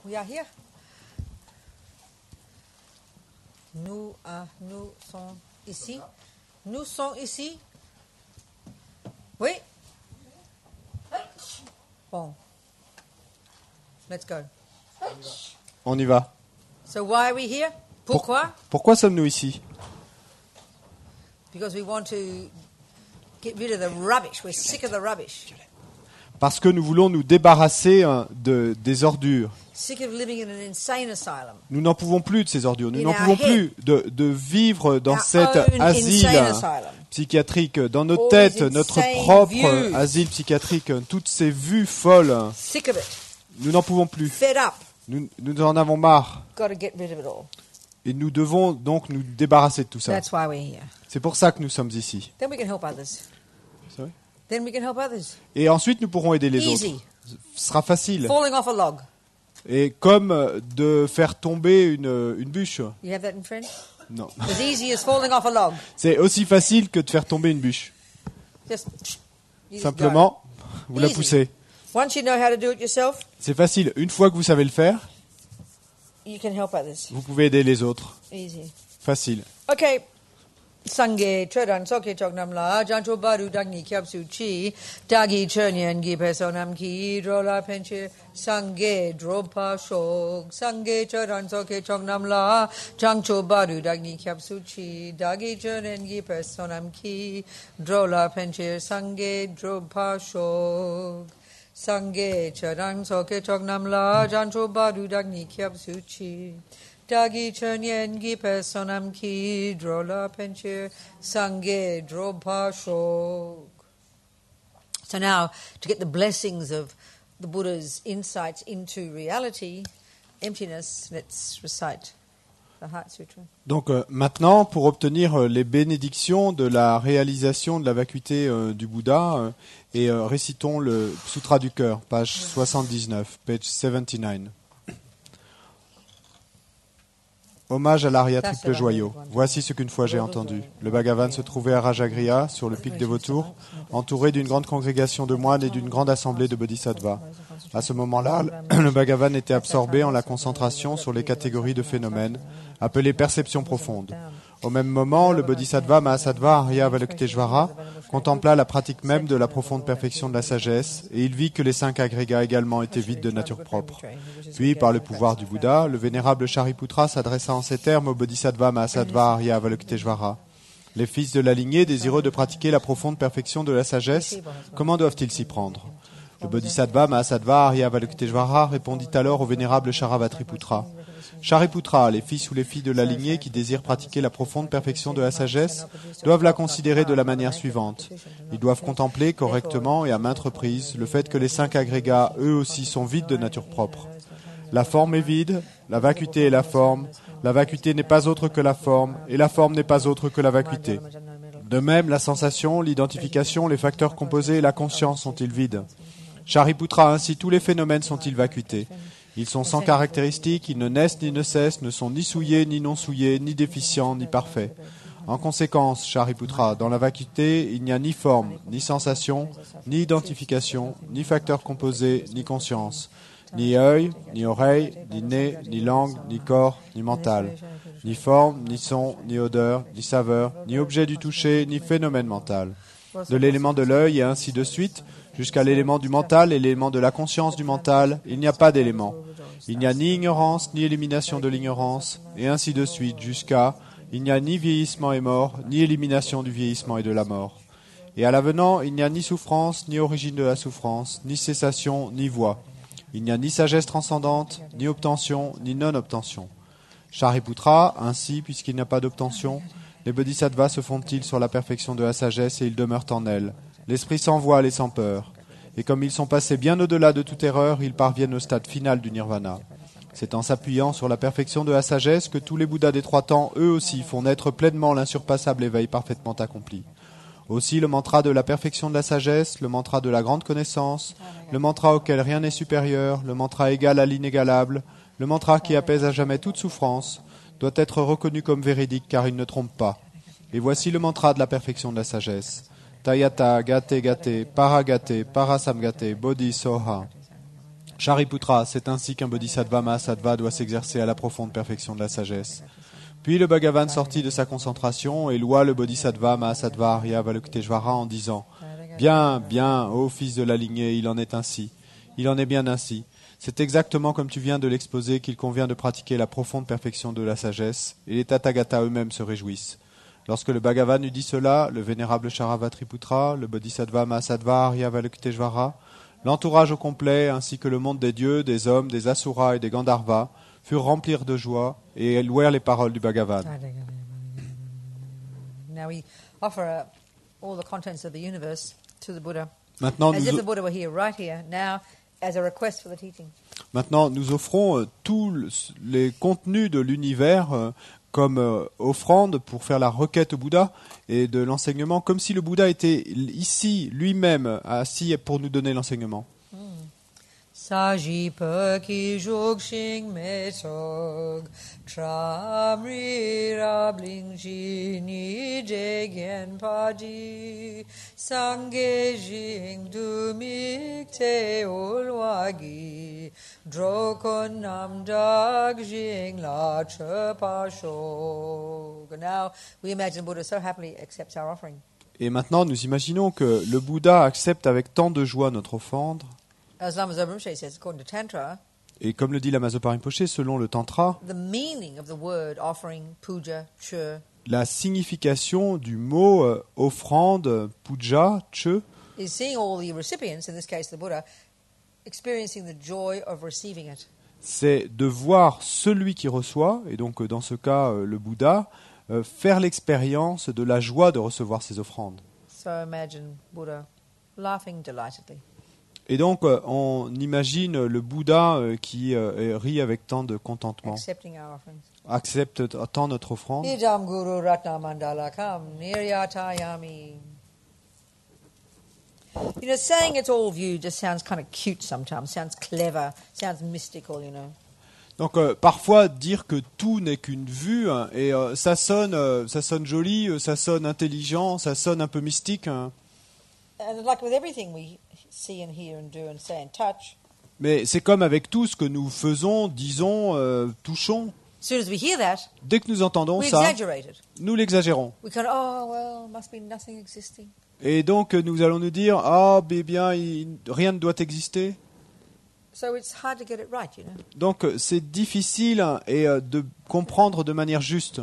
We are here. Nous sommes ici. Nous sommes ici. Oui. Bon. Let's go. On y va. So why are we here? Pourquoi? Pourquoi sommes-nous ici? Because we want to get rid of the rubbish. We're sick of the rubbish. Parce que nous voulons nous débarrasser des ordures. Sick of living in an insane asylum. Nous n'en pouvons plus de ces ordures. Nous In n'en our pouvons head. plus de vivre dans Our cet own asile insane asylum. psychiatrique, dans nos All têtes, these notre insane propre views. asile psychiatrique, toutes ces vues folles. Sick of it. Nous n'en pouvons plus. Fed up. Nous en avons marre. Got to get rid of it all. Et nous devons donc nous débarrasser de tout ça. That's why we're here. C'est pour ça que nous sommes ici. Then we can help others. C'est vrai. Then we can help others. Et ensuite, nous pourrons aider les Easy. autres. Ce sera facile. Falling off a log. Et comme de faire tomber une bûche. You have that in French? Non. As easy as falling off a log. C'est aussi facile que de faire tomber une bûche. Just you just Simplement, vous la Easy. poussez. go. Once you know how to do it yourself, C'est facile. Une fois que vous savez le faire, you can help others. vous pouvez aider les autres. Easy. Facile. Okay. Sangye chodan soke chognam la jancho baru dagni kyapsu chi dagi chernyan gi personam ki drola penche sangye dropa shog sangye chodan soke chognam la jancho baru dagni kyapsu chi dagi chernyan gi personam ki drola penche sangye dropa shog sangye chodan soke chognam la jancho baru dagni kyapsu chi Dagi chernyen gi personam ki drola penchir sange dropa shog. So now, to get the blessings of the Buddha's insights into reality, emptiness, let's recite the Heart Sutra. Donc maintenant, pour obtenir les bénédictions de la réalisation de la vacuité du Bouddha, récitons le Sutra du cœur, page 79, page 79. Hommage à l'Arya triple joyau. Voici ce qu'une fois j'ai entendu. Le Bhagavan se trouvait à Rajagriha, sur le pic des vautours, entouré d'une grande congrégation de moines et d'une grande assemblée de bodhisattvas. À ce moment-là, le Bhagavan était absorbé en la concentration sur les catégories de phénomènes, appelées perceptions profondes. Au même moment, le bodhisattva Mahasattva Arya Avalokiteshvara contempla la pratique même de la profonde perfection de la sagesse, et il vit que les 5 agrégats également étaient vides de nature propre. Puis, par le pouvoir du Bouddha, le vénérable Shariputra s'adressa en ces termes au bodhisattva Mahasattva Arya Avalokiteshvara. Les fils de la lignée, désireux de pratiquer la profonde perfection de la sagesse, comment doivent-ils s'y prendre? Le bodhisattva Mahasattva Arya Avalokiteshvara répondit alors au vénérable Charavatriputra. Shariputra, les fils ou les filles de la lignée qui désirent pratiquer la profonde perfection de la sagesse doivent la considérer de la manière suivante. Ils doivent contempler correctement et à maintes reprises le fait que les 5 agrégats, eux aussi, sont vides de nature propre. La forme est vide, la vacuité est la vacuité n'est pas autre que la forme, et la forme n'est pas autre que la vacuité. De même, la sensation, l'identification, les facteurs composés et la conscience sont-ils vides. Shariputra, ainsi tous les phénomènes sont-ils vacuités. Ils sont sans caractéristiques, ils ne naissent ni ne cessent, ne sont ni souillés, ni non souillés, ni déficients, ni parfaits. En conséquence, Shariputra, dans la vacuité, il n'y a ni forme, ni sensation, ni identification, ni facteurs composés, ni conscience, ni œil, ni oreille, ni nez, ni langue, ni corps, ni mental, ni forme, ni son, ni odeur, ni saveur, ni objet du toucher, ni phénomène mental. De l'élément de l'œil et ainsi de suite, jusqu'à l'élément du mental et l'élément de la conscience du mental, il n'y a pas d'élément. Il n'y a ni ignorance, ni élimination de l'ignorance, et ainsi de suite, jusqu'à il n'y a ni vieillissement et mort, ni élimination du vieillissement et de la mort. Et à l'avenant, il n'y a ni souffrance, ni origine de la souffrance, ni cessation, ni voie. Il n'y a ni sagesse transcendante, ni obtention, ni non-obtention. Shariputra, ainsi, puisqu'il n'y a pas d'obtention, les bodhisattvas se fondent-ils sur la perfection de la sagesse et ils demeurent en elle. L'esprit sans voile et sans peur. Et comme ils sont passés bien au-delà de toute erreur, ils parviennent au stade final du nirvana. C'est en s'appuyant sur la perfection de la sagesse que tous les Bouddhas des 3 temps, eux aussi, font naître pleinement l'insurpassable éveil parfaitement accompli. Aussi le mantra de la perfection de la sagesse, le mantra de la grande connaissance, le mantra auquel rien n'est supérieur, le mantra égal à l'inégalable, le mantra qui apaise à jamais toute souffrance, doit être reconnu comme véridique car il ne trompe pas. Et voici le mantra de la perfection de la sagesse. Tayata, gate, gate, paragate, parasamgate, bodhi, soha. Shariputra, c'est ainsi qu'un bodhisattva mahasattva doit s'exercer à la profonde perfection de la sagesse. Puis le Bhagavan sortit de sa concentration et loua le bodhisattva mahasattva Arya Avalokiteshvara en disant « Bien, bien, ô fils de la lignée, il en est ainsi. Il en est bien ainsi. C'est exactement comme tu viens de l'exposer qu'il convient de pratiquer la profonde perfection de la sagesse, et les Tathagatas eux-mêmes se réjouissent. » Lorsque le Bhagavan eut dit cela, le vénérable Charavatriputra, le bodhisattva mahasattva Arya Avalokiteshvara, l'entourage au complet, ainsi que le monde des dieux, des hommes, des asuras et des Gandharvas, furent remplis de joie et louèrent les paroles du Bhagavan. Now we offer all the contents of the universe to the Buddha, Maintenant, as if the Buddha were here, right here, now, as a request for the teaching. nous offrons tous les contenus de l'univers comme offrande pour faire la requête au Bouddha et de l'enseignement, comme si le Bouddha était ici, lui-même, assis pour nous donner l'enseignement. Sajipa ki jogshing metog tramri rabling jini jegen paji sangye jing dumik te ulwagi drokon namdag jing la chepashog. Now we imagine Buddha so happily accepts our offering. Et maintenant, nous imaginons que le Bouddha accepte avec tant de joie notre offrande. As Lama Zopa Rinpoche says, according to Tantra, Et comme le dit Lama Zopa Rinpoche, selon le Tantra, the meaning of the word offering, puja, che, la signification du mot offrande, puja, che, is seeing all the recipients, in this case the Buddha, experiencing the joy of receiving it. c'est de voir celui qui reçoit, et donc dans ce cas le Bouddha, faire l'expérience de la joie de recevoir ses offrandes. So imagine Buddha laughing delightedly. Et donc on imagine le Bouddha qui rit avec tant de contentement, Accepting our offerings. accepte tant notre offrande. Idam Guru Ratna Mandala Kam Niryatayami. You know, saying it's all view just sounds kind of cute sometimes, sounds clever, sounds mystical, you know. Donc parfois dire que tout n'est qu'une vue, hein, et ça sonne joli, ça sonne intelligent, ça sonne un peu mystique. Hein. And like with everything we see and hear and do and say and touch, Mais c'est comme avec tout ce que nous faisons, disons, touchons. as soon as we hear that, Dès que nous entendons we ça, exaggerate it. nous l'exagérons. We kind of, oh, well, must be nothing existing. Et donc nous allons nous dire, ah, bien, rien ne doit exister. So it's hard to get it right, you know. Donc c'est difficile et de comprendre de manière juste.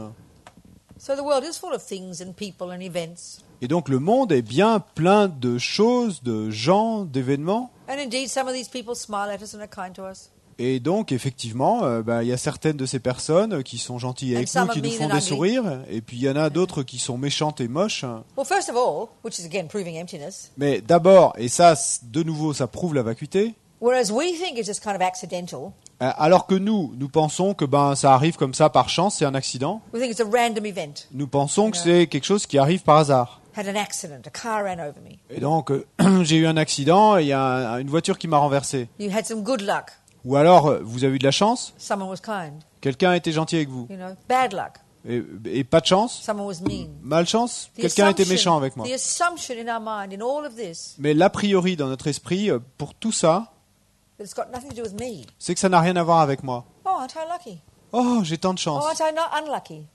So the world is full of things and people and events. Et donc le monde est bien plein de choses, de gens, d'événements. And indeed, some of these people smile at us and are kind to us. Et donc effectivement, il y a certaines de ces personnes qui sont gentilles avec And nous, some qui are nous mean font and des ugly. sourires. Et puis il y en a d'autres qui sont méchantes et moches. Well, first of all, which is again proving emptiness, Mais d'abord, et ça de nouveau, ça prouve la vacuité. whereas we think it's just kind of accidental, Alors que nous pensons que ça arrive comme ça par chance, c'est un accident. we think it's a random event. Nous pensons que c'est quelque chose qui arrive par hasard. Had an accident, a car ran over me. Et donc, j'ai eu un accident et il y a une voiture qui m'a renversé. You had some good luck. Ou alors, vous avez eu de la chance, Someone was kind. quelqu'un a été gentil avec vous. You know, bad luck. Et pas de chance, Someone was mean. malchance, The quelqu'un a été assumption- méchant avec moi. The assumption in our mind, in all of this, Mais l'a priori dans notre esprit, pour tout ça, that it's got nothing to do with me. c'est que ça n'a rien à voir avec moi. Oh, aren't I lucky? Oh, j'ai tant de Oh, chance. aren't I not unlucky?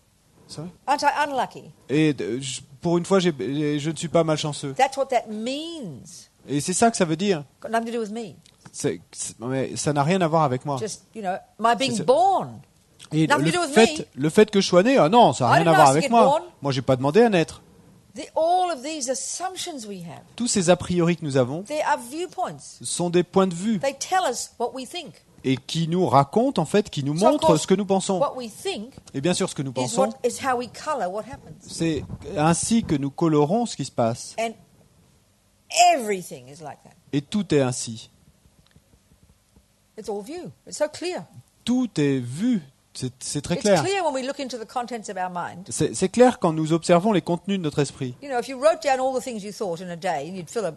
C'est vrai. Aren't I unlucky? Et pour une fois, je ne suis pas malchanceux. That's what that means. Et c'est ça que ça veut dire. Got nothing to do with me. Mais ça n'a rien à voir avec moi. Just, you know, my being C'est- born. Et nothing to do with me. le fait que je sois né, ah non, ça n'a I rien à didn't voir ask to avec get moi. born. Moi, j'ai pas demandé à naître. All of these assumptions we have, Tous ces a priori que nous avons they are viewpoints. sont des points de vue They tell us what we think. et qui nous racontent, en fait, qui nous So, of montrent course, ce que nous pensons. What we think Et bien sûr, ce que nous is pensons, how we color what happens. c'est ainsi que nous colorons ce qui se passe. And everything is like that. Et tout est ainsi. It's all view. It's so clear. Tout est vu. C'est très It's clair. clear when we look into the contents of our mind. C'est clair quand nous observons les contenus de notre esprit. You know, if you wrote down all the things you thought in a day, you'd fill a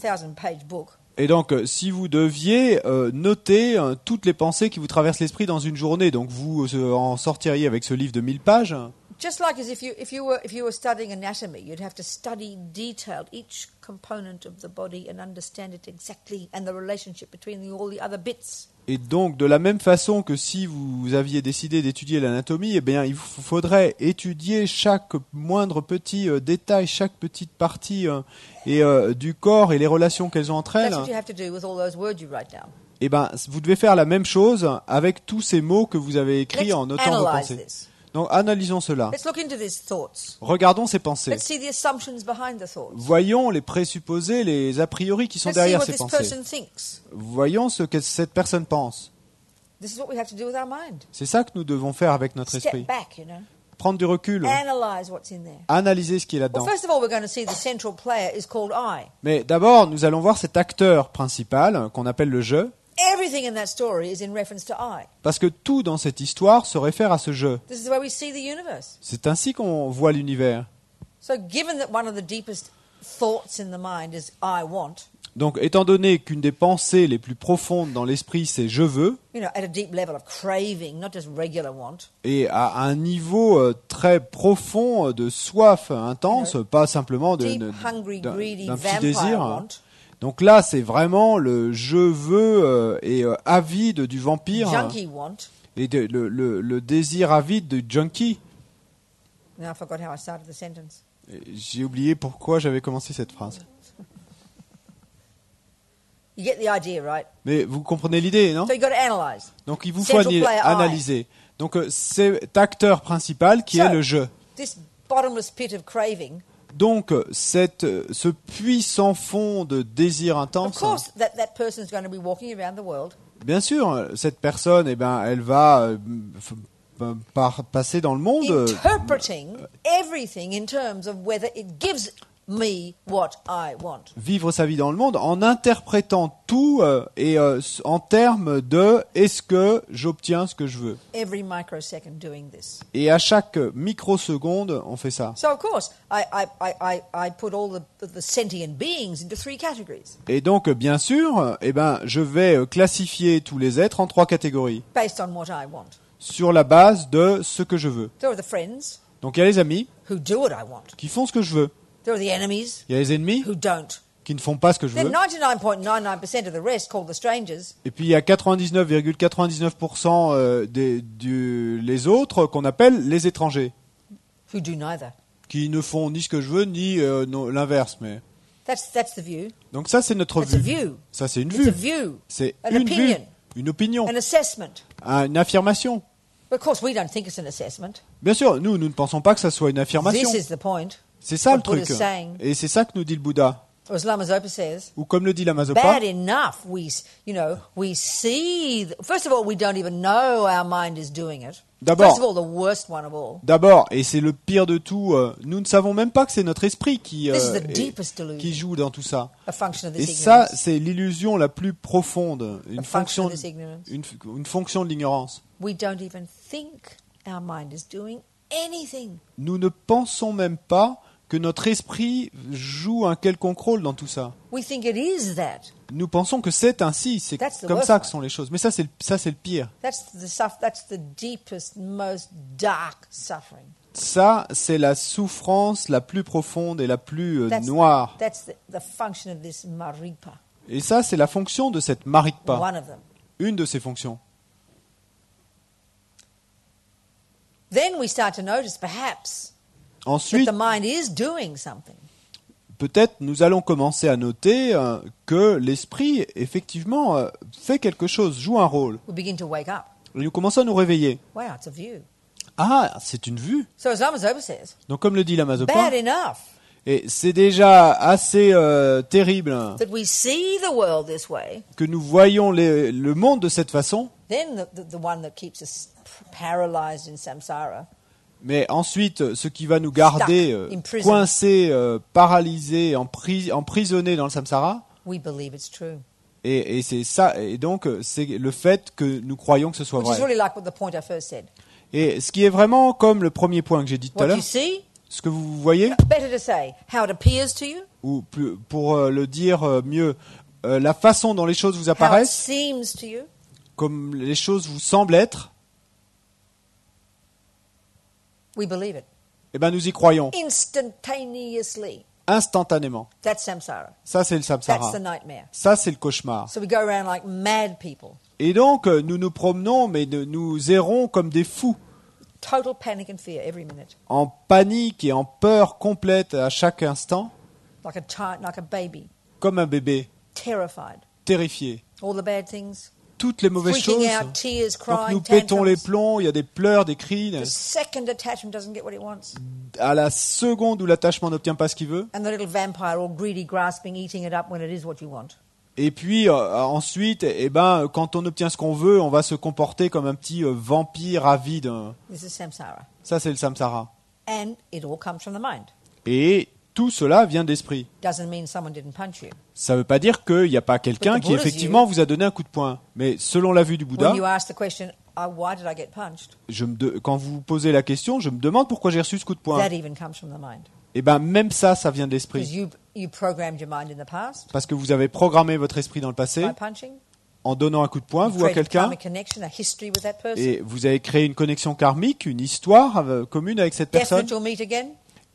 1,000-page book. Et donc, si vous deviez noter toutes les pensées qui vous traversent l'esprit dans une journée, donc vous en sortiriez avec ce livre de 1000 pages, Just like as if you were studying anatomy, you'd have to study detailed each component of the body and understand it exactly and the relationship between all the other bits. Et donc, de la même façon que si vous aviez décidé d'étudier l'anatomie, eh bien, il vous faudrait étudier chaque moindre petit détail, chaque petite partie du corps et les relations qu'elles ont entre elles. That's what you have to do with all those words you write down. Eh ben, vous devez faire la même chose avec tous ces mots que vous avez écrits en notant vos Analyze pensées. this. Donc, analysons cela. Let's look into these thoughts. Regardons ces pensées. Let's see the assumptions behind the thoughts. Voyons les présupposés, les a priori qui sont Let's see derrière what ces this pensées. person thinks. Voyons ce que cette personne pense. This is what we have to do with our mind. C'est ça que nous devons faire avec notre esprit. Step back, you know. Prendre du recul, Analyze what's in there. analyser ce qui est Well, là-dedans. first of all, we're going to see the central player is called I. Mais d'abord, nous allons voir cet acteur principal qu'on appelle le je, Everything in that story is in reference to I. parce que tout dans cette histoire se réfère à ce je. This is the way we see the universe. C'est ainsi qu'on voit l'univers. So given that one of the deepest thoughts in the mind is I want, Donc, étant donné qu'une des pensées les plus profondes dans l'esprit, c'est je veux, you know, at a deep level of craving, not just regular want, et à un niveau très profond de soif intense, pas simplement deep, hungry, greedy, d'un petit vampire désir. want, Donc là, c'est vraiment le je veux et avide du vampire junkie want. et le désir avide du junkie. Now I forgot how I started the sentence. Et j'ai oublié pourquoi j'avais commencé cette phrase. You get the idea, right? Mais vous comprenez l'idée, non? So you got to analyze. Donc il vous faut Central player, analyser. Donc cet acteur principal qui est le je. This bottomless pit of craving. Donc ce puits sans fond de désir Of intense. course, that person is going to be walking around the world, Bien sûr, cette personne, eh ben, elle va passer dans le monde. interpreting everything in terms of whether it gives me what I want. Vivre sa vie dans le monde en interprétant tout en termes de est-ce que j'obtiens ce que je veux. Every microsecond doing this. Et à chaque microseconde, on fait ça. So of course, I put all the sentient beings into three categories Et donc, bien sûr, eh ben, je vais classifier tous les êtres en trois catégories based on what I want. sur la base de ce que je veux. There are the friends Donc, il y a les amis who do what I want. qui font ce que je veux. There are the enemies Il y a les ennemis who don't. qui ne font pas ce que je Then veux. 99.99% of the rest, called the strangers, Et puis il y a 99,99% les autres qu'on appelle les étrangers, who do neither. qui ne font ni ce que je veux ni l'inverse. Mais That's the view. donc ça c'est notre That's a vue. view. Ça c'est une It's a vue. view. C'est An une vue, opinion. une opinion, An assessment. une affirmation. But of course, we don't think it's an assessment. Bien sûr, nous ne pensons pas que ça soit une affirmation. This is the point. C'est ça What le truc. Buddha's saying. Et c'est ça que nous dit le Bouddha. Or as Lama Zopa says, Ou comme le dit Lama Zopa, bad enough we see. First of all, we don't even know our mind is doing it. D'abord. First of all, the worst one of all. d'abord, et c'est le pire de tout, nous ne savons même pas que c'est notre esprit qui This is the deepest delusion. qui joue dans tout ça. A function of Et this ça, ignorance. c'est l'illusion la plus profonde, A function of this ignorance. une fonction de l'ignorance. We don't even think our mind is doing anything. Nous ne pensons même pas que notre esprit joue un quelconque rôle dans tout ça. We think it is that. Nous pensons que c'est ainsi, c'est That's the comme worst ça one. que sont les choses. Mais ça, c'est le pire. That's the deepest, most dark suffering. Ça, c'est la souffrance la plus profonde et la plus That's noire. the function of this maripa. Et ça, c'est la fonction de cette marikpa, One of them. une de ses fonctions. Then we start to notice, perhaps, that Ensuite, the mind is doing something. peut-être nous allons commencer à noter que l'esprit, effectivement, fait quelque chose, joue un rôle. We begin to wake up. Et nous commençons à nous réveiller. Wow, it's a view. Ah, c'est une vue. So as Lama Zopa says, Donc comme le dit Lama Zopa, bad enough et c'est déjà assez terrible that we see the world this way, que nous voyons le monde de cette façon, then the one that keeps us paralyzed in samsara, mais ensuite ce qui va nous garder Stuck, imprisoned. coincés, paralysés, emprisonnés dans le samsara, we believe it's true. et c'est ça, et donc c'est le fait que nous croyons que ce soit Which is vrai. really like what the point I first said. Et ce qui est vraiment comme le premier point que j'ai dit tout à What l'heure, you see, ce que vous voyez, better to say how it appears to you, ou pour le dire mieux, la façon dont les choses vous how it apparaissent, seems to you, comme les choses vous semblent être, we believe it. Eh bien, nous y croyons Instantaneously. instantanément. That's samsara. Ça, c'est le That's samsara. the nightmare. Ça, c'est le cauchemar. So we go around like mad people. Et donc, nous nous promenons, mais nous errons comme des fous, Total panic and fear every minute. en panique et en peur complète à chaque instant, Like a baby. comme un bébé, Terrified. terrifié. All the bad things. Toutes les mauvaises Freaking choses. out, tears, Donc nous crying, pétons les tantrums. plombs, il y a des pleurs, des cris. The second attachment doesn't get what it wants. À la seconde où l'attachement n'obtient pas ce qu'il veut. And the little vampire all greedy, grasping, eating it up when it is what you want. Et puis ensuite, eh ben, quand on obtient ce qu'on veut, on va se comporter comme un petit vampire avide. This is samsara. Ça, c'est le samsara. And it all comes from the mind. Et tout cela vient de l'esprit. Doesn't mean someone didn't punch you. Ça ne veut pas dire qu'il n'y a pas quelqu'un But the qui Buddha's effectivement vous a donné un coup de poing. Mais selon la vue du Bouddha, When you ask the question, why did I get punched? quand vous posez la question, je me demande pourquoi j'ai reçu ce coup de poing. That even comes from the mind. Et ben même ça vient de Because l'esprit. you programmed your mind in the past Parce que vous avez programmé votre esprit dans le passé by punching. en donnant un coup de poing, vous à Created quelqu'un, karmic connection, a history with that person. et vous avez créé une connection karmique, une histoire commune avec cette personne. Definite you'll meet again.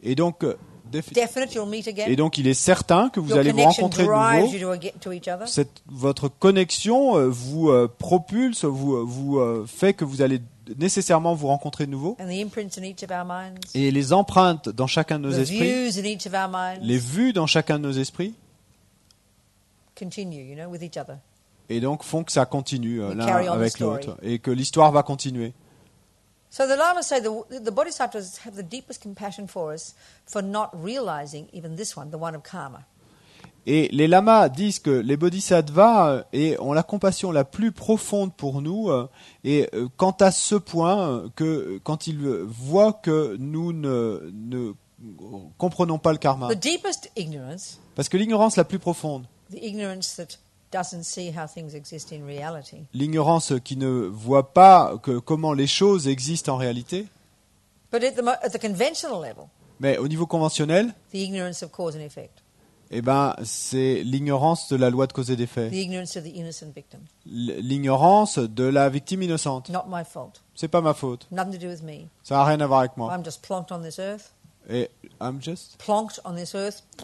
Et donc, Definite you'll meet again. et donc il est certain que vous Your allez vous connection rencontrer de drives nouveau. you to each other. Votre connexion vous propulse, vous fait que vous allez nécessairement vous rencontrer de nouveau. And the imprints in each of our minds. Et les empreintes dans chacun de nos The esprits, views in each of our minds. les vues dans chacun de nos esprits, Continue, with each other. et donc font que ça continue We l'un carry on the avec story. l'autre, et que l'histoire va continuer. So the Lamas say the Bodhisattvas have the deepest compassion for us for not realizing even this one, the one of karma. Et les lamas disent que les bodhisattvas ont la compassion la plus profonde pour nous, et quant à ce point que quand ils voient que nous ne comprenons pas le karma, The deepest ignorance, parce que l'ignorance la plus profonde, the ignorance that doesn't see how things exist in reality, l'ignorance qui ne voit pas comment les choses existent en réalité, but at the conventional level, mais au niveau conventionnel, the ignorance of cause and effect, eh ben, c'est l'ignorance de la loi de cause et d'effet, the ignorance of the innocent victim. l'ignorance de la victime innocente. Not my fault. C'est pas ma faute, Nothing to do with me. ça n'a rien à voir avec moi. I'm just plonked on this earth. Et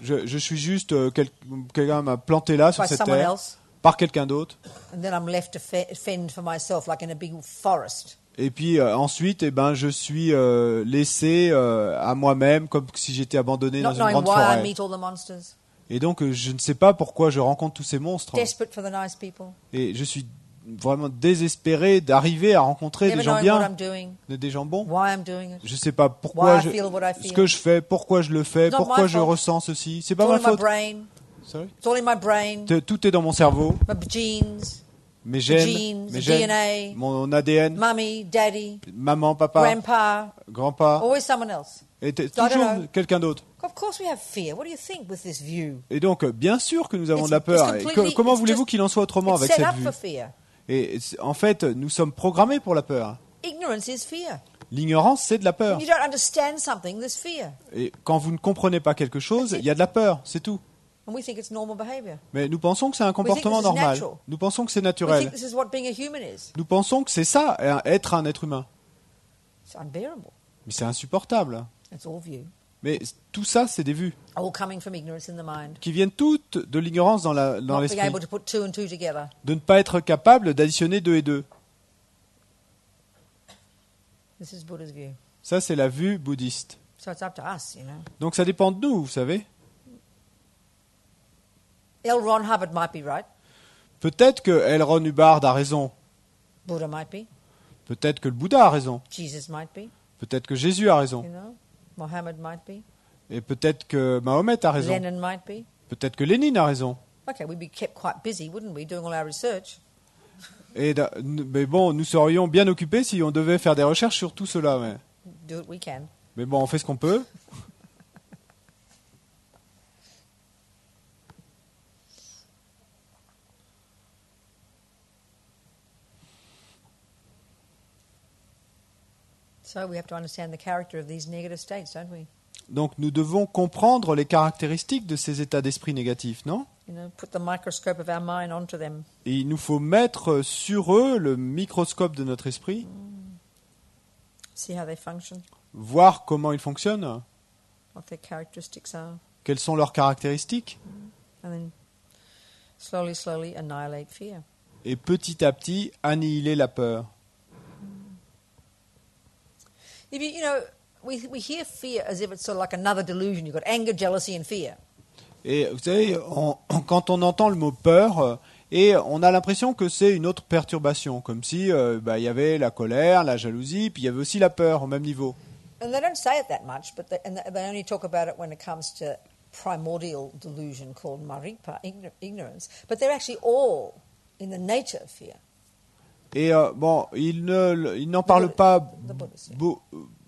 je suis juste quelqu'un m'a planté là sur by cette someone terre else, par quelqu'un d'autre. and then I'm left to fend for myself like in a big forest. Et puis ensuite, eh ben, je suis laissé à moi-même comme si j'étais abandonné dans Not une knowing grande why I forêt. meet all the monsters. Et donc, je ne sais pas pourquoi je rencontre tous ces monstres. Desperate for the nice people. Et je suis vraiment désespéré d'arriver à rencontrer Never des gens knowing what bien, I'm doing, des gens bons. why I'm doing it. Je ne sais pas pourquoi Why I feel what I ce feel. que je fais, pourquoi je le fais, It's not pourquoi my je fault. ressens ceci. C'est It's pas all ma in my faute. brain. Sorry. It's all in my brain. Tout est dans mon cerveau, My genes, mes the gènes, genes, mes the gènes, DNA, mon ADN, mummy, daddy, maman, papa, grandpa, grand-pa, always someone else. et I don't toujours know. quelqu'un d'autre. Of course we have fear. What do you think with this view? Et donc, bien sûr que nous avons de la It's peur. Et completely- comment it's voulez-vous just- qu'il en soit autrement It's avec set cette up vue? for fear. Et en fait, nous sommes programmés pour la peur. Ignorance is fear. L'ignorance, c'est de la peur. When you don't understand something, there's fear. Et quand vous ne comprenez pas quelque chose, il y a de la peur, c'est tout. And we think it's normal behavior. Mais nous pensons que c'est un comportement this is normal. natural. Nous pensons que c'est We naturel. think this is what being a human is. Nous pensons que c'est ça, être un être humain. It's unbearable. Mais c'est insupportable. It's all view. Mais tout ça, c'est des vues All coming from ignorance in the mind. qui viennent toutes de l'ignorance dans Not being l'esprit. able to put two and two together. De ne pas être capable d'additionner 2 et 2. This is Buddha's view. Ça, c'est la vue bouddhiste. So it's up to us, Donc ça dépend de nous, vous savez. L. Ron Hubbard might be right. Peut-être que L. Ron Hubbard a raison. Buddha might be. Peut-être que le Bouddha a raison. Jesus might be. Peut-être que Jésus a raison. Mohammed might be. Et peut-être que Mahomet a raison. Lenin might be. Peut-être que Lénine a raison. Okay, we'd be kept quite busy, wouldn't we, doing all our research? Mais bon, nous serions bien occupés si on devait faire des recherches sur tout cela. Do what we can. Mais bon, on fait ce qu'on peut. So we have to understand the character of these negative states, don't we? Donc nous devons comprendre les caractéristiques de ces états d'esprit négatifs, non? Put the microscope of our mind onto them. Et il nous faut mettre sur eux le microscope de notre esprit, See how they function. voir comment ils fonctionnent, what their characteristics are, quelles sont leurs caractéristiques, and then slowly annihilate fear. et petit à petit annihiler la peur. If you know, we hear fear as if it's sort of like another delusion. You've got anger, jealousy, and fear. Et vous savez, quand on entend le mot peur, et on a l'impression que c'est une autre perturbation, comme si il y avait la colère, la jalousie, puis il y avait aussi la peur au même niveau. And they don't say it that much, but they only talk about it when it comes to primordial delusion called maripa, ignorance. But they're actually all in the nature of fear. Et il n'en parle pas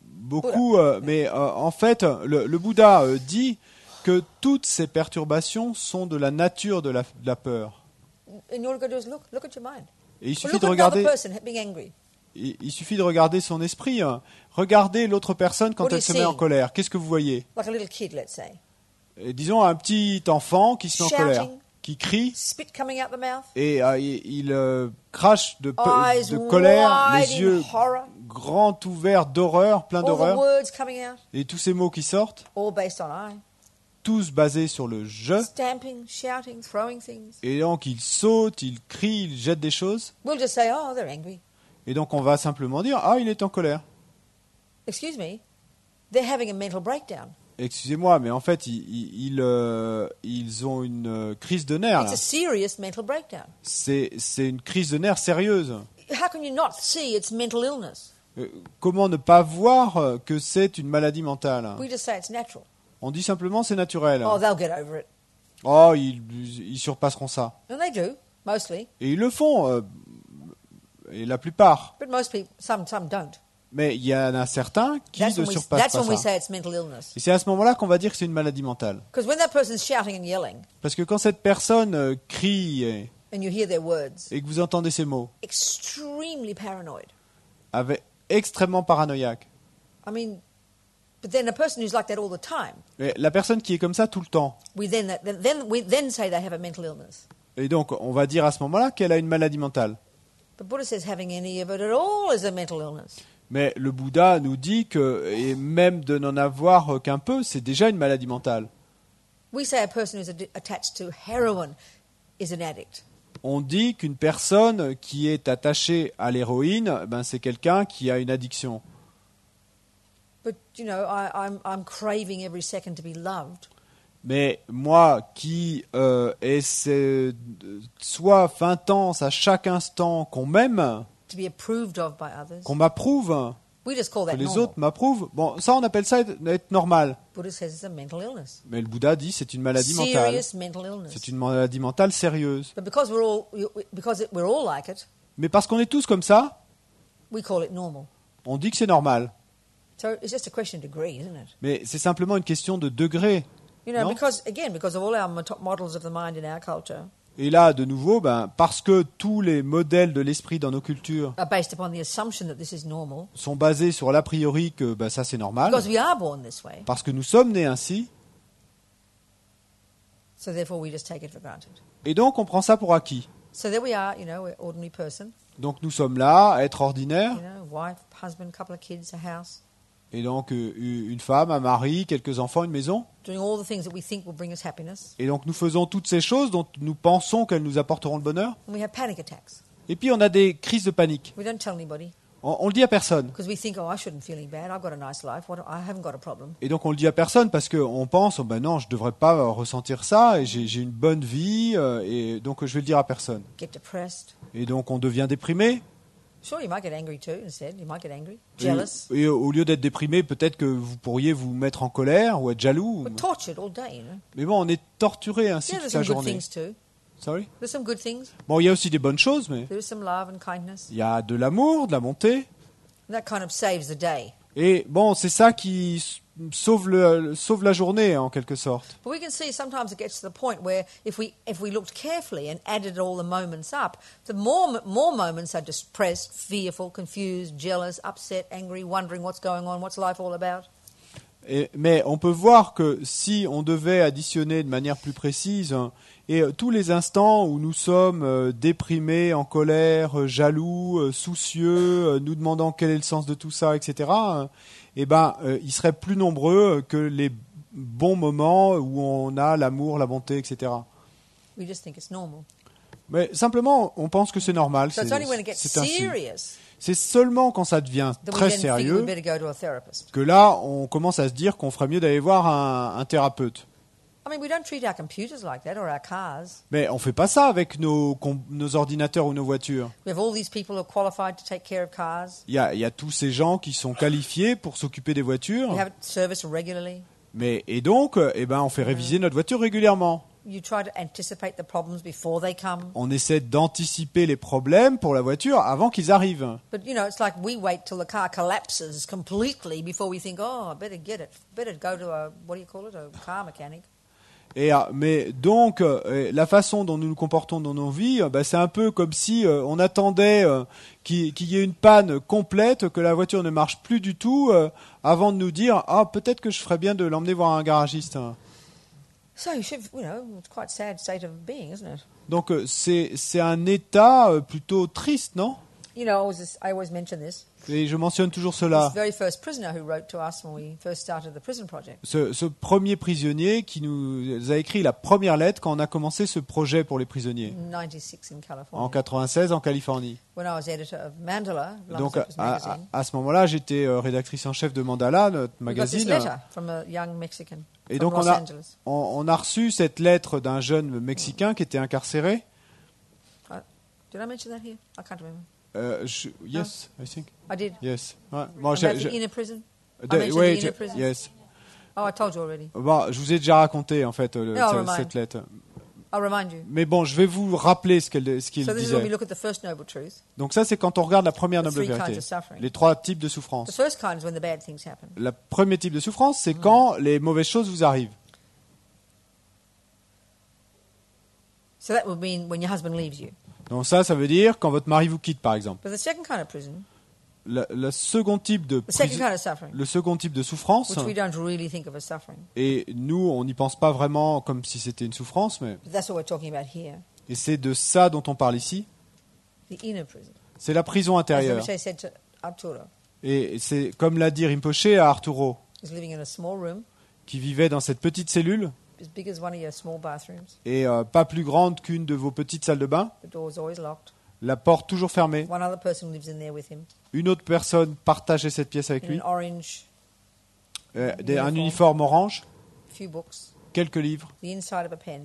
beaucoup, mais en fait, le Bouddha dit que toutes ces perturbations sont de la nature de la peur. And all you got to do is look at your mind. Et il suffit Look de at another regarder. person being angry. Il suffit de regarder son esprit. Regardez l'autre personne quand What do elle you se met en see? colère. Qu'est-ce que vous voyez? Like a little kid, let's say. Et disons un petit enfant qui se met en colère, Shouting. qui crie Spit coming out the mouth. et il crache de Eyes colère, wide les in yeux horror. grands ouverts d'horreur, plein All the d'horreur, words coming out, et tous ces mots qui sortent, all based on I. tous basés sur le je. Stamping, shouting, throwing things. Et donc il saute, il crie, il jette des choses. We'll just say, oh, they're angry. Et donc on va simplement dire il est en colère. Excuse me, they're having a mental breakdown. Excusez-moi, mais en fait ils ont une crise de nerfs. It's Là. a serious mental breakdown. C'est une crise de nerfs sérieuse. How can you not see it's mental illness? Comment ne pas voir que c'est une maladie mentale? We just say it's natural. On dit simplement c'est naturel. Oh, they'll get over it. Oh, ils surpasseront ça. And they do, mostly. Et ils le font, et la plupart. But most people, some don't. Mais il y en a certains qui That's ne when we surpassent pas ça. say it's mental illness. Et c'est à ce moment-là qu'on va dire que c'est une maladie mentale. Because when that person's shouting and yelling, Parce que quand cette personne crie and you hear their words, et que vous entendez ces mots, extremely paranoid. extrêmement paranoïaque. I mean, but then a person who's like that all the time, Et la personne qui est comme ça tout le temps. we then say they have a mental illness. Et donc on va dire à ce moment-là qu'elle a une maladie mentale. But Buddha says having any of it at all is a mental illness. Mais le Bouddha nous dit que, et même de n'en avoir qu'un peu, c'est déjà une maladie mentale. We say a person who's attached to heroin is an addict. On dit qu'une personne qui est attachée à l'héroïne, c'est quelqu'un qui a une addiction. But, you know, I'm craving every second to be loved. Mais moi qui ai cette soif intense à chaque instant qu'on m'aime, To be approved of by others. qu'on m'approuve, We just call que that les normal. autres m'approuvent, ça on appelle ça être normal. Buddha says it's a mental illness. Mais le Bouddha dit c'est une maladie mentale. Serious mental illness. C'est une maladie mentale sérieuse. But because we're all like it, Mais parce qu'on est tous comme ça, we call it normal. on dit que c'est normal. So it's just a question of degree, isn't it? Mais c'est simplement une question de degré. You know, No? because of all our models of the mind in our culture Et là, de nouveau, parce que tous les modèles de l'esprit dans nos cultures are based upon the assumption that this is normal, sont basés sur l'a priori que ça c'est normal, because we are born this way, parce que nous sommes nés ainsi, so therefore we just take it for granted. et donc on prend ça pour acquis. So there we are, you know, we're ordinary person, Donc nous sommes là, à être ordinaires, you know, wife, husband, couple of kids, a house, et donc une femme, un mari, quelques enfants, une maison, doing all the things that we think will bring us happiness, et donc nous faisons toutes ces choses dont nous pensons qu'elles nous apporteront le bonheur, and we have panic attacks. et puis on a des crises de panique. We don't tell anybody On le dit à personne. because we think, oh, I shouldn't feeling bad. I've got a nice life. I haven't got a problem. Et donc on le dit à personne parce qu'on pense, non, je ne devrais pas ressentir ça, et j'ai une bonne vie, et donc je vais le dire à personne. Get depressed. Et donc on devient déprimé, Sure, you might get angry too. Instead, you might get angry, jealous, et au lieu d'être déprimé, peut-être que vous pourriez vous mettre en colère ou être jaloux. but tortured all day. You know. Mais bon, on est torturé ainsi Yeah, toute there's la some good journée. things too. Sorry? There's some good things. Bon, il y a aussi des bonnes choses, mais There is some love and kindness. il y a de l'amour, de la bonté. And that kind of saves the day. Et bon, c'est ça qui sauve la journée, en quelque sorte. But we can see sometimes it gets to the point where if we looked carefully and added all the moments up, the more moments are depressed, fearful, confused, jealous, upset, angry, wondering what's going on, what's life all about. Mais on peut voir que si on devait additionner de manière plus précise, et tous les instants où nous sommes déprimés, en colère, jaloux, soucieux, nous demandant quel est le sens de tout ça, etc., ils seraient plus nombreux que les bons moments où on a l'amour, la bonté, etc. We just think it's normal. Mais simplement, on pense que c'est normal. So it's only when it gets C'est ainsi. serious C'est seulement quand ça devient that we très then figure we sérieux better go to a therapist. que là, on commence à se dire qu'on ferait mieux d'aller voir un thérapeute. I mean, we don't treat our computers like that or our cars. Mais on fait pas ça avec nos ordinateurs ou nos voitures. We have all these people who are qualified to take care of cars. Il y a tous ces gens qui sont qualifiés pour s'occuper des voitures. We have it serviced regularly. Et donc, on fait réviser notre voiture régulièrement. You try to anticipate the problems before they come. On essaie d'anticiper les problèmes pour la voiture avant qu'ils arrivent. But, you know, it's like we wait till the car collapses completely before we think, oh, I better get it. Better go to a car mechanic. Mais donc, la façon dont nous nous comportons dans nos vies, c'est un peu comme si on attendait qu'il y ait une panne complète, que la voiture ne marche plus du tout, avant de nous dire « Ah, peut-être que je ferais bien de l'emmener voir un garagiste. » So, it's quite a sad state of being, isn't it? Donc, c'est un état plutôt triste, non? You know, I always mention this. Et je mentionne toujours This cela. very first prisoner who wrote to us when we first started the prison project. Ce premier prisonnier qui nous a écrit la première lettre quand on a commencé ce projet pour les prisonniers. In 96 in California. En 96 en Californie. When I was editor of Mandala, Donc London magazine. à ce moment-là, j'étais rédactrice en chef de Mandala, notre We got this magazine. letter from a young Mexican Et from donc Los Angeles. on a reçu cette lettre d'un jeune Mexicain qui était incarcéré. Did I mention that here? I can't remember. Yes, I think. I did. Yes. Ouais. Bon, About the inner prison. I mentioned oui, the inner prison. yes. Oh, I told you already. Bon, je vous ai déjà raconté en fait cette lettre. I'll remind you. Mais bon, je vais vous rappeler ce qu'il So this is when we disait. look at the first noble truth. Donc ça, c'est quand on regarde la première The noble three kinds vérité. of suffering. Les trois types de The souffrance. first kind is when the bad things happen. Le premier type de souffrance, c'est quand les mauvaises choses vous arrivent. So that would mean when your husband leaves you. Donc ça veut dire quand votre mari vous quitte, par exemple. But the second kind of prison, Le second type de the second kind of suffering, le second type de souffrance, which we don't really think of as suffering. et nous, on n'y pense pas vraiment comme si c'était une souffrance, mais But that's what we're talking about here. et c'est de ça dont on parle ici. The inner prison. C'est la prison As intérieure. Rinpoche said to Arturo, Et c'est comme l'a dit Rinpoche à Arturo, he's living in a small room, qui vivait dans cette petite cellule, as big as one of your small bathrooms. et pas plus grande qu'une de vos petites salles de bain, The door's always locked. la porte toujours fermée. One other person lives in there with him Une autre personne partageait cette pièce avec in lui, an orange, un uniforme orange, few books, quelques livres, the inside of a pen,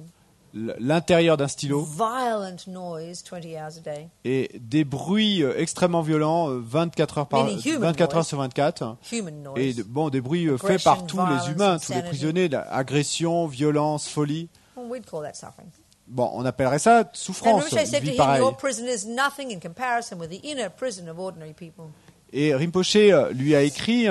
l'intérieur d'un stylo, violent noise 20 hours a day, et des bruits extrêmement violents 24 heures, 24 heures sur 24. human Et noise. des bruits faits Aggression, par tous les violence, humains, tous les insanity. prisonniers, agression, violence, folie. Well, we'd call that suffering. Bon, on appellerait ça And souffrance, Rinpoche une said to vie him, pareille. your prison is nothing in comparison with the inner prison of ordinary people. Et Rinpoche lui a écrit,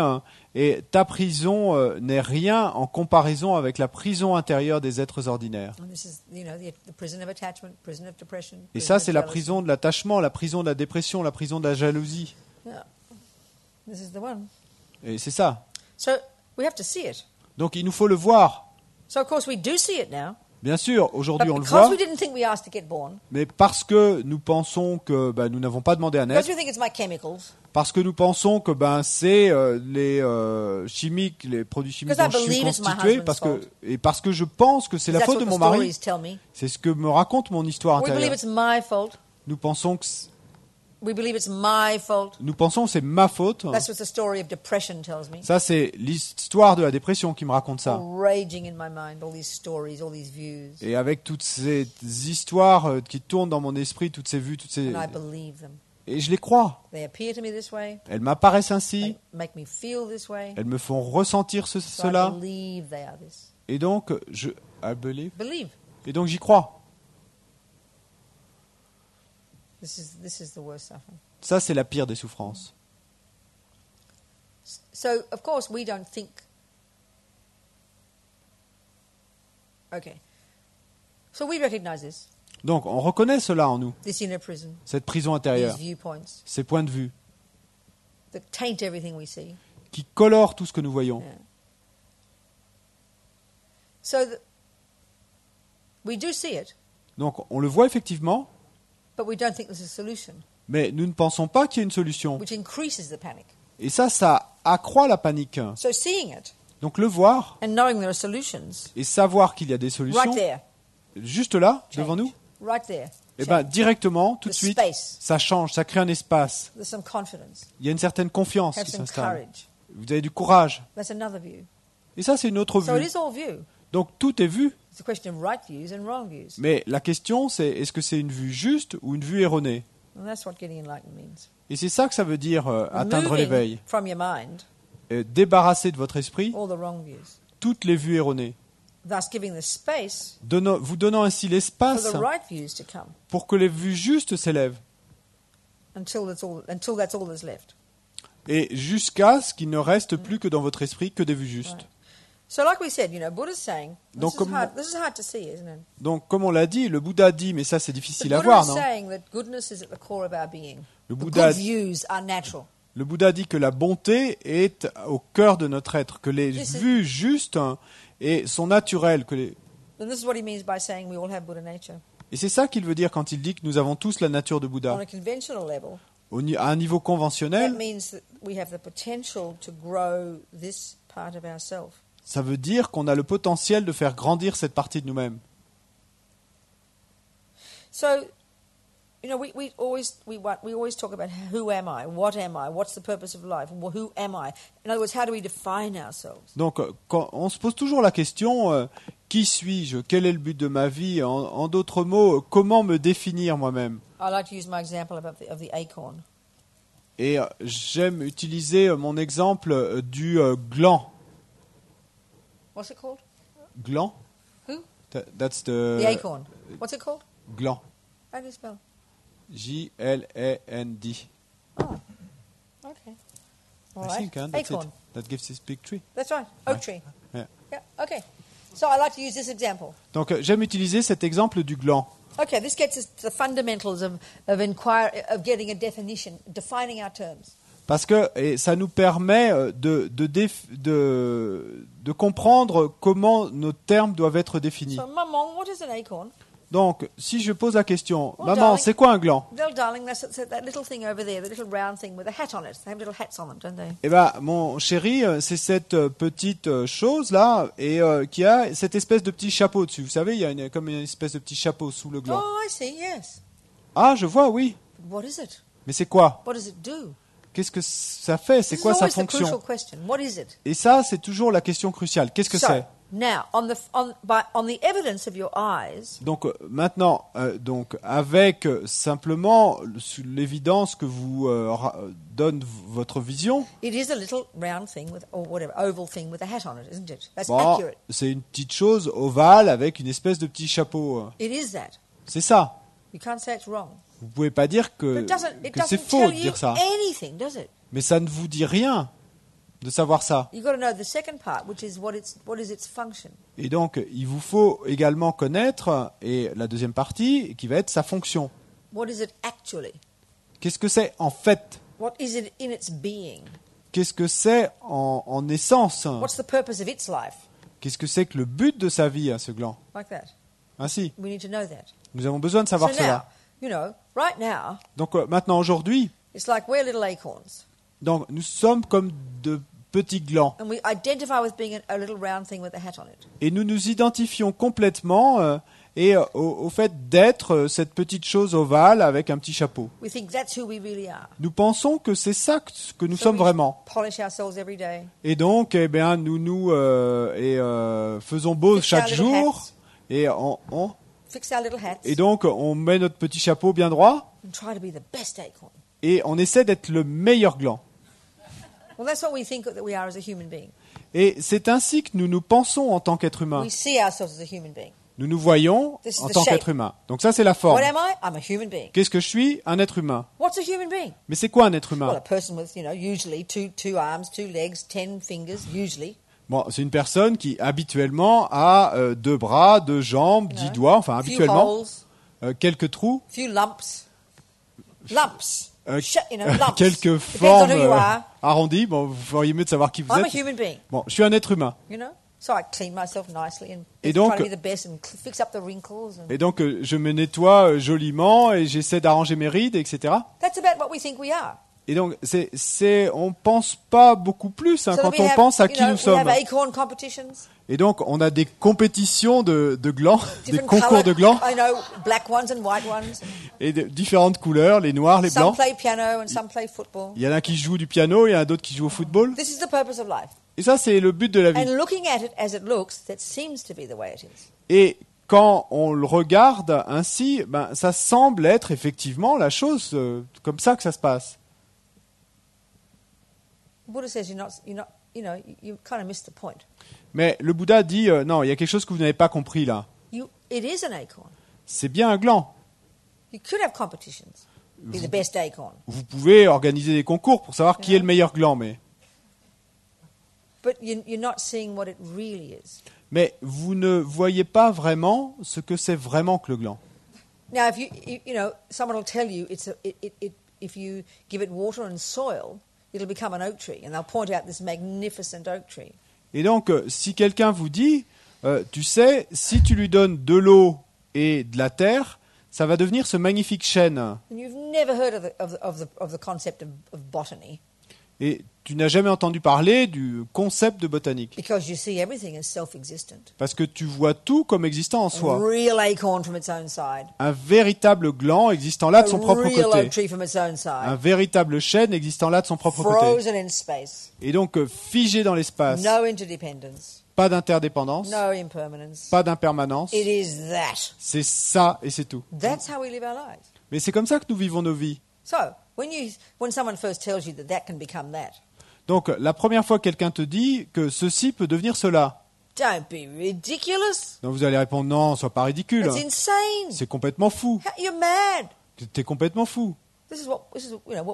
et ta prison n'est rien en comparaison avec la prison intérieure des êtres ordinaires. And this is, the prison of attachment, prison of depression. Et prison ça, of c'est la jealousy. prison de l'attachement, la prison de la dépression, la prison de la jalousie. Yeah. This is the one. Et c'est ça. So we have to see it. Donc il nous faut le voir. So of course we do see it now. Bien sûr, But aujourd'hui on le because voit, we didn't think we asked to get born, mais parce que nous pensons que nous n'avons pas demandé à because naître, we think it's my chemicals, parce que nous pensons que c'est les chimiques, les produits chimiques Because I dont je suis believe it's my constitué, husband's parce que je pense que c'est la that's faute what de the mon mari. stories tell me. C'est ce que me raconte mon histoire We believe intérieure. it's my fault. Nous pensons que We believe it's my fault. c'est ma faute. That's what the story of depression tells me. Ça, c'est l'histoire de la dépression qui me raconte ça. All raging in my mind, all these stories, all these views, Et avec toutes ces histoires qui tournent dans mon esprit, toutes ces vues, and I believe them. et je les crois. They appear to me this way. Elles m'apparaissent ainsi. They make me feel this way. Elles me font ressentir So I cela. believe they are this. Et donc, I believe. Believe. Et donc, j'y crois. This is the worst suffering. Ça, c'est la pire des souffrances. So, of course, we don't think. Okay. So we recognize this, Donc, on reconnaît cela en nous, this inner prison, cette prison these intérieure, viewpoints ces points de vue that taint everything we see. qui colorent tout ce que nous voyons. Yeah. So we do see it, Donc on le voit effectivement, but we don't think there's a solution, mais nous ne pensons pas qu'il y ait une solution. which increases the panic. Et ça accroît la panique. So seeing it Donc le voir and knowing there are solutions, et savoir qu'il y a des solutions, right there, juste là, change. devant nous, Right there. eh ben, change. directement, tout de The suite, space. ça change, ça crée un espace. There's some confidence. Il y a une certaine confiance Have qui some s'installe. courage. Vous avez du courage. That's another view. Et ça, c'est une autre So it vue. is all view. Donc tout est vu. It's a question of right views and wrong views. Mais la question, c'est est-ce que c'est une vue juste ou une vue erronée? And that's what getting enlightened means. Et c'est ça que ça veut dire atteindre Removing l'éveil. from your mind Débarrasser de votre esprit all the wrong views. toutes les vues erronées. Thus giving the space Vous donnant ainsi for l'espace the right views to come pour que les vues justes s'élèvent. until that's all that's left. Et jusqu'à ce qu'il ne reste plus que dans votre esprit que des vues justes. Right. So like we said, Buddha's saying, Donc, this comme- is hard to see, isn't it? Donc, comme on l'a dit, le Bouddha dit, mais ça c'est The difficile à Buddha voir, is non? saying that goodness is at the core of our being. Le The Bouddha, good views are natural. le Bouddha dit que la bonté est au cœur de notre être, que les This is- vues justes sont naturelles. And this is what he means by saying we all have Buddha nature. Et c'est ça qu'il veut dire quand il dit que nous avons tous la nature de On Bouddha. a conventional level, À un niveau that conventionnel, means that we have the potential to grow this part of ourselves. ça veut dire qu'on a le potentiel de faire grandir cette partie de nous-mêmes. So, we always talk about who am I, what's the purpose of life, who am I? In other words, how do we define ourselves? Donc, quand on se pose toujours la question, qui suis-je? Quel est le but de ma vie? En d'autres mots, comment me définir moi-même? I like to use my example of the acorn. Et j'aime utiliser mon exemple du gland. What's it called? Gland? Who? That's The the acorn. What's it called? gland. How do you spell? G-L-A-N-D. Oh, okay. All I right. think that's Acorn. it. That gives this big tree. That's right. Oak tree. Yeah. Yeah. Okay. So I like to use this example. Donc j'aime utiliser cet exemple du gland. Okay, this gets us to the fundamentals of getting a definition, defining our terms. Parce que ça nous permet de comprendre comment nos termes doivent être définis. So, Maman, what is an acorn? Donc, si je pose la question, Oh, maman, darling. c'est quoi un gland? Well, darling, that's that little thing over there, the little round thing with a hat on it. They have little hats on them, don't they? Eh ben, mon chéri, c'est cette petite chose là, et qui a cette espèce de petit chapeau dessus. Vous savez, il y a comme une espèce de petit chapeau sous le gland. Oh, I see, yes. Ah, je vois, oui. But what is it? Mais c'est quoi? What does it do? Qu'est-ce que ça fait? C'est This quoi is sa always the crucial fonction? question. What is it? Et ça, c'est toujours la question cruciale. Qu'est-ce que So, c'est? now, on the evidence of your eyes, Donc maintenant, donc avec simplement l'évidence que vous donne votre vision, it is a little round thing or whatever, oval thing with a hat on it, isn't it? That's bon, accurate. c'est une petite chose ovale avec une espèce de petit chapeau. It is that. C'est ça. You can't say it's wrong. Vous pouvez pas dire But que, it doesn't que c'est tell faux de you dire ça. anything, does it? Mais ça ne vous dit rien de savoir ça. You've got to know the second part, which is what is its function. Et donc, il vous faut également connaître, et la deuxième partie, qui va être sa fonction. What is it actually? Qu'est-ce que c'est en fait? What is it in its being? Qu'est-ce que c'est en essence? What's the purpose of its life? Qu'est-ce que c'est que le but de sa vie à ce gland? Like that. Ainsi, We need to know that. nous avons besoin de savoir So now, cela. right now, Donc maintenant, aujourd'hui, it's like we're little acorns. donc, nous sommes comme de petits glands. And we identify with being a little round thing with a hat on it. Et nous nous identifions complètement au fait d'être cette petite chose ovale avec un petit chapeau. We think that's who we really are. Nous pensons que c'est ça que nous So sommes we vraiment. polish ourselves every day. Et donc, eh bien, nous faisons beau Fix chaque our little jour. hats. Et, Fix our little hats. et donc, on met notre petit chapeau bien droit. And try to be the best acorn. Et on essaie d'être le meilleur gland. Well, that's what we think that we are as a human being. Et c'est ainsi que nous nous pensons en tant qu'être humain. We see ourselves as a human being. Nous nous voyons This is en the tant shape. qu'être humain. Donc ça, c'est la forme. What am I? I'm a human being. Qu'est-ce que je suis? Un être humain. What's a human being? Mais c'est quoi un être Well, humain? a person with, usually two arms, 2 legs, 10 fingers, usually. Bon, c'est une personne qui habituellement a 2 bras, 2 jambes, 10 doigts, enfin Few habituellement, holes, quelques trous, few lumps. Lumps. Lumps. quelques Depends on formes who you are. arrondies. Bon, vous feriez mieux de savoir qui vous I'm a êtes. human being, Bon, je suis un être humain. you know? So I clean myself nicely and Et try donc- to be the best and fix up the wrinkles. And Et donc, je me nettoie joliment et j'essaie d'arranger mes rides, etc. that's about what we think we are. Et donc, on pense pas beaucoup plus So quand that we on have, pense à qui nous we have sommes. acorn competitions, Et donc, on a des compétitions de glands, des different concours de glands, I know, black ones and white ones. et de différentes couleurs, les noirs, les Some blancs. play piano and some play football. Il y en a qui jouent du piano, il y en a d'autres qui jouent au football. This is the purpose of life. Et ça, c'est le but de la vie. And looking at it as it looks, that seems to be the way it is. Et quand on le regarde ainsi, ben, ça semble être effectivement la chose comme ça que ça se passe. Buddha says you kind of missed the point. Mais le Bouddha dit, non, il y a quelque chose que vous n'avez pas compris là. It is an acorn. C'est bien un gland. You could have competitions. Be the best acorn. Vous pouvez organiser des concours pour savoir qui est le meilleur gland, But you're not seeing what it really is. mais vous ne voyez pas vraiment ce que c'est vraiment que le gland. Now, if someone will tell you if you give it water and soil, it'll become an oak tree, and they'll point out this magnificent oak tree. Et donc, si quelqu'un vous dit, tu sais, si tu lui donnes de l'eau et de la terre, ça va devenir ce magnifique chêne. And you've never heard of the concept of botany, Et tu n'as jamais entendu parler du concept de botanique. because you see everything as self-existent. Parce que tu vois tout comme existant en A soi. real acorn from its own side. Un véritable gland existant là de son A propre real côté. oak tree from its own Un side. véritable chêne existant là de son propre côté. Frozen in space. Et donc figé dans l'espace. No interdependence. Pas d'interdépendance, No impermanence. pas d'impermanence. It is that. C'est ça et c'est tout. That's how we live our lives. Mais c'est comme ça que nous vivons nos vies. So, when someone first tells you that can become that, Donc la première fois que quelqu'un te dit que ceci peut devenir cela, don't be ridiculous. donc vous allez répondre non, sois pas ridicule. It's insane. C'est complètement fou. You're mad. T'es complètement fou. This is what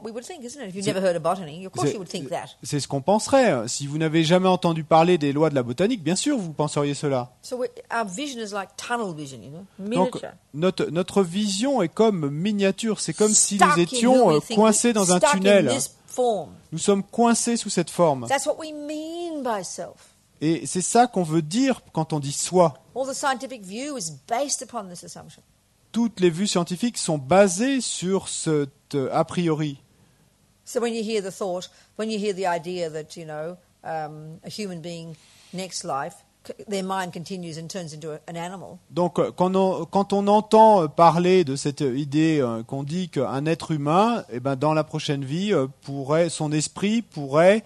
we would think, isn't it? If you've never heard of botany, of course you would think that. C'est ce qu'on penserait. Si vous n'avez jamais entendu parler des lois de la botanique, bien sûr, vous penseriez cela. So our vision is like tunnel vision, Donc, miniature. notre vision est comme miniature. C'est comme si Stuck nous in who étions we think coincés dans un stuck in tunnel. this form. Nous sommes coincés sous cette forme. That's what we mean by self. Et c'est ça qu'on veut dire quand on dit soi. All the scientific view is based upon this assumption. Toutes les vues scientifiques sont basées sur ce a priori. So when you hear the idea that, a human being next life, their mind continues and turns into an animal. Donc, quand on entend parler de cette idée qu'on dit qu'un être humain, eh ben, dans la prochaine vie, son esprit pourrait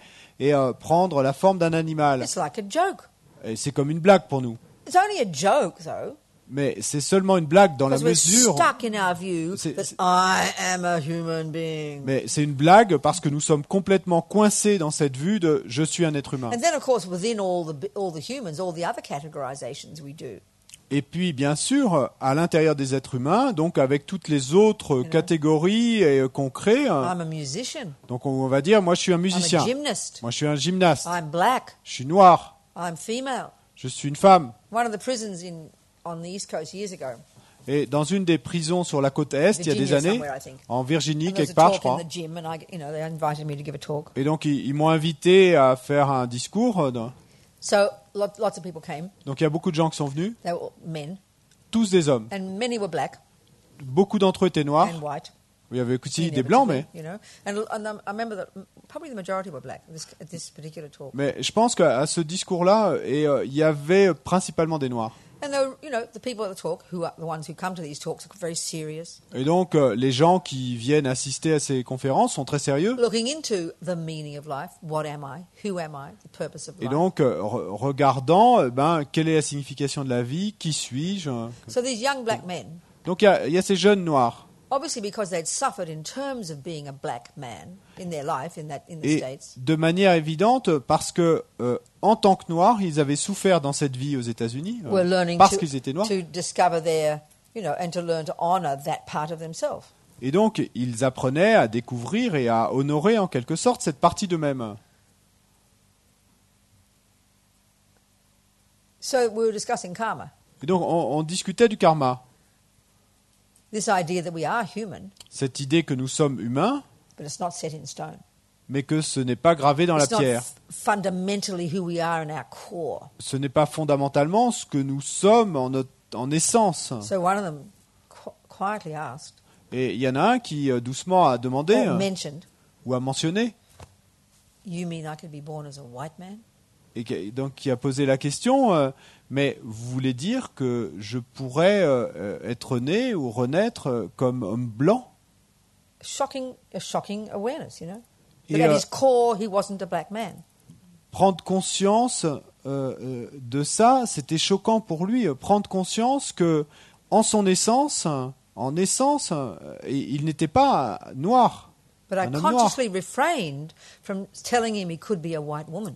prendre la forme d'un animal. It's like a joke. Et c'est comme une blague pour nous. It's only a joke, though. Mais c'est seulement une blague dans la Because we're mesure. stuck in our view that I am a human being. Mais c'est une blague parce que nous sommes complètement coincés dans cette vue de je suis un être humain. And then, of course, within all the humans, all the other categorizations we do. Et puis, bien sûr, à l'intérieur des êtres humains, donc avec toutes les autres catégories qu'on crée, I'm a musician. donc on va dire, moi je suis un I'm musicien, a gymnast. moi je suis un gymnaste, I'm black. je suis noir, I'm female. je suis une femme. One of the prisons on the East Coast years ago. Et dans une des prisons sur la côte Est, il y a des Virginia années, somewhere, I think. en Virginie, And there was quelque a part, je talk in crois. the gym, and they invited me to give a talk. Et donc ils m'ont invité à faire un discours. So lots of people came. Donc il y a beaucoup de gens qui sont venus, They were all men, tous des hommes. and many were black Beaucoup d'entre eux étaient noirs. and white. Il y avait aussi des blancs, mais And I remember that probably the majority were black at this particular talk. je pense qu'à ce discours-là, il y avait principalement des noirs. And the people at the talk, who are the ones who come to these talks, are very serious, Et donc les gens qui viennent assister à ces conférences sont très sérieux. looking into the meaning of life. What am I? Who am I? The purpose of Et life. donc regardant quelle est la signification de la vie, qui suis-je. So these young black men, Donc il y a ces jeunes noirs. obviously because they'd suffered in terms of being a black man in their life in the Et States, de manière évidente, parce que en tant que noirs, ils avaient souffert dans cette vie aux États-Unis, were learning parce qu'ils étaient noirs. to discover and to learn to honor that part of themselves. Et donc, ils apprenaient à découvrir et à honorer en quelque sorte cette partie d'eux-mêmes. So we were discussing karma, Et donc, on discutait du karma. this idea that we are human, Cette idée que nous sommes humains, but it's not set in stone. mais que ce n'est pas gravé dans la It's not pierre. fundamentally who we are in our core. Ce n'est pas fondamentalement ce que nous sommes en essence. So one of them quietly asked, Et il y en a un qui doucement a demandé or mentioned, ou a mentionné, you mean I could be born as a white man? et donc qui a posé la question, mais vous voulez dire que je pourrais être né ou renaître comme homme blanc? A shocking awareness, you know. Et, But at his core, he wasn't a black man. prendre conscience de ça, c'était choquant pour lui. Prendre conscience que, en son essence, il n'était pas noir. But I Un homme noir. consciously refrained from telling him he could be a white woman.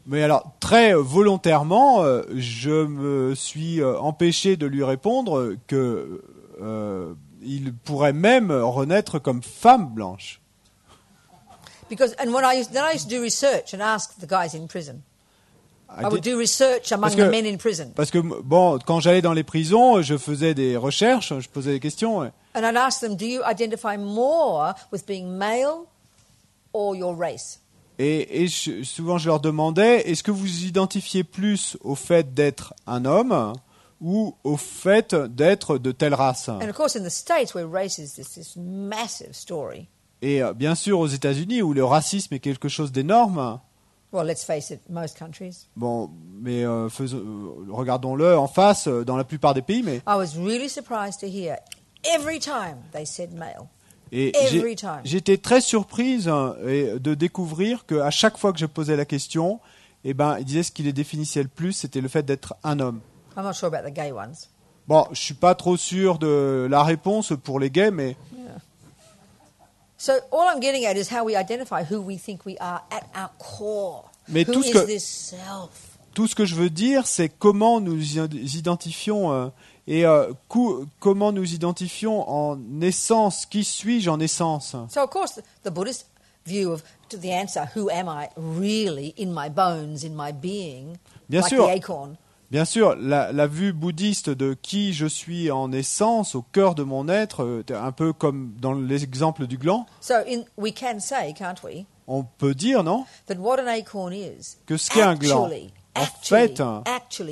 Mais alors, très volontairement, je me suis empêché de lui répondre que il pourrait même renaître comme femme blanche. Because, and when I used to do research and ask the guys in prison. I would do research among Parce que- the men in prison. Parce que, bon, quand j'allais dans les prisons, je faisais des recherches, je posais des questions. And I'd ask them, do you identify more with being male or your race? Et souvent, je leur demandais, est-ce que vous vous identifiez plus au fait d'être un homme ou au fait d'être de telle race? And of course, in the States, where race is this massive story, Et bien sûr, aux États-Unis, où le racisme est quelque chose d'énorme, well, let's face it, most countries, bon, mais regardons-le en face, dans la plupart des pays, mais I was really surprised to hear every time they said male. et Every time. j'étais très surprise de découvrir qu'à chaque fois que je posais la question, eh ben, il disait ce qui les définissait le plus, c'était le fait d'être un homme. I'm not sure about the gay ones. Bon, je suis pas trop sûr de la réponse pour les gays, mais So all I'm getting at is how we identify who we think we are at our core. Mais Who tout ce is que- this self? tout ce que je veux dire, c'est comment nous identifions comment nous identifions en essence. Qui suis-je en essence? So of course the Buddhist view of to the answer, who am I really in my bones, in my being, Bien like sûr. the acorn. Bien sûr, la vue bouddhiste de qui je suis en essence, au cœur de mon être, un peu comme dans l'exemple du gland, So we can say, can't we, on peut dire, non, that what an acorn is que ce qu'est un gland,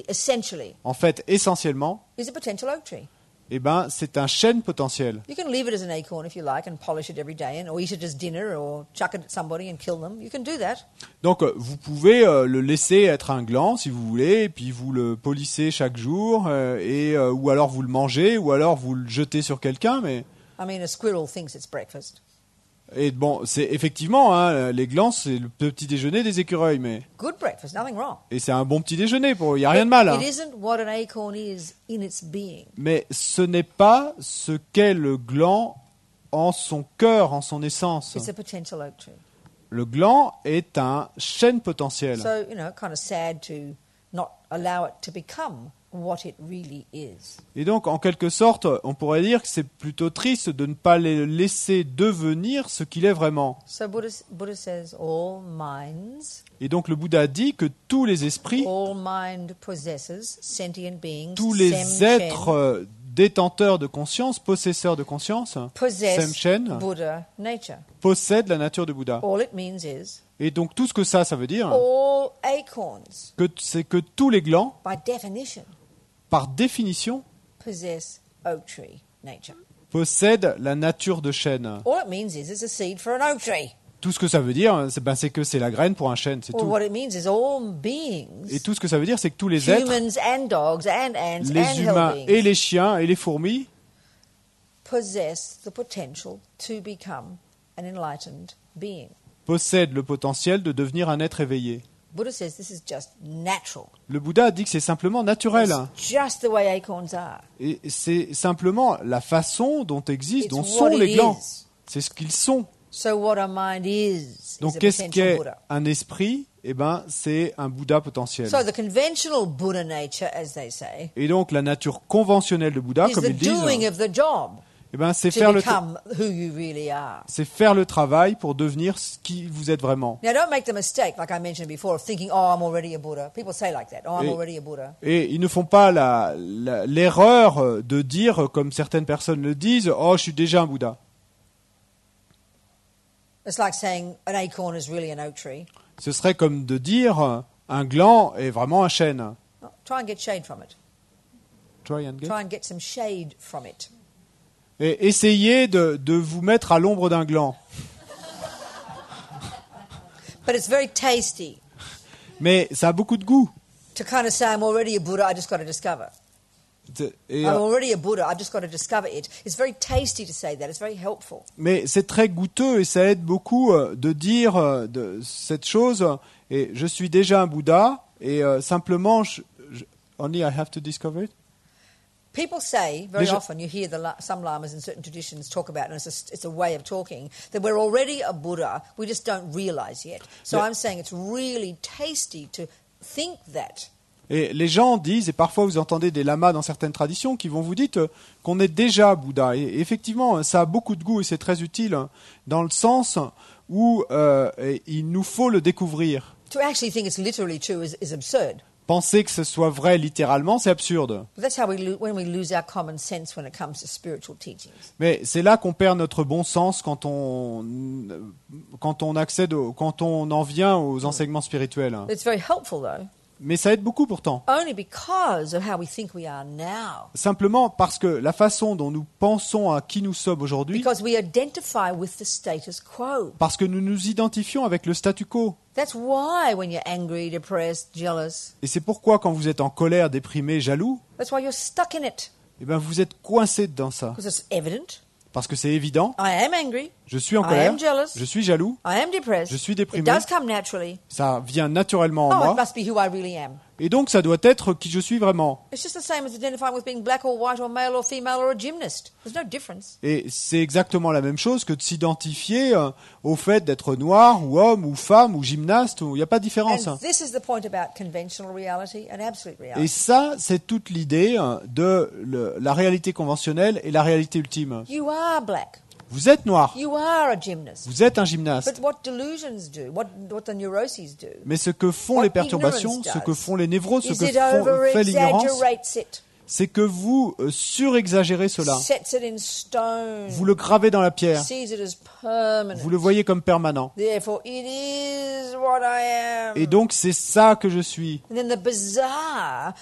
essentially, en fait, essentiellement, is a potential oak tree. eh ben, c'est un chêne potentiel. You can leave it as an acorn if you like and polish it every day or eat it as dinner or chuck it at somebody and kill them. You can do that. Donc, vous pouvez le laisser être un gland si vous voulez, et puis vous le polissez chaque jour, ou alors vous le mangez, ou alors vous le jetez sur quelqu'un, mais I mean, a squirrel thinks it's breakfast. et bon, c'est effectivement, hein, les glands, c'est le petit déjeuner des écureuils, mais Good breakfast, nothing wrong. et c'est un bon petit déjeuner, il y a rien de mal. Hein. It isn't what an acorn is in its being. Mais ce n'est pas ce qu'est le gland en son cœur, en son essence. It's a potential oak tree. Le gland est un chêne potentiel. So, kind of sad to not allow it to become what it really is. Et donc, en quelque sorte, on pourrait dire que c'est plutôt triste de ne pas le laisser devenir ce qu'il est vraiment. So Buddha says all minds, Et donc, le Bouddha dit que tous les esprits, all mind possessors, sentient beings, tous les Sem êtres Chen, détenteurs de conscience, possesseurs de conscience, possess Sem Chen, Buddha nature. possèdent la nature de Bouddha. All it means is Et donc, tout ce que ça veut dire, all acorns, c'est que tous les glands, by definition, par définition, possess oak tree nature. possèdent la nature de chêne. All it means is it's a seed for an oak tree. Tout ce que ça veut dire, c'est que c'est la graine pour un chêne, c'est Or tout. what it means is all beings, Et tout ce que ça veut dire, c'est que tous les êtres, humans and dogs and ants les and humains hell et beings, les chiens et les fourmis, possess the potential to become an enlightened being. possèdent le potentiel de devenir un être éveillé. Buddha says this is just natural. Le Bouddha dit que c'est simplement naturel. It's just the way acorns are. Et c'est simplement la façon dont existent, dont It's sont what les it glands. is. C'est ce qu'ils sont. So what a mind is Donc a qu'est-ce potential qu'est Buddha. un esprit? Eh ben, c'est un Bouddha potentiel. So the conventional Buddha nature, as they say, Et donc la nature conventionnelle de Bouddha, is comme the ils disent, doing of the job eh ben, c'est to faire become who you really are. c'est faire le travail pour devenir ce qui vous êtes vraiment. Now, don't make the mistake, like I mentioned before, of thinking, "Oh, I'm already a Buddha." People say like that. "Oh, I'm Et- already a Buddha." Et ils ne font pas l'erreur de dire, comme certaines personnes le disent, oh, je suis déjà un Bouddha. It's like saying an acorn is really an oak tree. Ce serait comme de dire un gland est vraiment un chêne. No, try and get shade from it. Try and get. Try and get some shade from it. Et essayez de vous mettre à l'ombre d'un gland. But it's very tasty Mais ça a beaucoup de goût. to kind of say, I'm already a Buddha, I just got to discover. Et, I'm already a Buddha, I've just got to discover it. It's very tasty to say that. It's very helpful. mais c'est très goûteux et ça aide beaucoup de dire de cette chose. Et je suis déjà un Bouddha et simplement, only I have to discover it. People say very Déjà- often, you hear some lamas in certain traditions talk about, and it's a way of talking, that we're already a Buddha, we just don't realize yet. So Yeah. I'm saying it's really tasty to think that. Et les gens disent, et parfois vous entendez des lamas dans certaines traditions qui vont vous dire qu'on est déjà Bouddha. Et effectivement, ça a beaucoup de goût et c'est très utile dans le sens où il nous faut le découvrir. To actually think it's literally true is absurd. Penser que ce soit vrai littéralement, c'est absurde. But that's how when we lose our common sense when it comes to spiritual teachings. Mais c'est là qu'on perd notre bon sens quand on accède, quand on en vient aux enseignements spirituels. It's very helpful though, Mais ça aide beaucoup pourtant. only because of how we think we are now. Simplement parce que la façon dont nous pensons à qui nous sommes aujourd'hui, Because we identify with the status quo. parce que nous nous identifions avec le statu quo. That's why when you're angry, depressed, jealous, Et c'est pourquoi quand vous êtes en colère, déprimé, jaloux, that's why you're stuck in it. eh ben vous êtes coincé dedans ça. Because it's evident. Parce que c'est évident, I am angry. je suis en I colère, am jealous. je suis jaloux, I am depressed. Je suis It déprimé. does come naturally. ça vient naturellement en Oh, it moi, must be who I really am. et donc ça doit être qui je suis vraiment. It's just the same as identifying with being black or white or male or female or a gymnast. There's no difference. Et c'est exactement la même chose que de s'identifier au fait d'être noir, ou homme, ou femme, ou gymnaste, il n'y a pas de différence. And this is the point about conventional reality and absolute Et reality. ça, c'est toute l'idée de la réalité conventionnelle et la réalité ultime. You are black. Vous êtes noir, You are a gymnast. vous êtes un gymnaste. But what delusions do, what the neuroses do, Mais ce que font What les perturbations, ignorance ce que does font les névroses, ce is que it fait l'ignorance, over-exaggerates it, c'est que vous surexagérez cela. sets it in stone, Vous le gravez dans la pierre. sees it as permanent. Vous le voyez comme permanent. Therefore, it is what I am. Et donc, c'est ça que je suis. And then the bizarre,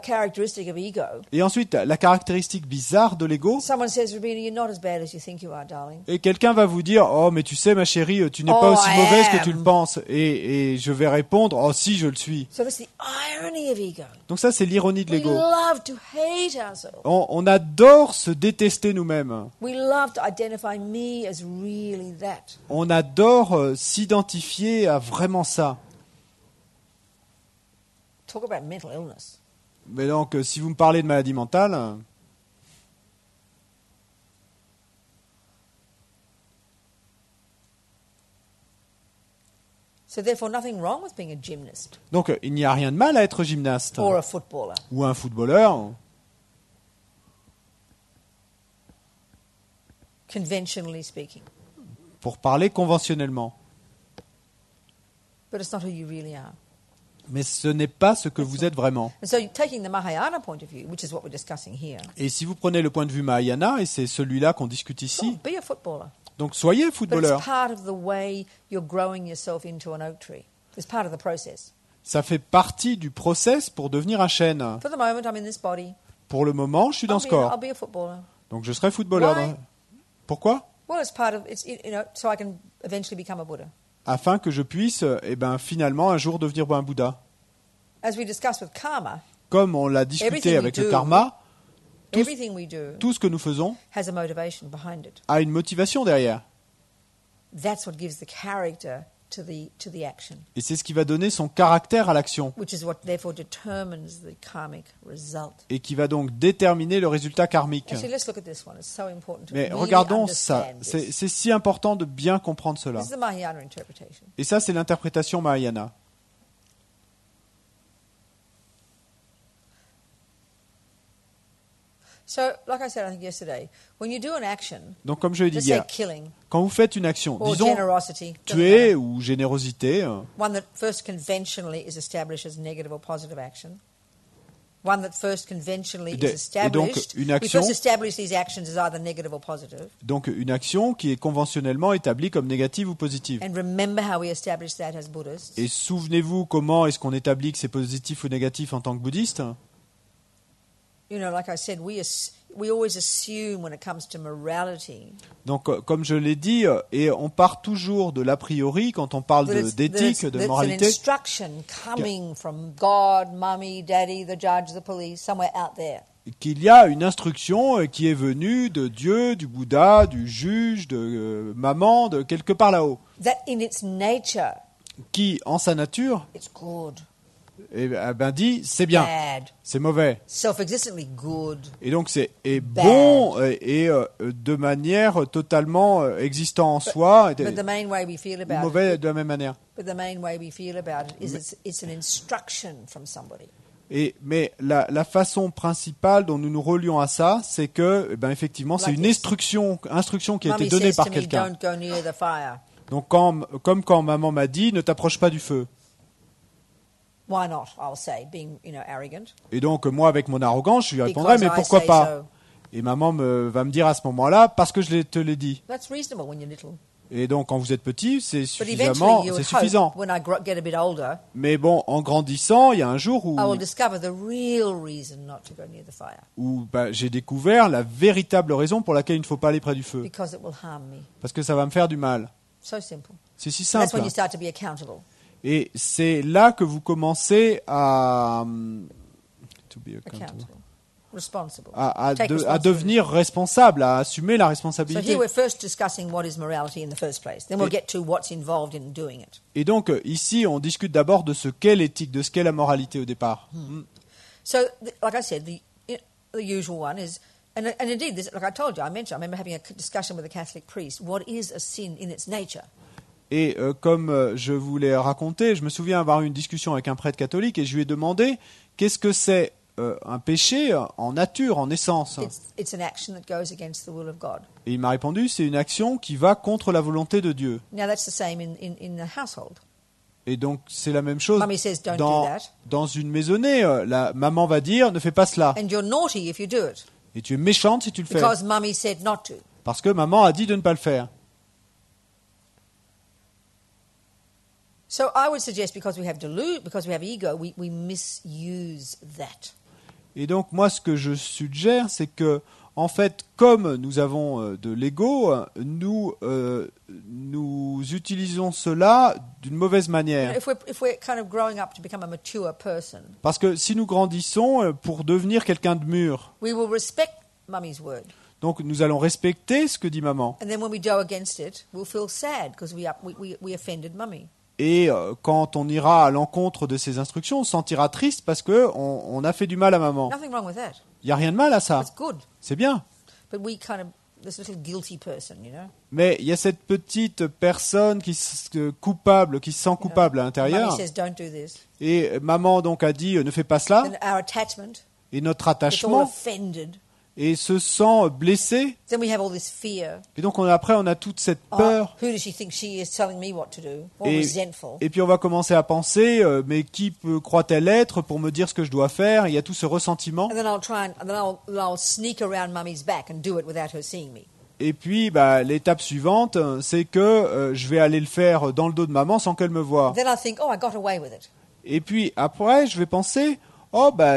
characteristic of ego. Et ensuite, la caractéristique bizarre de l'ego, Someone says, Rabina, you're not as bad as you think you are, darling. et quelqu'un va vous dire, oh, mais tu sais, ma chérie, tu n'es pas Oh, aussi I mauvaise que am. tu le penses. Et je vais répondre, oh, si, je le suis. So that's the irony of ego. Donc ça, c'est l'ironie de We l'ego. love to hate ourselves. On adore se détester nous-mêmes. We love to identify me as really that. On adore s'identifier à vraiment ça. Talk about mental illness. Mais donc, si vous me parlez de maladie mentale, So therefore, nothing wrong with being a gymnast donc il n'y a rien de mal à être gymnaste or a footballer. ou un footballeur, Conventionally speaking. pour parler conventionnellement. But it's not who you really are. Mais ce n'est pas ce que vous êtes vraiment. And so taking the Mahayana point of view, which is what we're discussing here, Et si vous prenez le point de vue Mahayana, et c'est celui-là qu'on discute ici, be a footballer. donc soyez But footballeur. it's part of the way you're growing yourself into an oak tree. It's part of the process. Ça fait partie du process pour devenir un chêne. For the moment, I'm in this body. Pour le moment, je suis dans ce I'll corps. be a footballer. Donc je serai footballeur. Why? Pourquoi ? Well, it's part of it's so I can eventually become a Buddha. Afin que je puisse, finalement, un jour devenir un Bouddha. As we discussed with karma, Comme on l'a discuté Everything we avec le do- karma, everything we do tout ce que nous faisons has a motivation behind it. a une motivation derrière. That's what gives the character to the action, Et c'est ce qui va donner son caractère à l'action. which is what therefore determines the karmic result. Et qui va donc déterminer le résultat karmique. Actually, let's look at this one. It's so important to Mais really regardons ça. understand C'est this. c'est si important de bien comprendre cela. This is the Mahayana interpretation. Et ça, c'est l'interprétation Mahayana. So, like I said, I think yesterday, when you do an action, Donc, comme je l'ai dit let's say hier, killing quand vous faites une action, or disons generosity, doesn't tuer matter. ou générosité, One that first conventionally is established as negative or positive action. one that first conventionally is Et donc, established. une We action, first establish these actions as either negative or positive. donc une action qui est conventionnellement établie comme négative ou positive. And remember how we established that as Buddhists. Et souvenez-vous comment est-ce qu'on établit que c'est positif ou négatif en tant que bouddhiste. You know, like I said, we always assume when it comes to morality Donc, comme je l'ai dit, et on part toujours de l'a priori quand on parle d'éthique, de that's an moralité, instruction coming from God, Mummy, Daddy, the judge, the police, somewhere out there. qu'il y a une instruction qui est venue de Dieu, du Bouddha, du juge, de maman, de quelque part là-haut, That in its nature, qui, en sa nature, it's good, dit c'est bien, bad, c'est mauvais. self-existently good. Et donc c'est Bad. bon et de manière totalement existant en soi, But the main way we feel about mauvais it, de la même manière. but the main way we feel about it is it's an instruction from somebody. Mais la façon principale dont nous nous relions à ça, c'est que, effectivement, c'est Like une this. instruction qui a été Mummy donnée says par to me, quelqu'un. don't go near the fire. Donc, comme quand maman m'a dit, ne t'approche pas du feu. Why not? I'll say, being arrogant. Et donc, moi, avec mon arrogance, je lui répondrai, Because mais I pourquoi say pas? so. Et maman va me dire à ce moment-là, parce que te l'ai dit. That's reasonable when you're little. Et donc, quand vous êtes petit, c'est But eventually, you would suffisant. hope, when I get a bit older, Mais bon, en grandissant, il y a un jour I will discover the real reason not to go near the fire. où j'ai découvert la véritable raison pour laquelle il ne faut pas aller près du feu. Because it will harm me. Parce que ça va me faire du mal. So simple. C'est si That's simple. when you start to be accountable. Et c'est là que vous commencez à to be accountable. Accountable. Responsible. à Take responsibility. devenir responsable, à assumer la So responsabilité. here we're first discussing what is morality in the first place. Then we'll get to what's involved in doing it. Et donc ici, on discute d'abord de ce qu'est l'éthique, de ce qu'est la moralité au départ. So, like I said, the usual one is, and indeed, this, like I told you, I remember having a discussion with a Catholic priest. What is a sin in its nature? Et comme je vous l'ai raconté, je me souviens avoir eu une discussion avec un prêtre catholique et je lui ai demandé qu'est-ce que c'est un péché en nature, en essence. It's an action that goes against the will of God. Et il m'a répondu, c'est une action qui va contre la volonté de Dieu. Now that's the same in the household. Et donc c'est la même chose Mummy says, "Don't do that." dans une maisonnée. La maman va dire, ne fais pas cela. And you're naughty if you do it. Et tu es méchante si tu le fais. Because Mummy said not to. Parce que maman a dit de ne pas le faire. So I would suggest because we have ego, we misuse that. Et donc moi ce que je suggère, c'est que en fait, comme nous avons de l'ego, nous utilisons cela d'une mauvaise manière. If we're kind of growing up to become a mature person, Parce que si nous grandissons pour devenir quelqu'un de mûr, we will respect Mummy's word. donc nous allons respecter ce que dit maman. And then when we go against it, we'll feel sad because we offended Mummy. Et quand on ira à l'encontre de ses instructions, on se sentira triste parce que on a fait du mal à maman. Nothing wrong with that. Il n'y a rien de mal à ça. It's good. C'est bien. But we kind of, this little guilty person, Mais il y a cette petite personne qui se sent coupable à l'intérieur. Mummy says, don't do this. Et maman donc a dit ne fais pas cela. Then our attachment Et notre gets all attachement offended. et se sent blessé. Then we have all this fear. Et donc après on a toute cette peur. Who does she think she is telling me what to do? All Et, resentful. et puis on va commencer à penser mais qui croit-elle être pour me dire ce que je dois faire? Il y a tout ce ressentiment. And then I'll sneak around Mummy's back and do it without her seeing me. Et puis l'étape suivante, c'est que je vais aller le faire dans le dos de maman sans qu'elle me voie. Then I think, oh, I got away with it. Et puis après, je vais penser,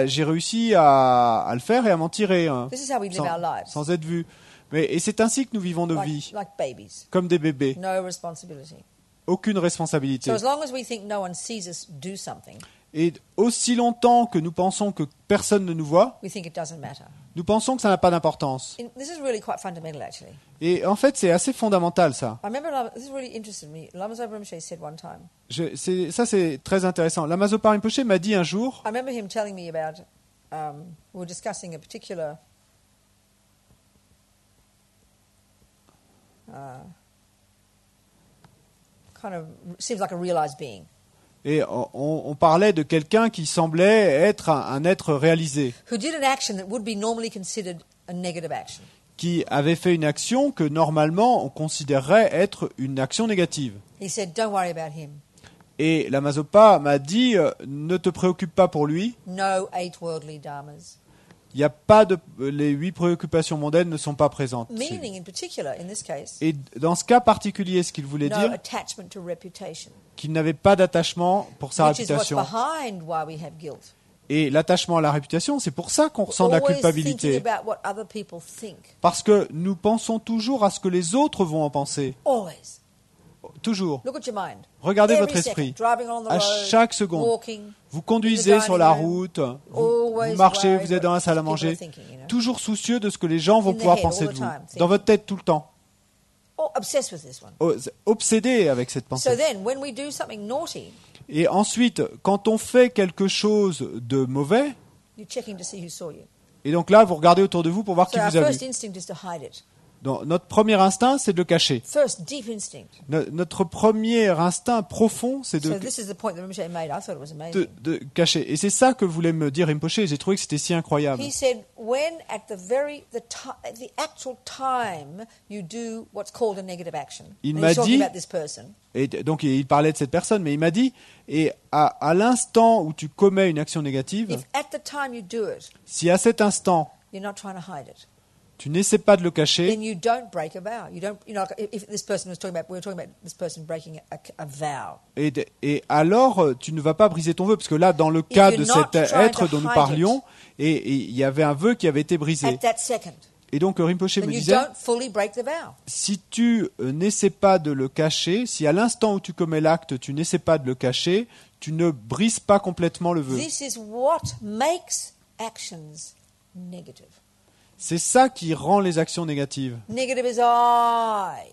j'ai réussi à le faire et à m'en tirer, This is how we live our lives. sans être vu. Et c'est ainsi que nous vivons nos vies, Like babies. comme des bébés. No responsibility. Aucune responsabilité. So as long as we think no one sees us do something, Et aussi longtemps que nous pensons que personne ne nous voit, we think it doesn't matter. nous pensons que ça n'a pas d'importance. This is really quite fundamental, actually. Et en fait, c'est assez fondamental, ça. I remember, this really interested me. Lama Zopa Rinpoche said one time. Ça, c'est très intéressant. Lama Zopa Rinpoche m'a dit un jour, I remember him telling me about, we were discussing a particular kind of, seems like a realized being. et on parlait de quelqu'un qui semblait être un être réalisé, Who did an action that would be normally considered a negative action. qui avait fait une action que normalement on considérerait être une action négative. He said, don't worry about him. Et la Mazopa m'a dit, ne te préoccupe pas pour lui. No 8 worldly dharmas. Il y a pas de, les 8 préoccupations mondaines ne sont pas présentes. Meaning, in particular, in this case, Et dans ce cas particulier, ce qu'il voulait no dire, attachment to reputation, qu'il n'avait pas d'attachement pour sa which is what's réputation. behind why we have guilt. Et l'attachement à la réputation, c'est pour ça qu'on ressent de la Always culpabilité. thinking about what other people think. Parce que nous pensons toujours à ce que les autres vont en penser. Always. Toujours. Look at your mind. Regardez Every votre esprit. second, driving along the À road, chaque seconde. walking, Vous conduisez sur la route, vous always marchez, worried vous êtes dans la salle à what people manger, are thinking, you know. toujours soucieux de ce que les gens vont In their pouvoir head penser all de the vous. time, Dans votre tête tout le temps. Obsessed with this one. Obsédé avec cette So pensée. then, when we do something naughty, Et ensuite, quand on fait quelque chose de mauvais, you're checking to see who saw you. et donc là, vous regardez autour de vous pour voir So qui our vous a first vu. instinct is to hide it. Donc, notre premier instinct, c'est de le cacher. First deep instinct. Notre premier instinct profond, c'est So this is the point that Rinpoche made. I thought it was amazing. de cacher. Et c'est ça que voulait me dire Rinpoche. J'ai trouvé que c'était si incroyable. He said, when at the actual time you do what's called a negative action. Il And m'a he's talking dit- about this person. Et donc, il parlait de cette personne, mais il m'a dit, et à l'instant où tu commets une action négative, If at the time you do it, si à cet instant, you're not trying to hide it, tu n'essaies pas de le cacher, then you don't break a vow. You don't, if this person was talking about, we were talking about this person breaking a vow. et alors tu ne vas pas briser ton vœu, parce que là, dans le cas you're de not cet trying être to dont nous hide parlions, et il y avait un vœu qui avait été brisé. At that second, Et donc Rinpoche me then you disait, don't fully break the vow. si tu n'essaies pas de le cacher, si à l'instant où tu commets l'acte, tu n'essaies pas de le cacher, tu ne brises pas complètement le vœu. This is what makes actions negative. C'est ça qui rend les actions négatives. Negative is I.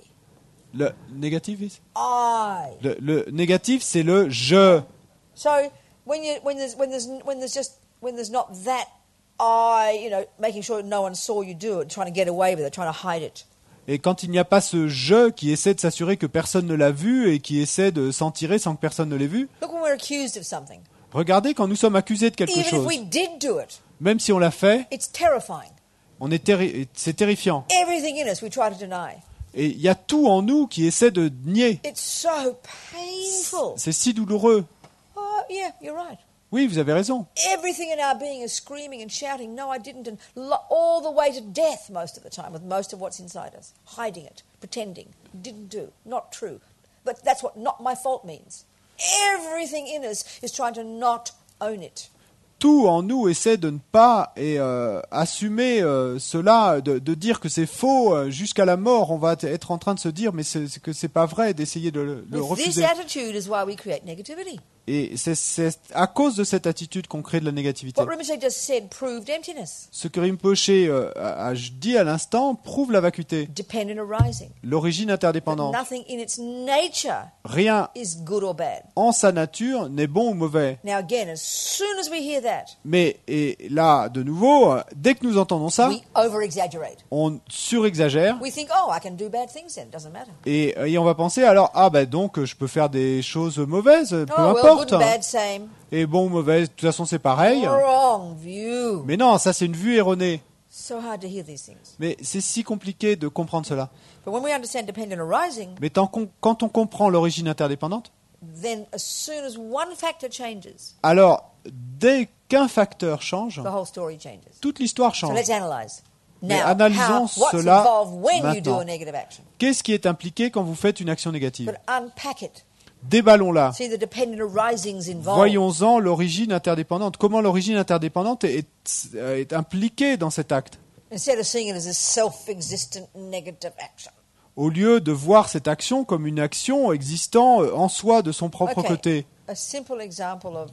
Le négatif, I. le négatif, c'est le je. So when there's not that I, making sure no one saw you do it, trying to get away with it, trying to hide it. Et quand il n'y a pas ce je qui essaie de s'assurer que personne ne l'a vu et qui essaie de s'en tirer sans que personne ne l'ait vu, Look when we're accused of something. regardez quand nous sommes accusés de quelque Even if chose, we did do it, même si on l'a fait, it's terrifying. c'est terrifiant. Everything in us we try to deny. Et il y a tout en nous qui essaie de nier. It's so painful. C'est si douloureux. Oh yeah, you're right. Oui, vous avez raison. Everything in our being is screaming and shouting, no, I didn't, and all the way to death most of the time with most of what's inside us. Hiding it, pretending, didn't do, not true. But that's what not my fault means. Everything in us is trying to not own it. Tout en nous essaie de ne pas assumer cela, de dire que c'est faux jusqu'à la mort. On va être en train de se dire mais que c'est pas vrai, d'essayer de le This refuser. attitude is why we create negativity. Et c'est à cause de cette attitude qu'on crée de la négativité. What Rinpoche just said proved emptiness, Ce que Rinpoche a dit à l'instant prouve la vacuité, dependent arising. l'origine But interdépendante. nothing in its nature Rien is good or bad. en sa nature n'est bon ou mauvais. Now again, as soon as we hear that, Mais et là, de nouveau, dès que nous entendons ça, we over-exaggerate. on surexagère We think, oh, I can do bad things then, doesn't matter. et on va penser alors donc je peux faire des choses mauvaises, peu Oh, well, importe. good and bad, same. Et bon ou mauvais, de toute façon c'est pareil. Wrong view. Mais non, ça c'est une vue erronée. So hard to hear these things. Mais c'est si compliqué de comprendre cela. But when we understand dependent arising, Mais quand on comprend l'origine interdépendante, then as soon as one factor changes, alors dès qu'un facteur change, the whole story changes. toute l'histoire So change. let's analyze. Mais Now, analysons what's cela involved when you do maintenant. a negative action? Qu'est-ce qui est impliqué quand vous faites une action négative? But unpack it. Déballons-la. See the dependent arisings involved. Voyons-en l'origine interdépendante. Comment l'origine interdépendante est impliquée dans cet acte, Instead of seeing it as a self-existent negative action. au lieu de voir cette action comme une action existant en soi de son propre Okay. côté. A simple example of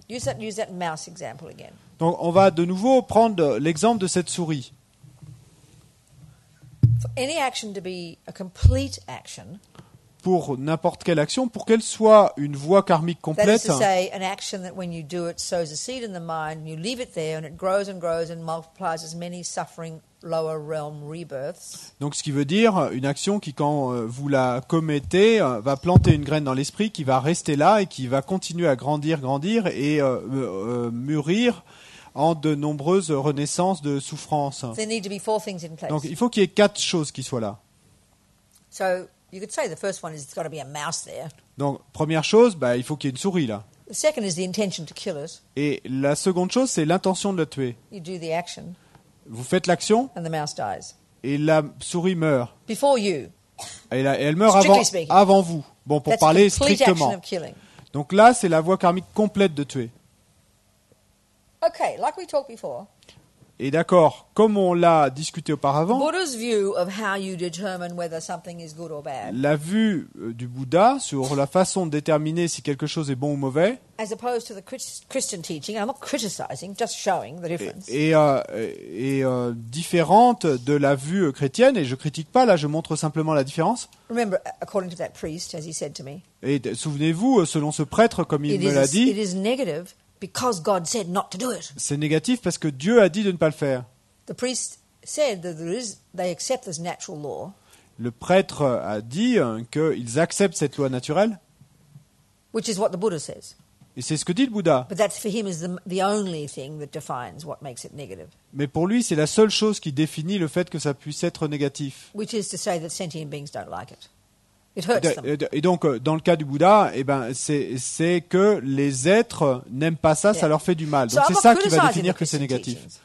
use that mouse example again. Donc on va de nouveau prendre l'exemple de cette souris. For any action to be a complete action, Pour n'importe quelle action, pour qu'elle soit une voie karmique that is complète, to say, an action that when you do it sows a seed in the mind, and you leave it there, and it grows and grows and multiplies as many suffering lower realm rebirths. donc ce qui veut dire une action qui, quand vous la commettez, va planter une graine dans l'esprit, qui va rester là et qui va continuer à grandir et mûrir en de nombreuses renaissances de souffrances. There need to be four things in place. Donc il faut qu'il y ait 4 choses qui soient là. So you could say the first one is there's got to be a mouse there. Donc, première chose, il faut qu'il y ait une souris là. The second is the intention to kill it. Et la seconde chose, c'est l'intention de la tuer. You do the action, Vous faites l'action and the mouse dies. et la souris meurt. Before you. Et elle meurt Strictly speaking. avant vous. Bon, pour That's parler complete action strictement. of killing. Donc là, c'est la voie karmique complète de tuer. Okay, like we talked before, Et d'accord, comme on l'a discuté auparavant, Buddha's view of how you determine whether something is good or bad, la vue du Bouddha sur la façon de déterminer si quelque chose est bon ou mauvais as opposed to the Christian teaching, I'm not criticizing, just showing the difference. est différente de la vue chrétienne. Et je critique pas, là, je montre simplement la différence. Remember, according to that priest, as he said to me, Et souvenez-vous, selon ce prêtre, comme il me l'a it dit, is negative because God said not to do it. c'est négatif parce que Dieu a dit de ne pas le faire. The priest said that they accept this natural law, Le prêtre a dit qu'ils acceptent cette loi naturelle, which is what the Buddha says. et c'est ce que dit le Bouddha. But that's for him is the only thing that defines what makes it negative, Mais pour lui, c'est la seule chose qui définit le fait que ça puisse être négatif. which is to say that sentient beings don't like it. It hurts them. Et donc, dans le cas du Bouddha, c'est que les êtres n'aiment pas ça, ça leur fait du mal. Donc So c'est I'm not ça qui va criticizing définir the que c'est Christian négatif. teachings.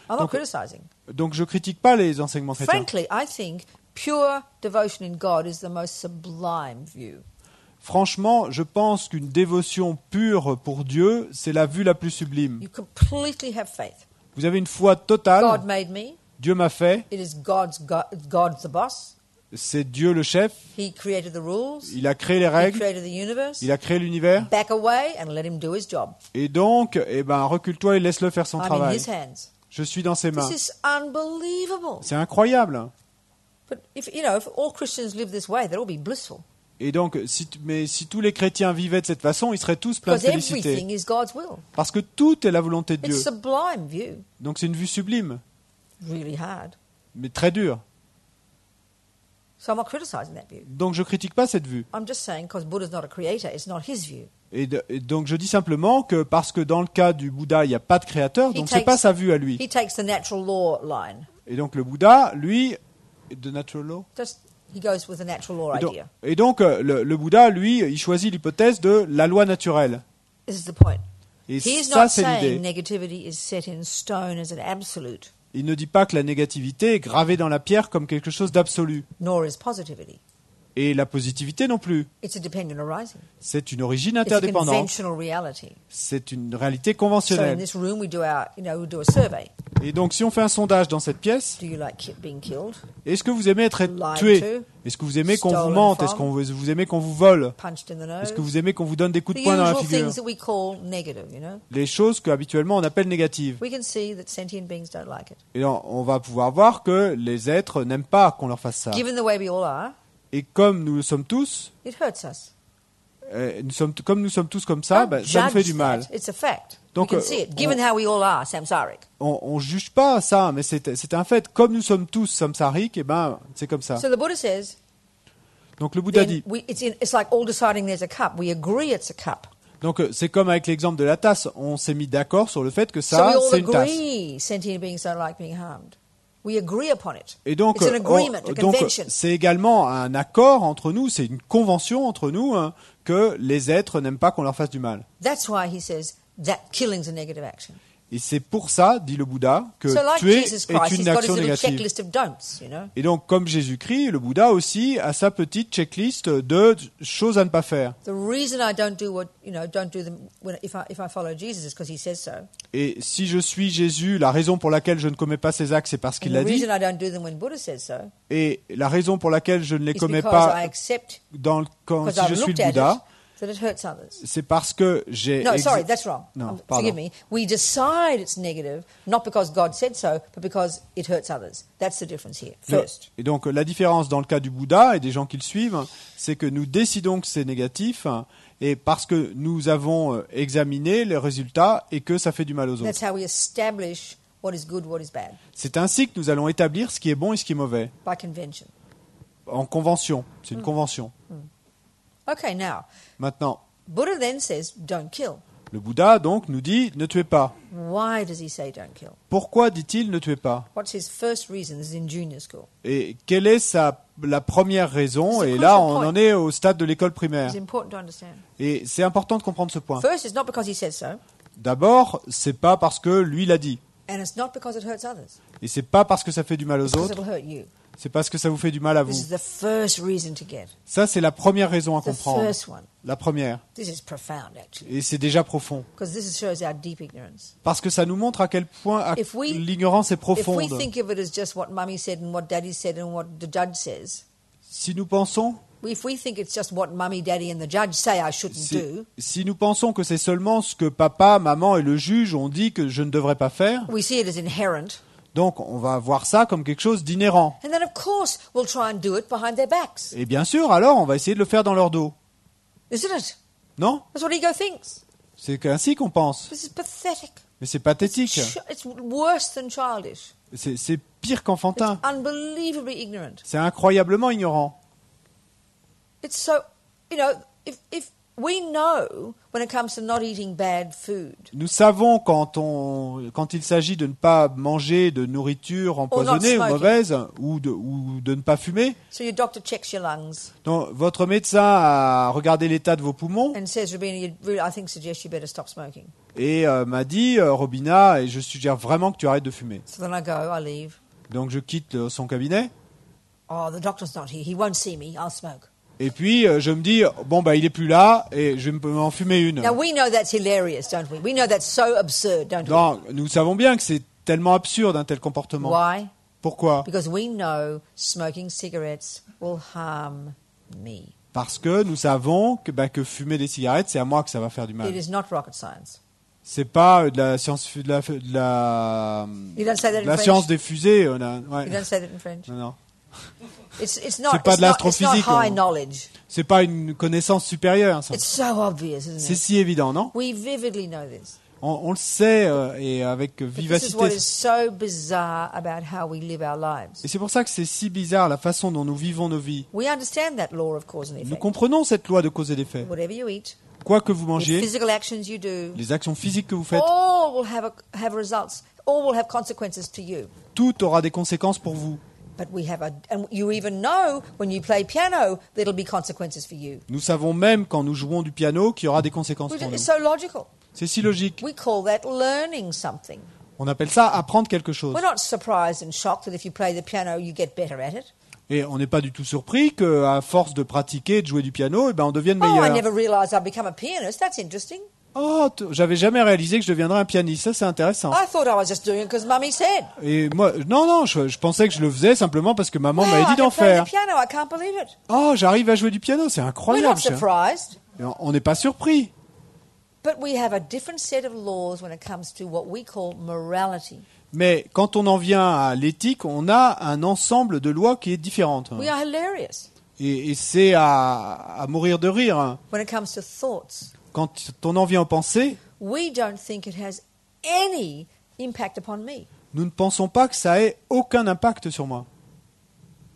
I'm not Donc, criticizing. Donc je critique pas les enseignements chrétiens. Frankly, I think pure devotion in God is the most sublime view. Franchement, je pense qu'une dévotion pure pour Dieu, c'est la vue la plus sublime. You completely have faith. Vous avez une foi totale. God made me. Dieu m'a fait. It is God's the boss. C'est Dieu le chef. He created the rules. Il a créé les He règles. created the universe. Il a créé l'univers. Back away and let him do his job. Et donc, recule-toi et laisse-le faire son I'm in travail. his hands. Je suis dans ses mains. This is unbelievable. C'est incroyable. But if all Christians live this way, they'll all be blissful. Et donc, si tous les chrétiens vivaient de cette façon, ils seraient tous pleins de Because félicité. everything is God's will. Parce que tout est la volonté de It's Dieu. sublime view. Donc c'est une vue sublime, Really hard. mais très dure. So I'm not criticizing that view. Donc je critique pas cette vue. I'm just saying because Buddha's not a creator, it's not his view. Et donc je dis simplement que parce que dans le cas du Bouddha, il n'y a pas de créateur, donc c'est pas sa vue à lui. He takes the natural law line. Et donc le Bouddha, lui, the natural law. He goes with the natural law idea. Et donc le Bouddha, lui, il choisit l'hypothèse de la loi naturelle. This is the point. Et He's ça, not c'est saying l'idée. negativity is set in stone as an absolute, Il ne dit pas que la négativité est gravée dans la pierre comme quelque chose d'absolu. nor is positivity. Et la positivité non plus. It's a dependent arising. C'est une origine It's a interdépendante. conventional reality. C'est une réalité So in conventionnelle. this room, we do a survey. Et donc, si on fait un sondage dans cette pièce, Do you like being killed, est-ce que vous aimez être lied tué? to, Est-ce que vous aimez qu'on vous stolen mente? from, Est-ce que vous aimez qu'on vous vole? punched in the nose? Est-ce que vous aimez qu'on vous donne des coups The de poing dans la usual figure? things that we call negative, Les choses qu'habituellement on appelle négatives. We can see that sentient beings don't like it. Et on va pouvoir voir que les êtres n'aiment pas qu'on leur fasse ça. Given the way we all are, Et comme nous le sommes tous, it hurts us. comme nous sommes tous comme ça, Don't ça nous fait judge du mal. that. It's a fact. Donc, we can see it. Given how we all are, samsaric. On juge pas ça, mais c'est un fait. Comme nous sommes tous samsariques, c'est comme ça. So the Buddha says, Donc le Bouddha then dit. it's like all deciding there's a cup. We agree it's a cup. Donc c'est comme avec l'exemple de la tasse. On s'est mis d'accord sur le fait que So ça, we all c'est une tasse. agree sentient beings don't like being harmed. We agree upon it. Et donc, It's an agreement, a convention. c'est également un accord entre nous, c'est une convention entre nous que les êtres n'aiment pas qu'on leur fasse du mal. That's why he says that killing's a negative action. Et c'est pour ça, dit le Bouddha, que So like tuer Jesus est Christ, he's une got his action little négative. checklist of don'ts, Et donc, comme Jésus-Christ, le Bouddha aussi a sa petite checklist de choses à ne pas faire. The reason I don't do don't do them if I follow Jesus is because he says so. Et si je suis Jésus, la raison pour laquelle je ne commets pas ces actes, c'est parce qu'il And l'a the dit. reason I don't do them when Buddha says so Et la raison pour laquelle je ne les is commets because pas I accept, si because je I've suis looked le at Bouddha, it, that it hurts others. c'est parce que j'ai... No, sorry, that's wrong. Non, Forgive pardon. me. We decide it's negative, not because God said so, but because it hurts others. That's the difference here. First. Et donc la différence dans le cas du Bouddha et des gens qui le suivent, c'est que nous décidons que c'est négatif et parce que nous avons examiné les résultats et que ça fait du mal aux That's autres. how we establish what is good, what is bad, C'est ainsi que nous allons établir ce qui est bon et ce qui est mauvais, by convention. en convention. C'est une convention. Okay, now, Maintenant, Buddha then says, don't kill. Le Bouddha, donc, nous dit « ne tuez pas ». Why does he say don't kill? Pourquoi dit-il « ne tuez pas What's his first reason? This is in junior school. » Et quelle est la première raison? C'est Et crucial là, on point. en est au stade de l'école primaire. It's important to understand. Et c'est important de comprendre ce point. First, it's not because he says so, D'abord, c'est pas parce que lui l'a dit. and it's not because it hurts others. Et c'est pas parce que ça fait du mal aux Because autres. it'll hurt you. C'est parce que ça vous fait du mal à This vous. is the first reason to get. Ça, c'est la première raison à The comprendre. first one. La première. This is profound, actually, Et c'est déjà profond. because this shows our deep ignorance. Parce que ça nous montre à quel point If we- l'ignorance est If we profonde. think of it as just what Mummy said and what Daddy said and what the judge says, Si nous pensons, if we think it's just what Mummy, Daddy, and the judge say I shouldn't do, si nous pensons que c'est seulement ce que papa, maman et le juge ont dit que je ne devrais pas faire, we see it as inherent. donc on va voir ça comme quelque chose d'inhérent. And then, of course, we'll try and do it behind their backs. Et bien sûr, alors, on va essayer de le faire dans leur dos. Isn't it? Non? That's what ego thinks. C'est ainsi qu'on pense. This is pathetic. Mais c'est pathétique. It's worse than childish. C'est pire It's qu'enfantin. unbelievably ignorant. C'est incroyablement ignorant. It's so, if we know when it comes to not eating bad food, Nous savons quand il s'agit de ne pas manger de nourriture empoisonnée ou smoking. mauvaise ou de ne pas fumer. so your doctor checks your lungs Donc, votre médecin a regardé l'état de vos poumons and says, Rabina, I think suggest you better stop smoking. et m'a dit, Robina, et je suggère vraiment que tu arrêtes de fumer. So then I go, I leave. Donc je quitte son cabinet Oh, the doctor's not here. He won't see me. I'll smoke. et puis je me dis, bon bah il est plus là et je vais m'en fumer une. Now we know that's hilarious, don't we? We know that's so absurd, don't Non, nous savons bien que c'est tellement absurde un tel comportement. we? Why? Pourquoi? Because we know smoking cigarettes will harm me. Parce que nous savons que fumer des cigarettes, c'est à moi que ça va faire du It mal. is not rocket science. C'est pas de la science, de la You don't say that in French. science des fusées. Ouais. You don't say that in French. Non. It's not. C'est pas It's de not l'astrophysique, high hein. knowledge. C'est pas une connaissance supérieure, ça. It's so obvious, isn't C'est it? si évident, non? We vividly know this. On le sait et avec But this is vivacité. what is so bizarre about how we live our lives. Et c'est pour ça que c'est si bizarre la façon dont nous vivons nos vies. We understand that law of cause and Nous effect. comprenons cette loi de cause et d'effet. Whatever you eat, Quoi que vous the mangiez, physical actions you do, les actions physiques que vous faites, all will have results. All will have consequences to you. tout aura des conséquences pour vous. But we have and you even know when you play piano, there'll be consequences for you. Nous savons même quand nous jouons du piano qu'il y aura des conséquences pour nous. It's so logical. C'est si logique. We call that learning something. On appelle ça apprendre quelque chose. We're not surprised and shocked that if you play the piano, you get better at it. Et on n'est pas du tout surpris qu'à force de pratiquer et de jouer du piano, on devienne Oh, I meilleur. never realized I'd become a pianist. That's interesting. Oh, j'avais jamais réalisé que je deviendrais un pianiste. Ça, c'est intéressant. I thought I was just doing it because Mummy said. Et moi, non, je pensais que je le faisais simplement parce que maman m'avait Wow, dit I d'en can play faire. the piano. I can't believe it. Oh, j'arrive à jouer du piano, c'est We're not incroyable. ça. surprised. Et on n'est pas surpris. But we have a different set of laws when it comes to what we call morality. Mais quand on en vient à l'éthique, on a un ensemble de lois qui est différente. We are hilarious Et c'est à mourir de rire. hein. when it comes to thoughts. Quand on en vient aux pensées, We don't think it has any impact upon me. nous ne pensons pas que ça ait aucun impact sur moi.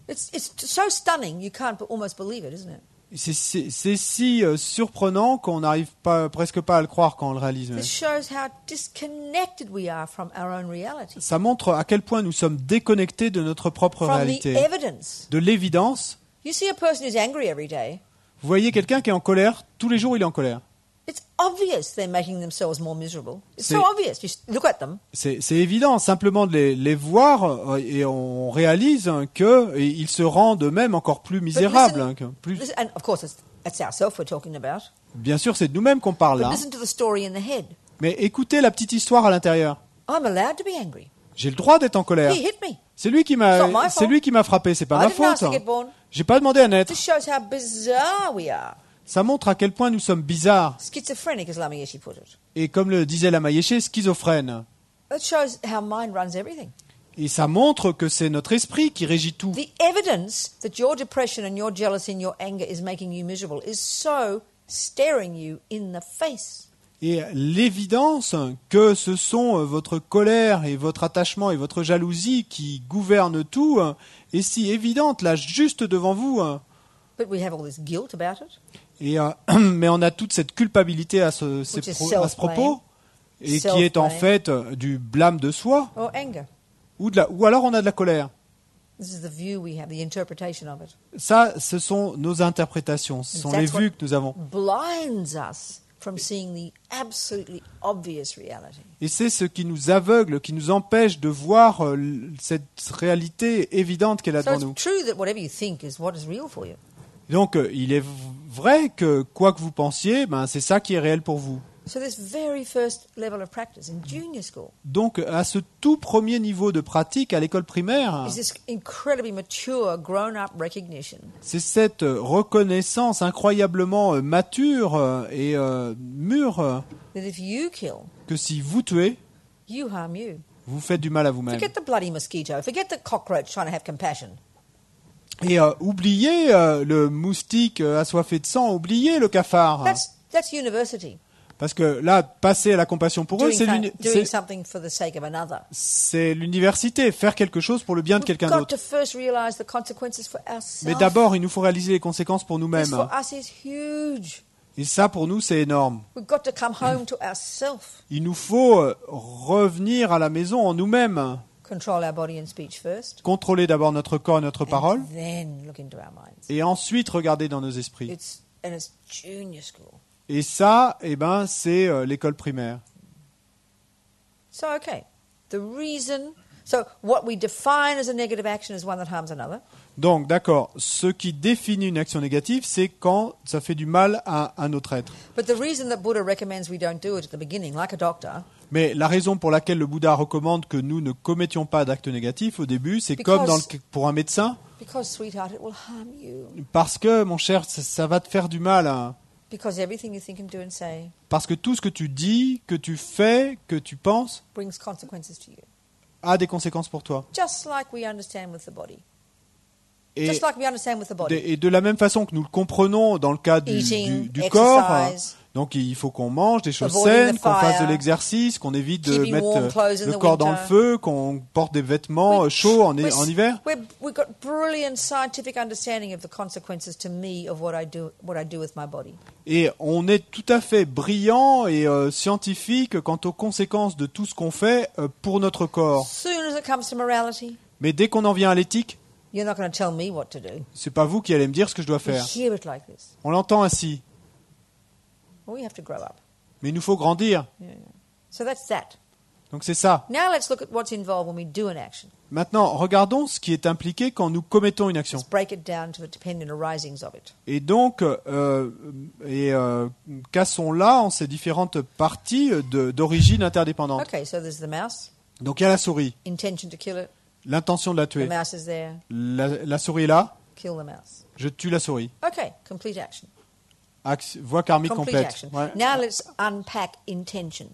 It's so stunning you can't almost believe it, isn't it? C'est si surprenant qu'on n'arrive presque pas à le croire quand on le réalise. This shows how disconnected we are from our own reality, Ça montre à quel point nous sommes déconnectés de notre propre from the réalité, evidence. de l'évidence. You see a person who's angry every day. Vous voyez quelqu'un qui est en colère, tous les jours il est en colère. It's obvious they're making themselves more miserable. It's so C'est- obvious. You look at them. C'est évident, simplement de les voir et on réalise qu'ils se rendent eux-mêmes encore plus misérables. hein, Listen, and of course, that's ourselves we're talking about. Bien sûr, c'est de nous-mêmes qu'on parle But là. listen to the story in the head. Mais écoutez la petite histoire à l'intérieur. I'm allowed to be angry. J'ai le droit d'être en colère. He hit me. C'est lui qui It's not my m'a, fault. c'est lui qui m'a frappé. C'est pas I ma didn't ask faute. to get born. J'ai pas demandé à naître. This shows how bizarre we are. Ça montre à quel point nous sommes bizarres. Schizophrenic, as Lamayeshi put it. Et comme le disait la Mayéché, schizophrène. It shows how mind runs everything. Et ça montre que c'est notre esprit qui régit tout. The evidence that your depression and your jealousy and your anger is making you miserable is so staring you in the face. Et l'évidence que ce sont votre colère et votre attachement et votre jalousie qui gouvernent tout est si évidente là, juste devant vous. But we have all this guilt about it. Et, mais on a toute cette culpabilité à ce propos, et qui est en fait du blâme de soi, Or anger. ou alors on a de la colère. This is the view we have, the interpretation of it. Ça, ce sont nos interprétations, ce sont les vues que nous avons. Blinds us from seeing the absolutely obvious reality. Et c'est ce qui nous aveugle, qui nous empêche de voir cette réalité évidente qu'elle a So devant nous. it's true that whatever you think is what is real for you. Donc, il est vrai que quoi que vous pensiez, c'est ça qui est réel pour vous. So this very first level of practice in junior school Donc, à ce tout premier niveau de pratique à l'école primaire, is this incredibly mature, grown-up recognition c'est cette reconnaissance incroyablement mature et mûre that if you kill, que si vous tuez, you harm you. vous faites du mal à vous-même. Forget the bloody mosquito. Forget the cockroach trying to have compassion. Et oubliez le moustique assoiffé de sang, oubliez le cafard. That's university. Parce que là, passer à la compassion pour eux, Doing something for the sake of another. c'est l'université, faire quelque chose pour le bien de quelqu'un We've got d'autre. to first realize the consequences for Mais ourselves. d'abord, il nous faut réaliser les conséquences pour This nous-mêmes. for us is huge. Et ça, pour nous, c'est énorme. We've got to come home to ourselves. Il nous faut revenir à la maison en nous-mêmes. Control our body and speech first. Contrôler d'abord notre corps et notre parole, And then look into our minds. et ensuite regarder dans nos esprits. It's junior school. Et ça, c'est l'école primaire. So, okay. So what we define as a negative action is one that harms another. Donc, d'accord, ce qui définit une action négative, c'est quand ça fait du mal à un autre être. But the reason that Buddha recommends we don't do it at the beginning, like a doctor, Mais la raison pour laquelle le Bouddha recommande que nous ne commettions pas d'actes négatifs au début, c'est comme pour un médecin, because, sweetheart, it will harm you. parce que, mon cher, ça va te faire du mal. Hein. Because everything you think and do and say Parce que tout ce que tu dis, que tu fais, que tu penses, brings consequences to you. a des conséquences pour toi. Just like we understand with the body. Et, Just like we understand with the body. et de la même façon que nous le comprenons dans le cas du Eating, corps, exercise, donc il faut qu'on mange des choses avoiding saines, the qu'on fasse fire, de l'exercice, qu'on évite de keeping warm mettre clothes in le the corps dans le winter. feu, qu'on porte des vêtements chauds en hiver. We've got brilliant scientific understanding of the consequences to me of what I do with my body. Et on est tout à fait brillant et scientifique quant aux conséquences de tout ce qu'on fait pour notre corps. Soon as it comes to morality, Mais dès qu'on en vient à l'éthique, you're not going to tell me what to do. c'est pas vous qui allez me dire ce que je dois We faire. hear it like this. On l'entend ainsi. We have to grow up. Mais il nous faut grandir. Yeah. So that's that. Donc c'est ça. Now let's look at what's involved when we do an action. Maintenant, regardons ce qui est impliqué quand nous commettons une action. Let's break it down to the dependent arisings of it. Et donc, cassons-la en ces différentes parties d'origine interdépendante. Okay, so there's the mouse. Donc il y a la souris, Intention to kill it. l'intention de la The tuer. mouse is there. La souris est là, Kill the mouse. je tue la souris. Okay, complete action. Voie karmique Complete complète. action. Ouais. Now let's unpack intention.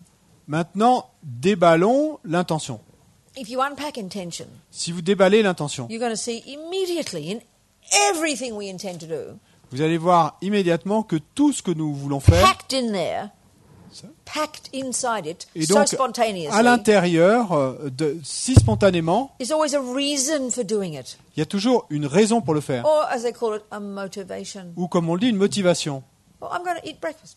Maintenant, déballons l'intention. If you unpack intention, Si vous déballez l'intention, you're going to see immediately in everything we intend to do, vous allez voir immédiatement que tout ce que nous voulons faire, packed in there, packed inside it, et so donc à spontaneously, l'intérieur, si spontanément, is always a reason for doing it. il y a toujours une raison pour le faire. Or, as they call it, a motivation. Ou comme on le dit, une motivation. Oh, I'm going to eat breakfast.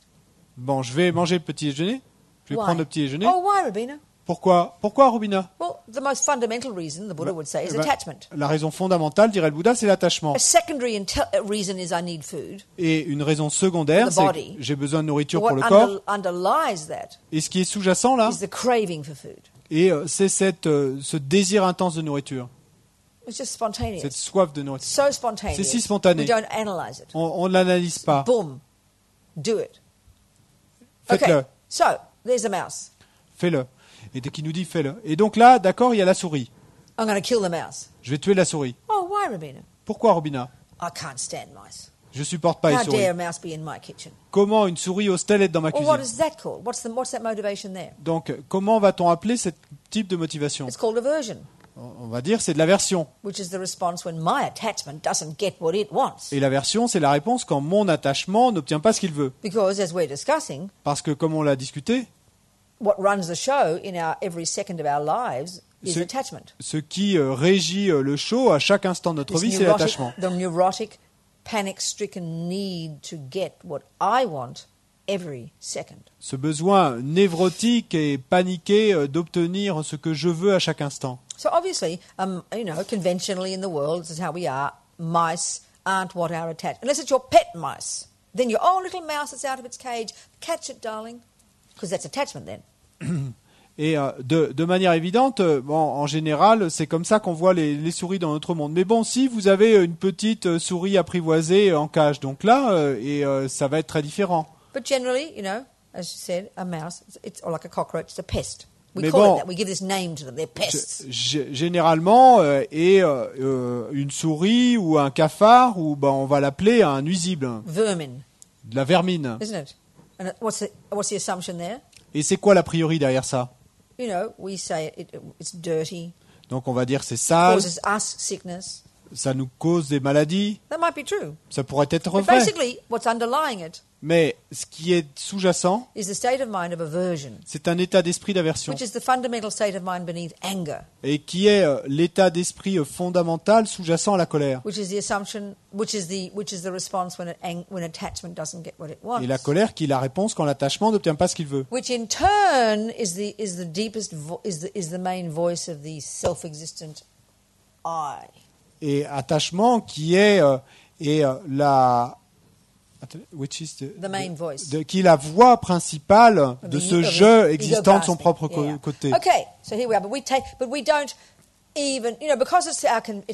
Bon, je vais manger le petit déjeuner. Je vais Why? prendre le petit déjeuner. Oh, why, Rabina? Pourquoi, Robina? Well, the most fundamental reason, the Buddha would say, is Eh ben, attachment. La raison fondamentale, dirait le Bouddha, c'est l'attachement. A secondary reason is I need food. Et une raison secondaire, The c'est body. que j'ai besoin de nourriture But pour le what corps. underlies that Et ce qui est sous-jacent là, is the craving for food. et c'est ce désir intense de nourriture, It's just spontaneous. cette soif de nourriture. So spontaneous. C'est si spontané. We don't analyze it. On ne l'analyse pas. Boom. Do it. Faites-le, Okay. So, there's a mouse. fais-le. Et dès qu'il nous dit fais-le. Et donc là, d'accord, il y a la souris. I'm going to kill the mouse. Je vais tuer la souris. Oh, why, Rabina? Pourquoi, Robina? I can't stand mice. Je supporte pas les How souris. dare a mouse be in my kitchen? Comment une souris ose-t-elle être dans ma Well, what cuisine? is that called? What's that motivation there? Donc, comment va-t-on appeler ce type de motivation? It's called aversion, On va dire c'est de l'aversion. which is the response when my attachment doesn't get what it wants. Et l'aversion, c'est la réponse quand mon attachement n'obtient pas ce qu'il veut. Because, as we're discussing, Parce que, comme on l'a discuté, what runs the show in every second of our lives is Ce- attachment. ce qui régit le show à chaque instant de notre vie, c'est l'attachement. The neurotic panic-stricken need to get what I want every second. Ce besoin névrotique et paniqué d'obtenir ce que je veux à chaque instant. So obviously, conventionally in the world, this is how we are, mice aren't what are attached. Unless it's your pet mice. Then your own little mouse that's out of its cage, catch it, darling. Because that's attachment then. Et de manière évidente, en général, c'est comme ça qu'on voit les souris dans notre monde. Mais bon, si vous avez une petite souris apprivoisée en cage, donc là, ça va être très différent. But generally, as you said, a mouse, it's or like a cockroach, it's a pest. We Mais call bon, it that. We give this name to them. They're pests. Généralement, une souris ou un cafard, ou on va l'appeler un nuisible, Vermin, de la vermine. isn't it? And what's the assumption there? Et c'est quoi l'a priori derrière ça? We say it's dirty, Donc on va dire c'est sale, causes us sickness. ça nous cause des maladies. That might be true. Ça pourrait être But vrai. basically, what's underlying it Mais ce qui est sous-jacent, is the state of mind of aversion, c'est un état d'esprit d'aversion. which is the fundamental state of mind beneath anger, Et qui est l'état d'esprit fondamental sous-jacent à la colère. which is the assumption, which is the response when attachment doesn't get what it wants. Et la colère qui est la réponse quand l'attachement n'obtient pas ce qu'il veut. Which in turn is the deepest is the main voice of the self-existent I. Et attachement qui est la which is The main voice. qui est la voix principale de ce je existant de son propre côté. Okay, so here we are, but we don't even, because it's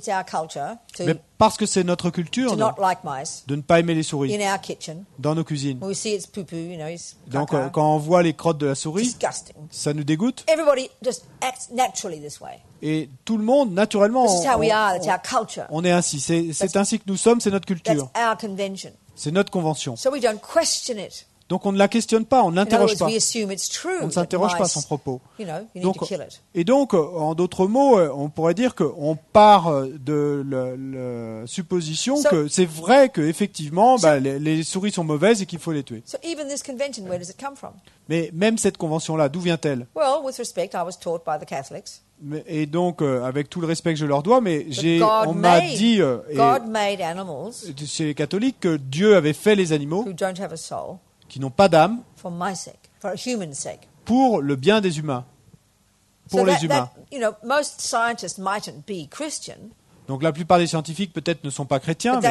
our culture Mais parce que c'est notre culture to not like mice de ne pas aimer les souris in our kitchen. dans nos cuisines. When we see its poo-poo, it's Donc caca, quand on voit les crottes de la souris, disgusting. ça nous dégoûte. Everybody just acts naturally this way. Et tout le monde, naturellement, This is how we are. That's our culture. on est ainsi. C'est ainsi que nous sommes, c'est notre That's culture. our convention. C'est notre convention. So we don't question it. Donc on ne la questionne pas, on ne In other l'interroge words, pas. we assume it's true. On ne that s'interroge pas à mice, son propos. you need Donc, to kill it. et donc, en d'autres mots, on pourrait dire qu'on part de la supposition So- que c'est vrai qu'effectivement, les souris sont mauvaises et qu'il faut les tuer. So even this convention, where does it come from? Mais même cette convention-là, d'où vient-elle? Well, with respect, I was taught by the Catholics. Et donc, avec tout le respect que je leur dois, mais that on m'a dit God made animals chez les catholiques que Dieu avait fait les animaux who don't have a soul qui n'ont pas d'âme for my sake, for a human's sake. pour le bien des humains, pour les humains. Most scientists mightn't be Christian, Donc la plupart des scientifiques peut-être ne sont pas chrétiens, but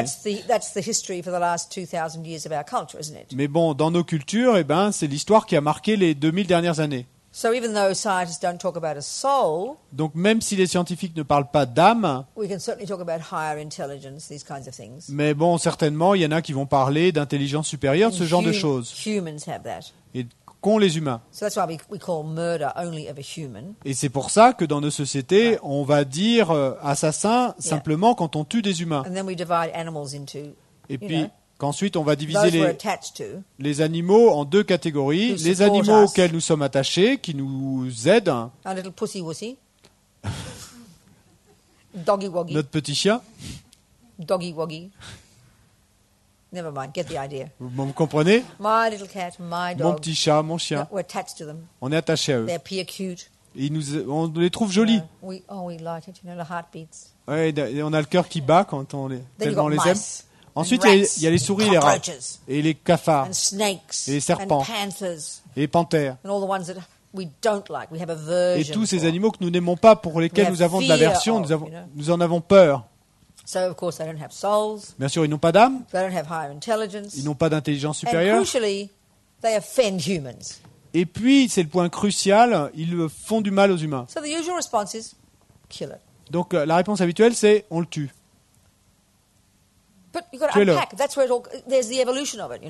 that's the history for the last 2,000 years of our culture, isn't it? mais bon, dans nos cultures, c'est l'histoire qui a marqué les 2000 dernières années. So even though scientists don't talk about a soul, Donc même si les scientifiques ne parlent pas d'âme, we can certainly talk about higher intelligence, these kinds of things. mais bon, certainement, il y en a qui vont parler d'intelligence supérieure, de ce genre de choses, Humans have that. et qu'ont les humains. So that's why we call murder only of a human. Et c'est pour ça que dans nos sociétés, on va dire assassin simplement quand on tue des humains. And then we divide animals into, Et puis qu'ensuite on va diviser those we're attached to, les animaux en deux catégories. Who Les support animaux us. auxquels nous sommes attachés, qui nous aident, our little pussy wussy, doggy woggy, notre petit chien, doggy woggy. Never mind, get the idea. vous comprenez? My little cat, my Mon dog. petit chat, mon chien, We're attached to them. on est attaché à eux. They appear cute. Et on les trouve jolis. We like it, the heartbeats. Ouais, et on a le cœur qui bat quand on les, Then you've tellement on got les aime. mice, Ensuite, and il rats, y a les souris, les rats, cockroaches, et les cafards, and snakes, et les serpents. and panthers, et les panthères. and all the ones that we don't like. We have Et aversion tous ces for. animaux que nous n'aimons pas, pour lesquels We nous have avons de fear l'aversion, of, nous en avons peur. So, of course, they don't have souls. Bien sûr, ils n'ont pas d'âme, They don't have higher intelligence. ils n'ont pas d'intelligence And supérieure. crucially, they offend humans. Et puis, c'est le point crucial, ils font du mal aux humains. So the usual response is, kill it. Donc la réponse habituelle, c'est on le tue. But you've got to Tuez-le. unpack. That's where there's the evolution of it,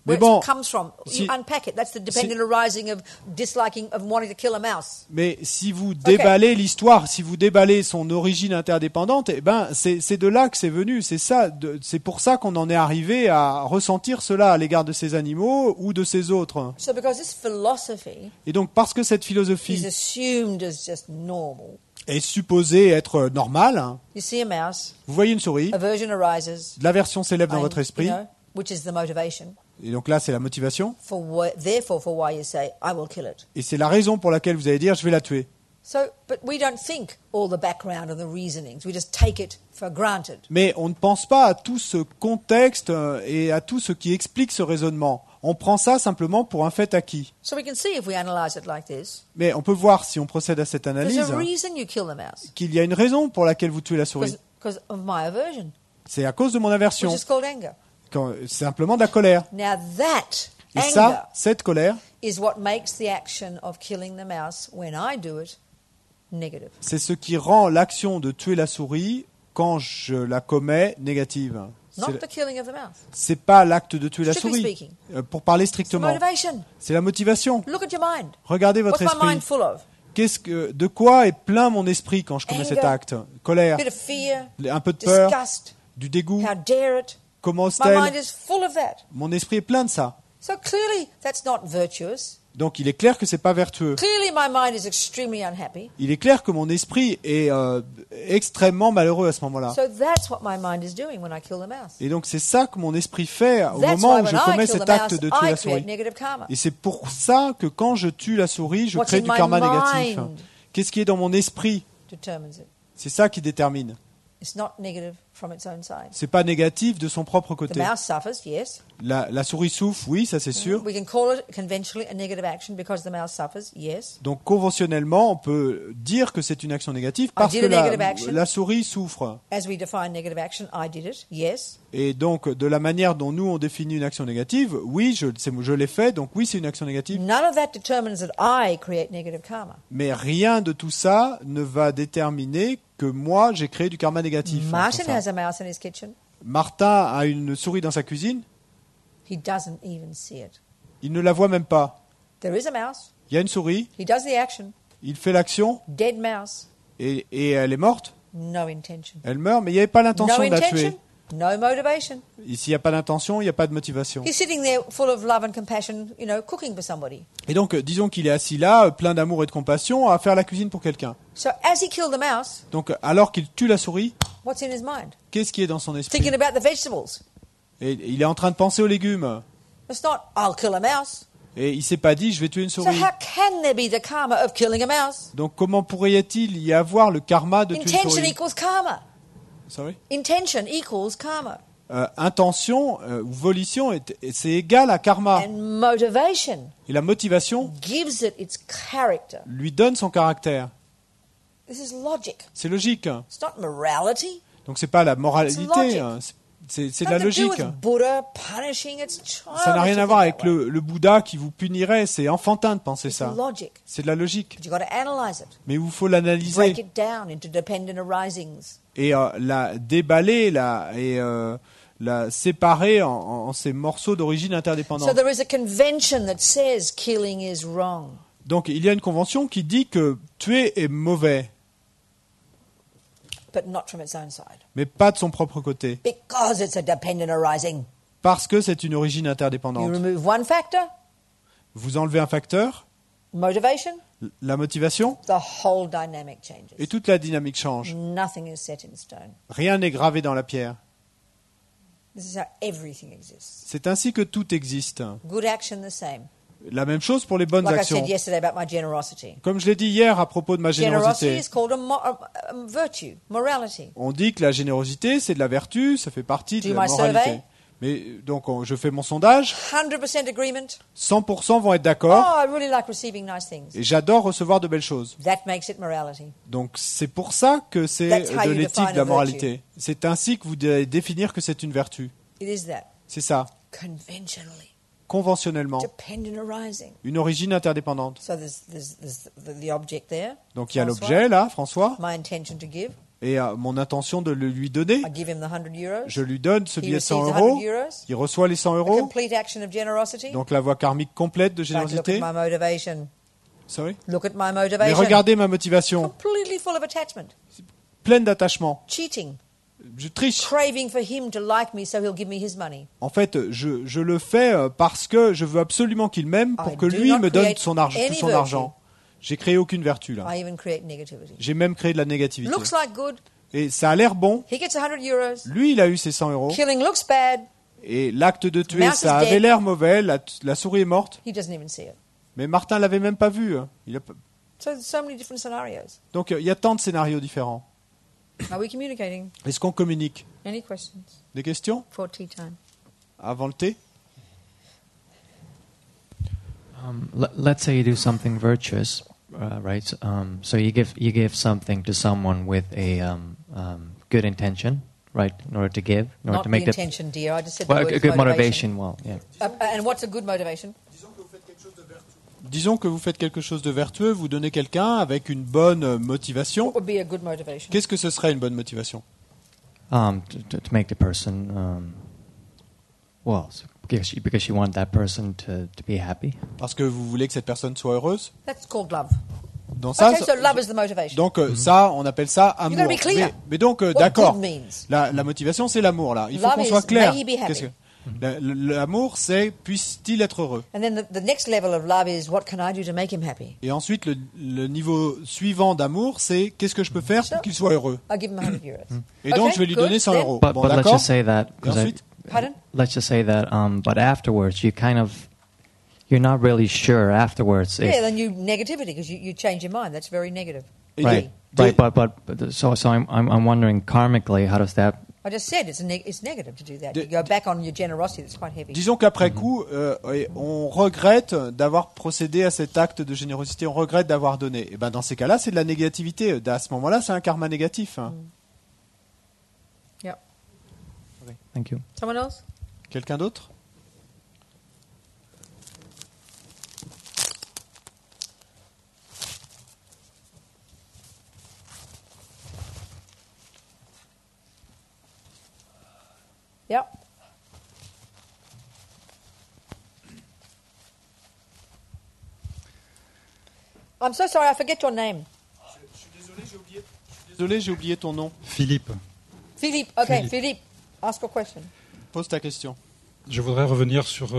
Mais Where bon, it comes from. si- You unpack it. That's the dependent arising of disliking, of wanting to kill a mouse. Mais si vous déballez l'histoire, si vous déballez son origine interdépendante, c'est de là que c'est venu. C'est ça, c'est pour ça qu'on en est arrivé à ressentir cela à l'égard de ces animaux ou de ces autres. So because this philosophy Et donc parce que cette is philosophie assumed as just normal, est supposée être normale, you see a mouse, vous voyez une souris, aversion arises, de l'aversion s'élève dans votre esprit, which is the motivation. et donc là c'est la motivation, Therefore, for why you say, I will kill it. et c'est la raison pour laquelle vous allez dire je vais la tuer. But we don't think all the background and the reasonings. We just take it for granted. Mais on ne pense pas à tout ce contexte et à tout ce qui explique ce raisonnement. On prend ça simplement pour un fait acquis. So we can see if we analyze it like this. Mais on peut voir, si on procède à cette There's analyse, a reason you kill the mouse. qu'il y a une raison pour laquelle vous tuez la souris. Because of my aversion, C'est à cause de mon aversion. which is called anger. C'est simplement de la colère. Now that Et anger ça, cette colère, is what makes the action of killing the mouse when I do it negative. c'est ce qui rend l'action de tuer la souris, quand je la commets, négative. Not the killing of the mouse. C'est pas l'acte de tuer la Strictly souris. speaking. Pour parler It's the strictement, motivation. c'est la motivation. Look at your mind. Regardez votre What's my mind esprit. full of? De quoi est plein mon esprit quand je commets Anger. cet acte? Colère, A bit of fear, un peu de peur, disgust. du dégoût. How dare it? Comment My ose-t-elle? mind is full of that. Mon esprit est plein de ça. So clearly, that's not virtuous. Donc il est clair que c'est pas vertueux. Clearly, my mind is extremely unhappy. Il est clair que mon esprit est extrêmement malheureux à ce moment-là. So that's what my mind is doing when I kill the mouse. Et donc c'est ça que mon esprit fait au That's moment why où je when I commets kill cet the acte mouse, de tuer I la create souris. negative karma. Et c'est pour ça que quand je tue la souris, je What's crée in du my karma négatif. mind Qu'est-ce qui est dans mon esprit? determines it. C'est ça qui détermine. It's not negative from its own side. C'est pas négatif de son propre The côté. mouse suffers, yes. La souris souffre, oui, ça c'est sûr. We can call it conventionally a negative action because the mouse suffers, yes. Donc conventionnellement, on peut dire que c'est une action négative parce did que a negative action. la souris souffre. As we define negative action, I did it, yes. Et donc, de la manière dont nous on définit une action négative, oui, je l'ai fait, donc oui, c'est une action négative. None of that determines that I create negative karma. Mais rien de tout ça ne va déterminer que moi, j'ai créé du karma négatif. Martin Pour ça. has a mouse in his kitchen. Martin a une souris dans sa cuisine, He doesn't even see it. il ne la voit même pas. There is a mouse. Il y a une souris, He does the action. il fait l'action Dead mouse. et elle est morte. No intention. Elle meurt, mais il n'y avait pas No l'intention de la tuer. intention. No motivation. Ici, il n'y a pas d'intention, il n'y a pas de motivation. He's sitting there full of love and compassion, cooking for somebody. Et donc, disons qu'il est assis là, plein d'amour et de compassion, à faire la cuisine pour quelqu'un. So as he killed the mouse, Donc, alors qu'il tue la souris, what's in his mind? qu'est-ce qui est dans son esprit? Thinking about the vegetables. Et il est en train de penser aux légumes. It's not, I'll kill a mouse. Et il s'est pas dit, je vais tuer une So souris. how can there be the karma of killing a mouse? Donc, comment pourrait-il y avoir le karma de tuer une Intention souris? equals karma. Sorry? Intention equals karma. Intention ou volition, c'est égal à karma. And motivation Et la motivation gives it its character. lui donne son caractère. This is logic. C'est logique. It's not morality. Donc, c'est pas la It's moralité, logic. hein. C'est de Nothing la to do logique. with Buddha punishing its child. Ça n'a rien à voir avec le Bouddha qui vous punirait. C'est enfantin de penser It's ça. logic. C'est de la logique. But you've got to analyze it. Mais il vous faut Break l'analyser it down into dependent arisings. et la déballer la séparer en ces morceaux d'origine So interdépendante. there is a convention that says killing is wrong. Donc il y a une convention qui dit que tuer est mauvais, But not from its own side. mais pas de son propre côté, Because it's a dependent arising. parce que c'est une origine You interdépendante. remove one factor, Vous enlevez un facteur, motivation, la motivation, the whole dynamic changes. et toute la dynamique change. Nothing is set in stone. Rien n'est gravé dans la pierre. This is how everything exists. C'est ainsi que tout existe. Good action, the same. La même chose pour les bonnes Like I actions. said yesterday about my generosity. Comme je l'ai dit hier à propos de ma Generosity générosité, is called a virtue, morality. on dit que la générosité, c'est de la vertu, ça fait partie de Do la my moralité. survey. Mais donc, je fais mon sondage, 100% agreement. 100% vont être Oh, d'accord, I really like receiving nice things. et j'adore recevoir de belles choses. That makes it morality. Donc, c'est pour ça que c'est That's how de you l'éthique, define de la a moralité. C'est ainsi que vous devez définir que c'est une vertu. It is that. C'est ça, Conventionally. conventionnellement, Dependent arising. une origine interdépendante. So there's the object there. Donc, il y a François. l'objet là, François, My intention to give. et mon intention de le lui donner. I give him the 100 euros. Je lui donne ce He billet de 100 receives euros, 100 euros. il reçoit les 100 A euros, complete action of generosity. donc la voie karmique complète de Like, look at générosité. my motivation. Sorry. Look at my Mais motivation. regardez ma motivation, Completely full of attachment. pleine d'attachement. Cheating. Je triche. Craving for him to like me so he'll give me his money. En fait, je le fais parce que je veux absolument qu'il m'aime pour I que do lui not me donne create tout son any argent. J'ai créé aucune vertu là. I even create negativity. J'ai même créé de la négativité. Looks like good. Et ça a l'air bon. He gets 100 euros. Lui, il a eu ses 100 euros. Killing looks bad. Et l'acte de tuer, Mouse is ça avait dead. l'air mauvais. La souris est morte. He doesn't even see it. Mais Martin l'avait même pas vu. Il a pas- So there's so many different scenarios. Donc il y a tant de scénarios différents. Are we communicating? Est-ce qu'on communique? Any questions? Des questions For tea time. avant le thé? Let's say you do something virtuous, right? So you give something to someone with a good intention, right? In order to give, in order Not to make the that intention, dear. I just said well, the word a good motivation. Well, yeah. And what's a good motivation? Disons que vous faites quelque chose de vertueux, vous donnez quelqu'un avec une bonne motivation. What would be a good motivation? Qu'est-ce que ce serait une bonne motivation? To make the person, because you want that person to be happy. Parce que vous voulez que cette personne soit heureuse? That's called love. Dans ça, Okay, so love is the motivation. donc ça, on appelle ça amour. gotta be clear. Mais donc, What d'accord, good means. la motivation, c'est l'amour, là. Il faut Love qu'on is, soit clair. may he be happy. Qu'est-ce que- L'amour, c'est puisse-t-il être heureux? And then the next level of love is what can I do to make him happy? Et ensuite, le niveau suivant d'amour, c'est qu'est-ce que je peux faire pour qu'il soit heureux? I'll give him 100 euros. Et donc, Okay, je vais lui good. donner 100 Then- euros. But, Bon, but let's d'accord? just say that. Et ensuite, Pardon? Let's just say that. But afterwards, you're not really sure afterwards. If, Yeah, then you negativity because you change your mind. That's very negative. et right. de- Right. But so I'm wondering karmically, how does that? I just said it's negative to do that. De- You go back on your generosity. That's quite heavy. Disons qu'après coup, on regrette d'avoir procédé à cet acte de générosité, on regrette d'avoir donné. Et ben dans ces cas-là, c'est de la négativité. À ce moment-là, c'est un karma négatif. Hein. Yeah. Thank you. Someone else? Quelqu'un d'autre? Yeah. I'm so sorry. I forget your name. Désolé, j'ai oublié ton nom. Philippe, Philippe. Okay, Philippe. Philippe. Ask your question. Pose ta question. je voudrais revenir sur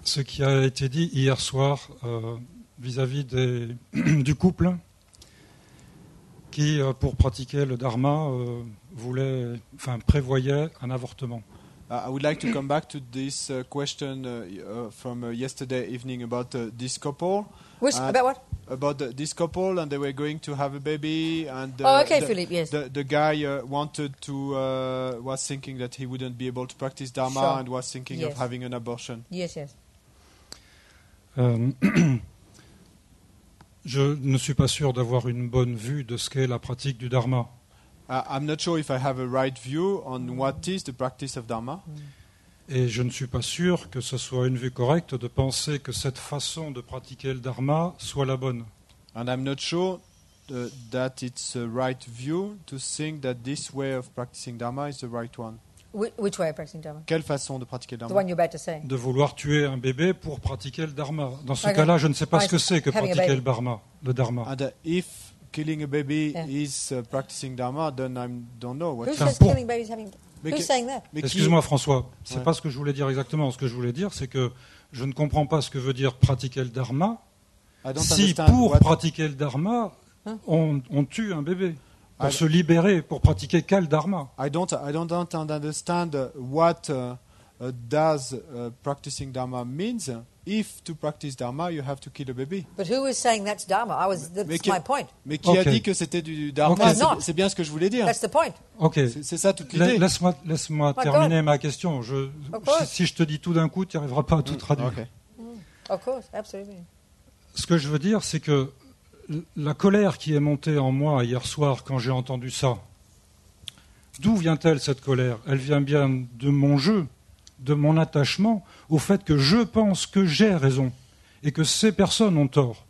ce qui a été dit hier soir vis-à-vis du couple qui, pour pratiquer le dharma, prévoyait un avortement. I would like to come back to this question from yesterday evening about this couple. Which, about what? About this couple, and they were going to have a baby, and Oh, okay, Philippe, yes. the guy wanted to was thinking that he wouldn't be able to practice dharma, Sure. and was thinking Yes. of having an abortion. Yes, yes. Je ne suis pas sûr d'avoir une bonne vue de ce qu'est la pratique du dharma. I'm not sure if I have a right view on what is the practice of dharma. Et je ne suis pas sûr que ce soit une vue correcte de penser que cette façon de pratiquer le dharma soit la bonne. And I'm not sure that it's a right view to think that this way of practicing dharma is the right one. Which way of practicing Dharma? Quelle façon de pratiquer le The dharma? one you're about to say. De vouloir tuer un bébé pour pratiquer le dharma. Dans ce Okay. cas-là, je ne sais pas Ouais, ce que c'est que having a pratiquer baby. le dharma. And if killing a baby Yeah. is practicing dharma, then I don't know what. Who Enfin, says pour- killing babies having... Mais Who's que- saying that? mais qui- Excuse-moi François, c'est Ouais. pas ce que je voulais dire exactement. Ce que je voulais dire, c'est que je ne comprends pas ce que veut dire pratiquer le dharma I don't si understand pour what- pratiquer le dharma, Hein? on tue un bébé. Pour I- se libérer, pour pratiquer quel dharma? I don't understand what does practicing dharma means. If to practice dharma, you have to kill a baby. But who is saying that's Dharma? That's Mais my point. Mais qui a Ok. dit que c'était du dharma? Ok. C'est- C'est bien ce que je voulais dire. That's the point. Ok, C'est ça toute l'idée. laisse-moi My terminer ma question. Of course. Si je te dis tout d'un coup, tu n'y arriveras pas à tout traduire. Ok. Of course, absolutely. Ce que je veux dire, c'est que la colère qui est montée en moi hier soir quand j'ai entendu ça, d'où vient-elle cette colère? Elle vient bien de mon jeu, de mon attachement au fait que je pense que j'ai raison et que ces personnes ont tort.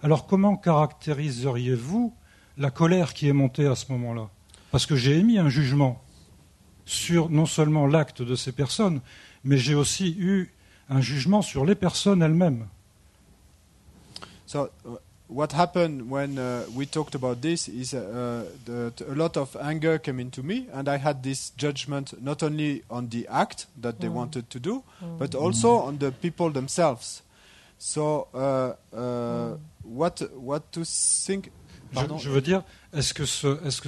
Alors comment caractériseriez-vous la colère qui est montée à ce moment-là? Parce que j'ai émis un jugement sur non seulement l'acte de ces personnes, mais j'ai aussi eu un jugement sur les personnes elles-mêmes. So, what happened when we talked about this is that a lot of anger came into me, and I had this judgment not only on the act that they wanted to do, but also on the people themselves. So, what to think? Pardon? Je veux dire, est-ce que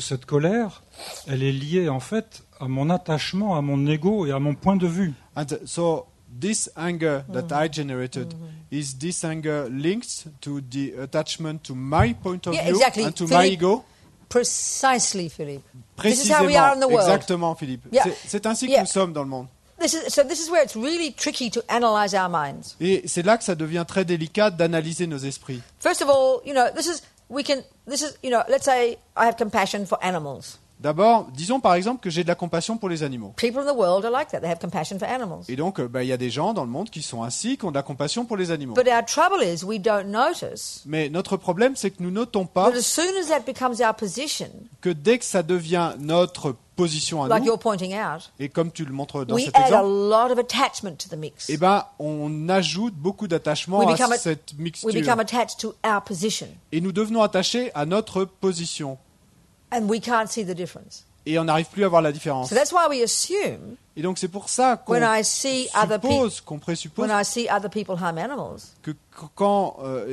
cette colère, elle est liée en fait à mon attachement, à mon ego et à mon point de vue? And so this anger that I generated, is this anger linked to the attachment to my point of Yeah, view exactly. and to Philippe, my ego? Precisely, Philippe. This is how Précisément, we are in the world. exactement, Philippe. Yeah. C'est ainsi que Yeah. nous sommes dans le monde. This is where it's really tricky to analyze our minds. Et c'est là que ça devient très délicat d'analyser nos esprits. First of all, let's say I have compassion for animals. D'abord, disons par exemple que j'ai de la compassion pour les animaux. People in the world are like that. They have compassion for animals. Et donc, il y a des gens dans le monde qui sont ainsi, qui ont de la compassion pour les animaux. But our trouble is we don't notice Mais notre problème, c'est que nous notons pas that as soon as that becomes our position, que dès que ça devient notre position à like nous, you're pointing out, et comme tu le montres dans we cet add a exemple, lot of attachment to the mix. eh ben, on ajoute beaucoup d'attachement We become à a- cette We mixture. become attached to our position, Et nous devenons attachés à notre position. and we can't see the difference. Et on n'arrive plus à voir la différence. So that's why we assume Et donc c'est pour ça qu'on when I see other people, présuppose when I see other people harm animals, que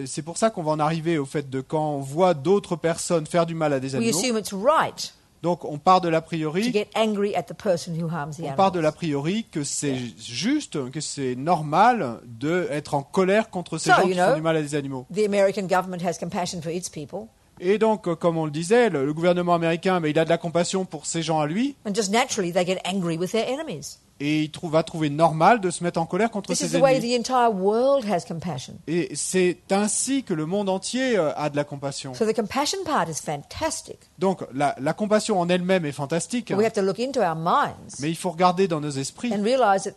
c'est pour ça qu'on va en arriver au fait de quand on voit d'autres personnes faire du mal à des we animaux. assume it's right Donc on part de l'a to priori, get angry at the person who harms the on part de animals. l'a priori que c'est juste, que c'est normal d'être en colère contre ces So, gens you qui know, font du mal à des animaux. The American government has compassion for its people, Et donc, comme on le disait, le gouvernement américain, mais il a de la compassion pour ces gens à lui, and just naturally they get angry with their enemies. et il va trouver normal de se mettre en colère contre This is ses the way ennemis. the entire world has compassion. Et c'est ainsi que le monde entier a de la compassion. So the compassion part is fantastic. Donc, la compassion en elle-même est fantastique, But we have to look into our minds mais il faut regarder dans nos esprits and realize that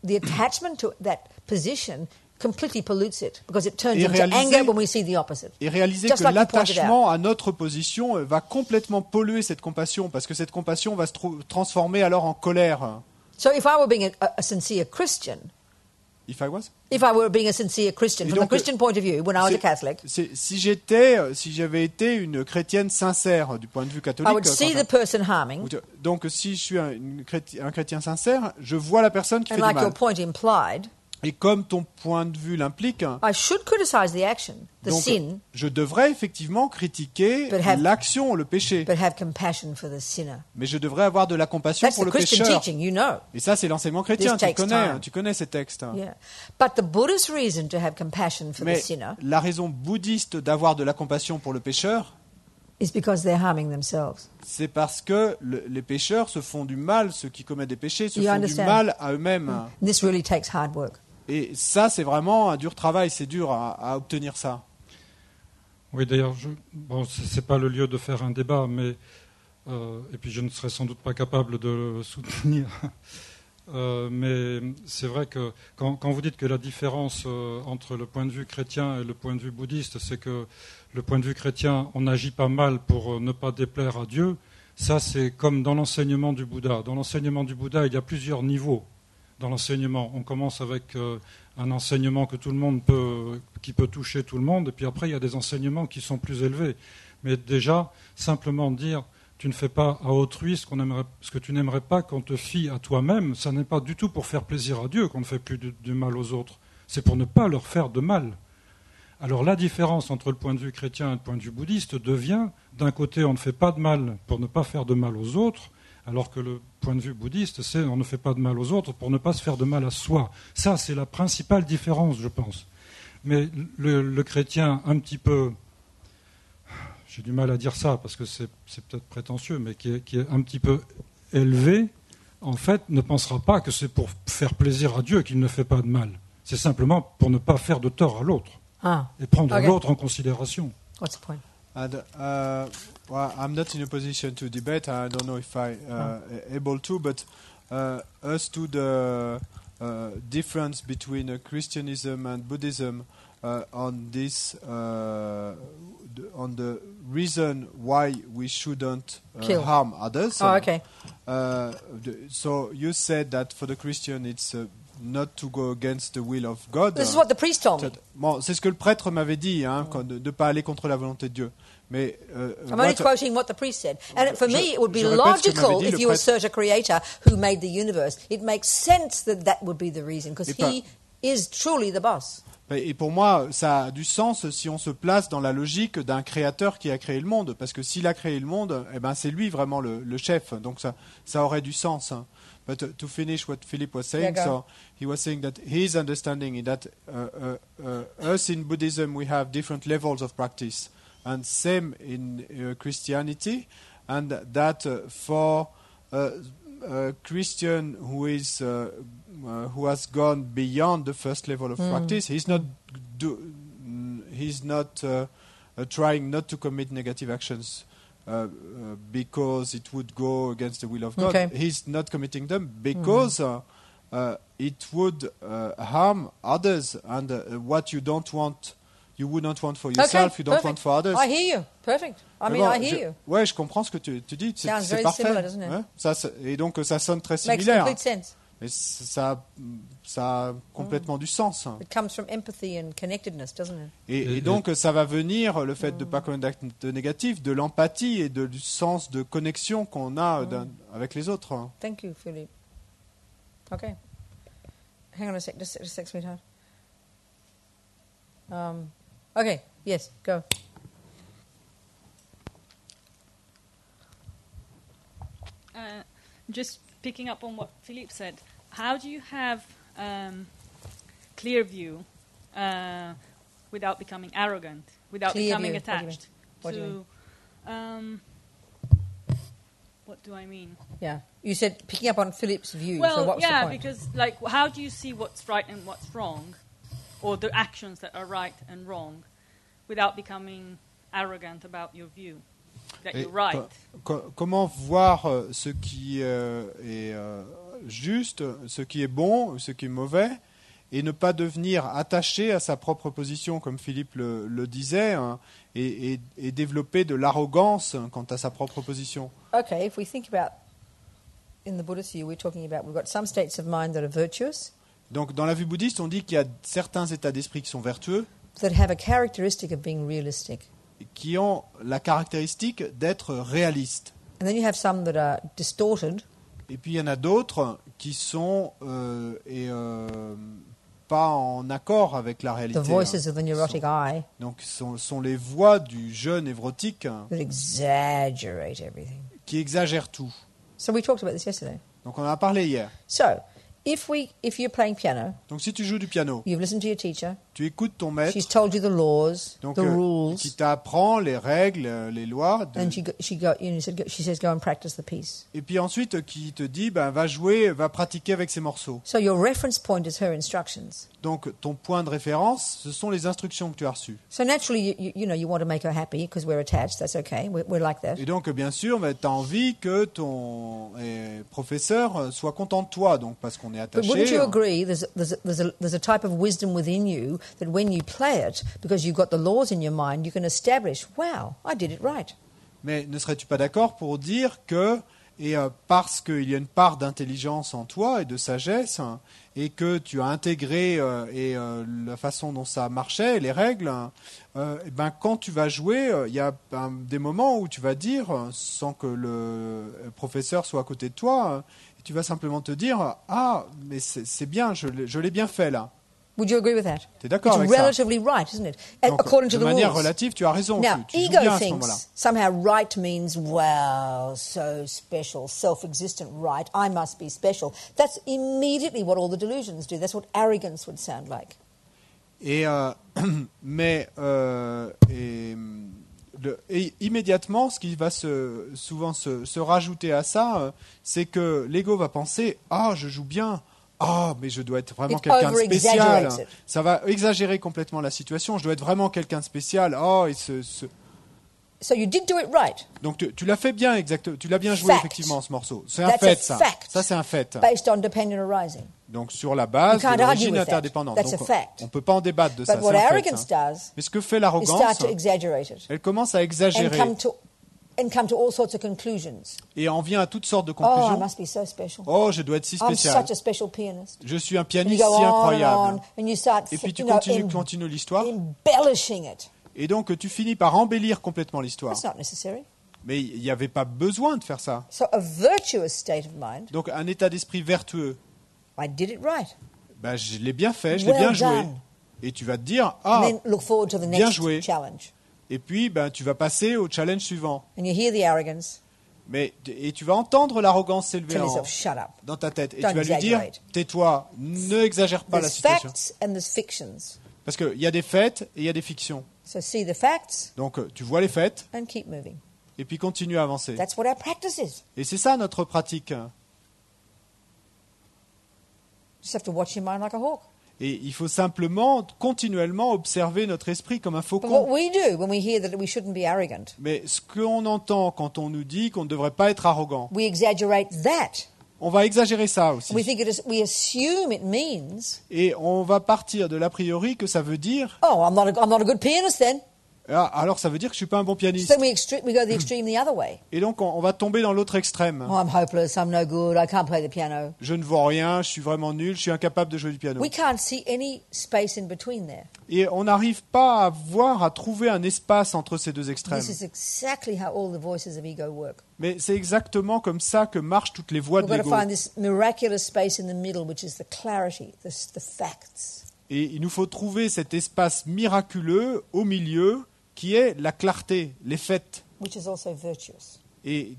the attachment to that position completely pollutes it because it turns Et into réaliser- anger when we see the opposite. et réaliser Just que like you pointed l'attachement à notre position va complètement polluer cette compassion, parce que cette compassion va se transformer alors en colère. So if I were being a sincere Christian, If I was? if I were being a sincere Christian, Et from a donc, Christian point of view, when I was a C'est- Catholic, si j'avais été une chrétienne sincère du point de vue catholique, I would see the person harming, donc si je suis un chrétien sincère, je vois la personne qui and fait like du your mal. point implied, Et comme ton point de vue l'implique, I should criticize the action, the donc, sin, je devrais effectivement critiquer But have- l'action, le péché, but have compassion for the sinner. mais je devrais avoir de la compassion That's pour the le Christian pécheur. teaching, you know. Et ça, c'est l'enseignement chrétien. This takes time. Tu connais ces textes. Yeah. But the Buddhist reason to have compassion for the Mais sinner la raison bouddhiste d'avoir de la compassion pour le pécheur, is because they're harming themselves. c'est parce que les pécheurs se font du mal, ceux qui commettent des péchés se You font du understand? mal à eux-mêmes. And this really takes hard work. Et ça, c'est vraiment un dur travail, c'est dur à obtenir ça. Oui, d'ailleurs, bon, c'est pas le lieu de faire un débat, mais et puis je ne serais sans doute pas capable de le soutenir. Mais c'est vrai que quand vous dites que la différence entre le point de vue chrétien et le point de vue bouddhiste, c'est que le point de vue chrétien, on n'agit pas mal pour ne pas déplaire à Dieu. Ça, c'est comme dans l'enseignement du Bouddha. Dans l'enseignement du Bouddha, il y a plusieurs niveaux. Dans l'enseignement, on commence avec un enseignement que tout le monde qui peut toucher tout le monde, et puis après il y a des enseignements qui sont plus élevés. Mais déjà, simplement dire tu ne fais pas à autrui ce que tu n'aimerais pas qu'on te fît à toi-même, ça n'est pas du tout pour faire plaisir à Dieu qu'on ne fait plus du mal aux autres. C'est pour ne pas leur faire de mal. Alors la différence entre le point de vue chrétien et le point de vue bouddhiste devient, d'un côté on ne fait pas de mal pour ne pas faire de mal aux autres, alors que le point de vue bouddhiste, c'est on ne fait pas de mal aux autres pour ne pas se faire de mal à soi. Ça, c'est la principale différence, je pense. Mais le chrétien, un petit peu, j'ai du mal à dire ça parce que c'est peut-être prétentieux, mais qui est un petit peu élevé, en fait, ne pensera pas que c'est pour faire plaisir à Dieu qu'il ne fait pas de mal. C'est simplement pour ne pas faire de tort à l'autre et prendre Okay. l'autre en considération. What's the point? And, well, I'm not in a position to debate. I don't know if I able to, but as to the difference between Christianism and Buddhism on this, on the reason why we shouldn't Kill. harm others. Oh, okay. So you said that for the Christian, it's not to go against the will of God. This is what the priest told me. Bon, c'est ce que le prêtre m'avait dit, de ne pas aller contre la volonté de Dieu. Mais I'm only quoting what the priest said. And for me, it would be je répète ce que m'avait logical dit if le you prêtre. assert a creator who made the universe. It makes sense that that would be the reason, because he is truly the boss. Et pour moi, ça a du sens si on se place dans la logique d'un créateur qui a créé le monde. Parce que s'il a créé le monde, eh ben c'est lui vraiment le chef. Donc ça aurait du sens. But to finish what Philip was saying, Yeah, go. so he was saying that his understanding is that us in Buddhism we have different levels of practice, and same in Christianity, and that for a Christian who has gone beyond the first level of practice, he's not trying not to commit negative actions. Because it would go against the will of God. Okay. He's not committing them because it would harm others, and what you don't want, you would not want for yourself, you don't want for others. I hear you. Perfect. I mean, I hear you. Ouais, je comprends ce que tu dis. Sounds C'est very parfait. similar, doesn't it? Ouais, et donc ça sonne très Makes similaire. complete sense. Mais ça a complètement du sens. It comes from empathy and connectedness, doesn't it? Et donc ça va venir, le fait de ne pas commettre d'actes négatifs, de l'empathie et du sens de connexion qu'on a avec les autres. Thank you, Philippe. Okay. Hang on a sec, just a sec, sweetheart. Okay, yes, go. Just picking up on what Philippe said, how do you have clear view without becoming arrogant, without Clear becoming view, attached what do you to... what do I mean? Yeah, you said picking up on Philip's view. Well, so what's yeah, the point? because like, how do you see what's right and what's wrong, or the actions that are right and wrong, without becoming arrogant about your view that Et you're right? Comment voir ce qui est juste, ce qui est bon, ce qui est mauvais, et ne pas devenir attaché à sa propre position, comme Philippe le disait, hein, et développer de l'arrogance quant à sa propre position. Okay, if we think about in the Buddhist view, we're talking about we've got some states of mind that are virtuous, Donc, dans la vue bouddhiste, on dit qu'il y a certains états d'esprit qui sont vertueux, that have a characteristic of being realistic. qui ont la caractéristique d'être réalistes. And then you have some that are distorted, Et puis il y en a d'autres qui sont pas en accord avec la réalité. the voices of the neurotic eye, Donc sont les voix du jeune névrotique that exaggerate everything. qui exagèrent tout. So we talked about this yesterday. Donc on en a parlé hier. So, if you're playing piano, Donc si tu joues du piano, you've listened to your teacher, tu écoutes ton maître, she's told you the laws, donc, the rules, qui t'apprend les règles, les lois, and she says go and practice the piece. et puis ensuite qui te dit va jouer, va pratiquer avec ces morceaux. So your reference point is her instructions. Donc ton point de référence, ce sont les instructions que tu as reçues. So naturally, you want to make her happy because we're attached. That's okay. We're like that. Et donc bien sûr, tu as envie que ton professeur soit content de toi, donc parce qu'on est But wouldn't attaché. you agree there's a type of wisdom within you that when you play it, because you've got the laws in your mind, you can establish, wow, I did it right. Mais ne serais-tu pas d'accord pour dire que, parce qu'il y a une part d'intelligence en toi et de sagesse, et que tu as intégré la façon dont ça marchait, les règles, quand tu vas jouer, il y a des moments où tu vas dire, sans que le professeur soit à côté de toi, tu vas simplement te dire, ah, mais c'est bien, je l'ai bien fait là. Would you agree with that? T'es d'accord It's avec ça? relatively right, isn't it? Donc, According to de the manière rules. relative, tu as raison. Now, Tu joues ego bien à ce moment-là. thinks somehow right means, well, so special, self-existent right, I must be special. That's immediately what all the delusions do. That's what arrogance would sound like. Et immédiatement, ce qui va souvent se rajouter à ça, c'est que l'ego va penser « Ah, je joue bien !» Ah, mais je dois être vraiment It quelqu'un de spécial. over-exaggerates it. Ça va exagérer complètement la situation. Je dois être vraiment quelqu'un de spécial. Oh, So you did do it right, Donc tu l'as fait bien, exactement. Tu l'as bien joué Fact. effectivement ce morceau. C'est un That's fait, a ça. fact. Ça c'est un fait. based on dependent arising. Donc sur la base You can't de argue l'origine with that. interdépendante. That's Donc a fact. on peut pas en débattre de ça. But C'est what un fait, arrogance ça. does Mais ce que fait is l'arrogance, start to exaggerate it elle commence à and exagérer come to all sorts of conclusions. et en vient à toutes sortes de Oh, I conclusions. must be so special. Oh, je dois être si I'm spécial. such a special pianist. Je suis un And you pianiste go si on incroyable. and you start, Et puis tu you continues l'histoire. embellishing it. Et donc tu finis par embellir complètement l'histoire. That's not necessary. Mais il n'y avait pas besoin de faire ça. So a virtuous state of mind, Donc un état d'esprit vertueux, I did it right. je l'ai bien fait, je l'ai Well bien joué. done. Et tu vas te dire, And ah, then look forward to the bien next joué. challenge. et puis tu vas passer au challenge suivant. And you hear the arrogance. Et tu vas entendre l'arrogance s'élever Tell yourself, shut up. dans ta tête. Et Don't tu vas lui dire, exaggerate. tais-toi, ne exagère pas la There's situation. facts and there's fictions. Parce qu'il y a des faits et il y a des fictions. So see the facts Donc tu vois les faits and keep moving. et puis continue à avancer. That's what our practice is. Et c'est ça notre pratique. Just have to watch your mind like a hawk. Et il faut simplement continuellement observer notre esprit comme un But what faucon. we do when we hear that we shouldn't be arrogant, Mais ce qu'on entend quand on nous dit qu'on ne devrait pas être arrogant, we exaggerate that. on va exagérer ça aussi. We think we assume it means, Et on va partir de l'a priori que ça veut dire, oh, I'm not a good pianist then. alors ça veut dire que je suis pas un bon So pianiste. then we go the extreme the other way. Et donc on va tomber dans l'autre extrême. Oh, I'm hopeless. I'm no good. I can't play the piano. Je ne vaux rien, je suis vraiment nul, je suis incapable de jouer du piano. We can't see any space in between there. Et on n'arrive pas à voir, à trouver un espace entre ces deux extrêmes. This is exactly how all the voices of ego work. Mais c'est exactement comme ça que marchent toutes les voix We've de got to l'ego. find this miraculous space in the middle, which is the clarity, the facts. Et il nous faut trouver cet espace miraculeux au milieu qui est la clarté, les faits, Which is also virtuous. et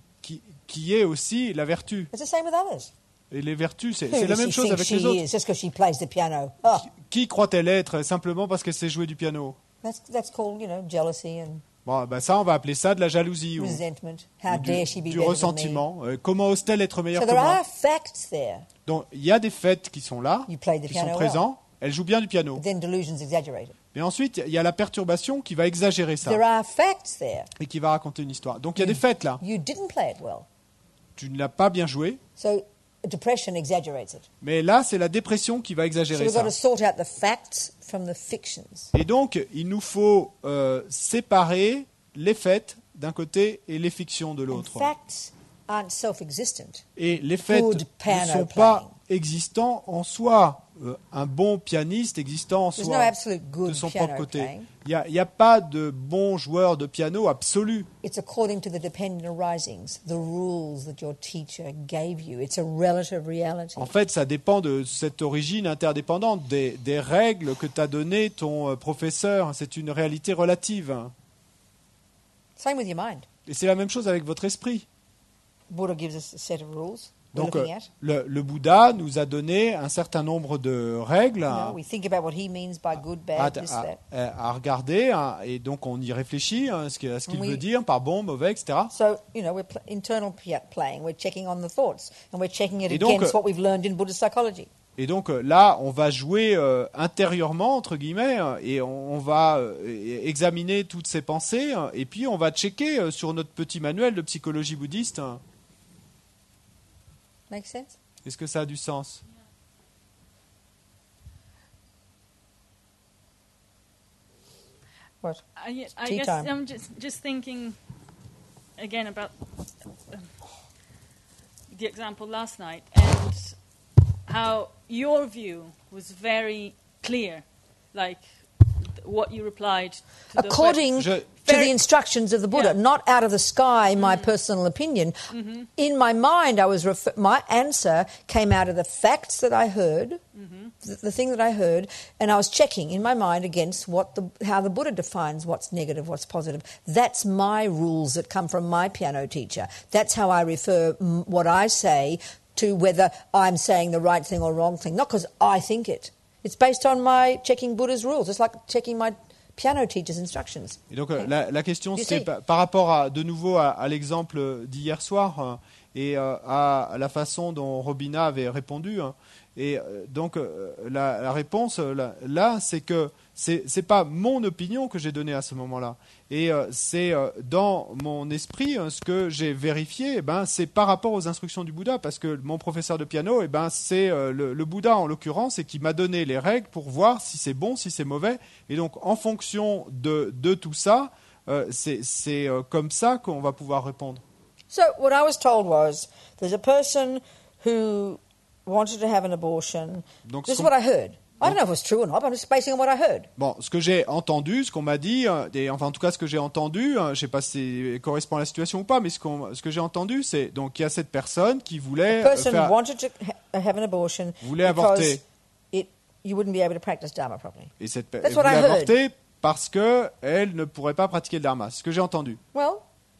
qui est aussi la vertu. It's the same with others. Et les vertus, c'est Who la does même she chose think avec she les autres. is just because she plays the piano? Oh, Qui croit-elle être simplement parce qu'elle sait jouer du piano? that's called, jealousy and Bon, ben ça, on va appeler ça de la jalousie ou resentment. How du, dare she be du better than me? ressentiment. Comment ose-t-elle être meilleure So que there moi? are facts there. Donc, il y a des faits qui sont là, You play the qui sont piano présents. Elle joue bien du piano. But then delusion's exaggerated. Mais ensuite, il y a la perturbation qui va exagérer ça There are facts there. et qui va raconter une histoire. Donc, il y a des faits là. You didn't play it well. Tu ne l'as pas bien joué, So depression exaggerates it. mais là, c'est la dépression qui va So exagérer we've got ça. to sort out the facts from the fictions. Et donc, il nous faut séparer les faits d'un côté et les fictions de And l'autre. facts aren't self-existent. Et les faits Good ne piano sont pas playing. existants en soi. Un bon pianiste existant en There's no soi, absolute de good son piano propre côté. playing. Il n'y a pas de bon joueur de piano absolu. It's according to the dependent arisings, the rules that your teacher gave you. It's a relative reality. En fait, ça dépend de cette origine interdépendante, des règles que t'a données ton professeur. C'est une réalité relative. Same with your mind. Et c'est la même chose avec votre esprit. Buddha gives us a set of rules we're Donc, looking at. le Bouddha nous a donné un certain nombre de règles We think about what he means by good, bad, this, that. à regarder, et donc on y réfléchit, à ce qu'il Oui. veut dire par bon, mauvais, etc. So, we're internal playing. We're checking on the thoughts. And we're checking it Et donc, against what we've learned in Buddhist psychology. Et donc là, on va jouer intérieurement, entre guillemets, et on va examiner toutes ces pensées, et puis on va checker sur notre petit manuel de psychologie bouddhiste. Make sense? Est-ce que ça a du sens? What? I tea guess time. I'm just thinking again about the example last night and how your view was very clear, like what you replied to According Je- to the instructions of the Buddha, Yeah. not out of the sky, my personal opinion. In my mind, my answer came out of the facts that I heard, the thing that I heard, and I was checking in my mind against how the Buddha defines what's negative, what's positive. That's my rules that come from my piano teacher. That's how I refer what I say to whether I'm saying the right thing or wrong thing, not because I think it. It's based on my checking Buddha's rules. It's like checking my piano teacher's instructions. Et donc la question, You c'est see. par rapport de nouveau à l'exemple d'hier soir et à la façon dont Robina avait répondu. Et donc la réponse là, c'est que c'est pas mon opinion que j'ai donnée à ce moment-là. Et c'est dans mon esprit ce que j'ai vérifié. C'est par rapport aux instructions du Bouddha, parce que mon professeur de piano, c'est le Bouddha en l'occurrence, et qui m'a donné les règles pour voir si c'est bon, si c'est mauvais. Et donc en fonction de tout ça, c'est comme ça qu'on va pouvoir répondre. So what I was told was there's a person who wanted to have an abortion. Donc, This is ce what I heard. I don't know if it was true or not, but I'm just basing on what I heard. Bon, ce que j'ai entendu, ce qu'on m'a dit, et enfin en tout cas ce que j'ai entendu, je ne sais pas si ça correspond à la situation ou pas, mais ce que j'ai entendu, c'est donc il y a cette personne qui voulait A person wanted to have an abortion voulait because avorter. you wouldn't be able to practice Dharma properly. Et cette That's elle what I voulait heard. avorter parce qu'elle ne pourrait pas pratiquer le dharma. C'est ce que j'ai entendu. Well,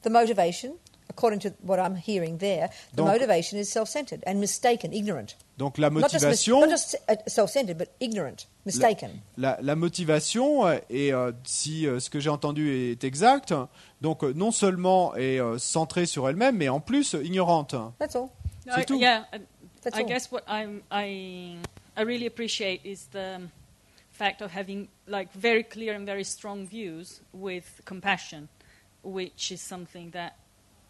the motivation, according to what I'm hearing there, the Donc- motivation is self-centered and mistaken, ignorant. Donc la Not just, motivation, not just self-centered, but ignorant, mistaken. la motivation et si ce que j'ai entendu est exact, donc non seulement est centrée sur elle-même, mais en plus ignorante. That's all. C'est tout. Yeah, That's I all. guess what I really appreciate is the fact of having like very clear and very strong views with compassion, which is something that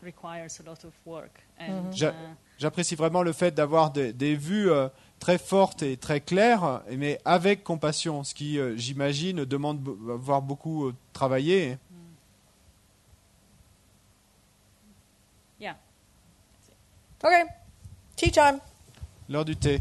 requires a lot of work. And J'apprécie vraiment le fait d'avoir des vues très fortes et très claires, mais avec compassion, ce qui, j'imagine, demande avoir beaucoup travaillé. yeah. Okay. Tea time. L'heure du thé.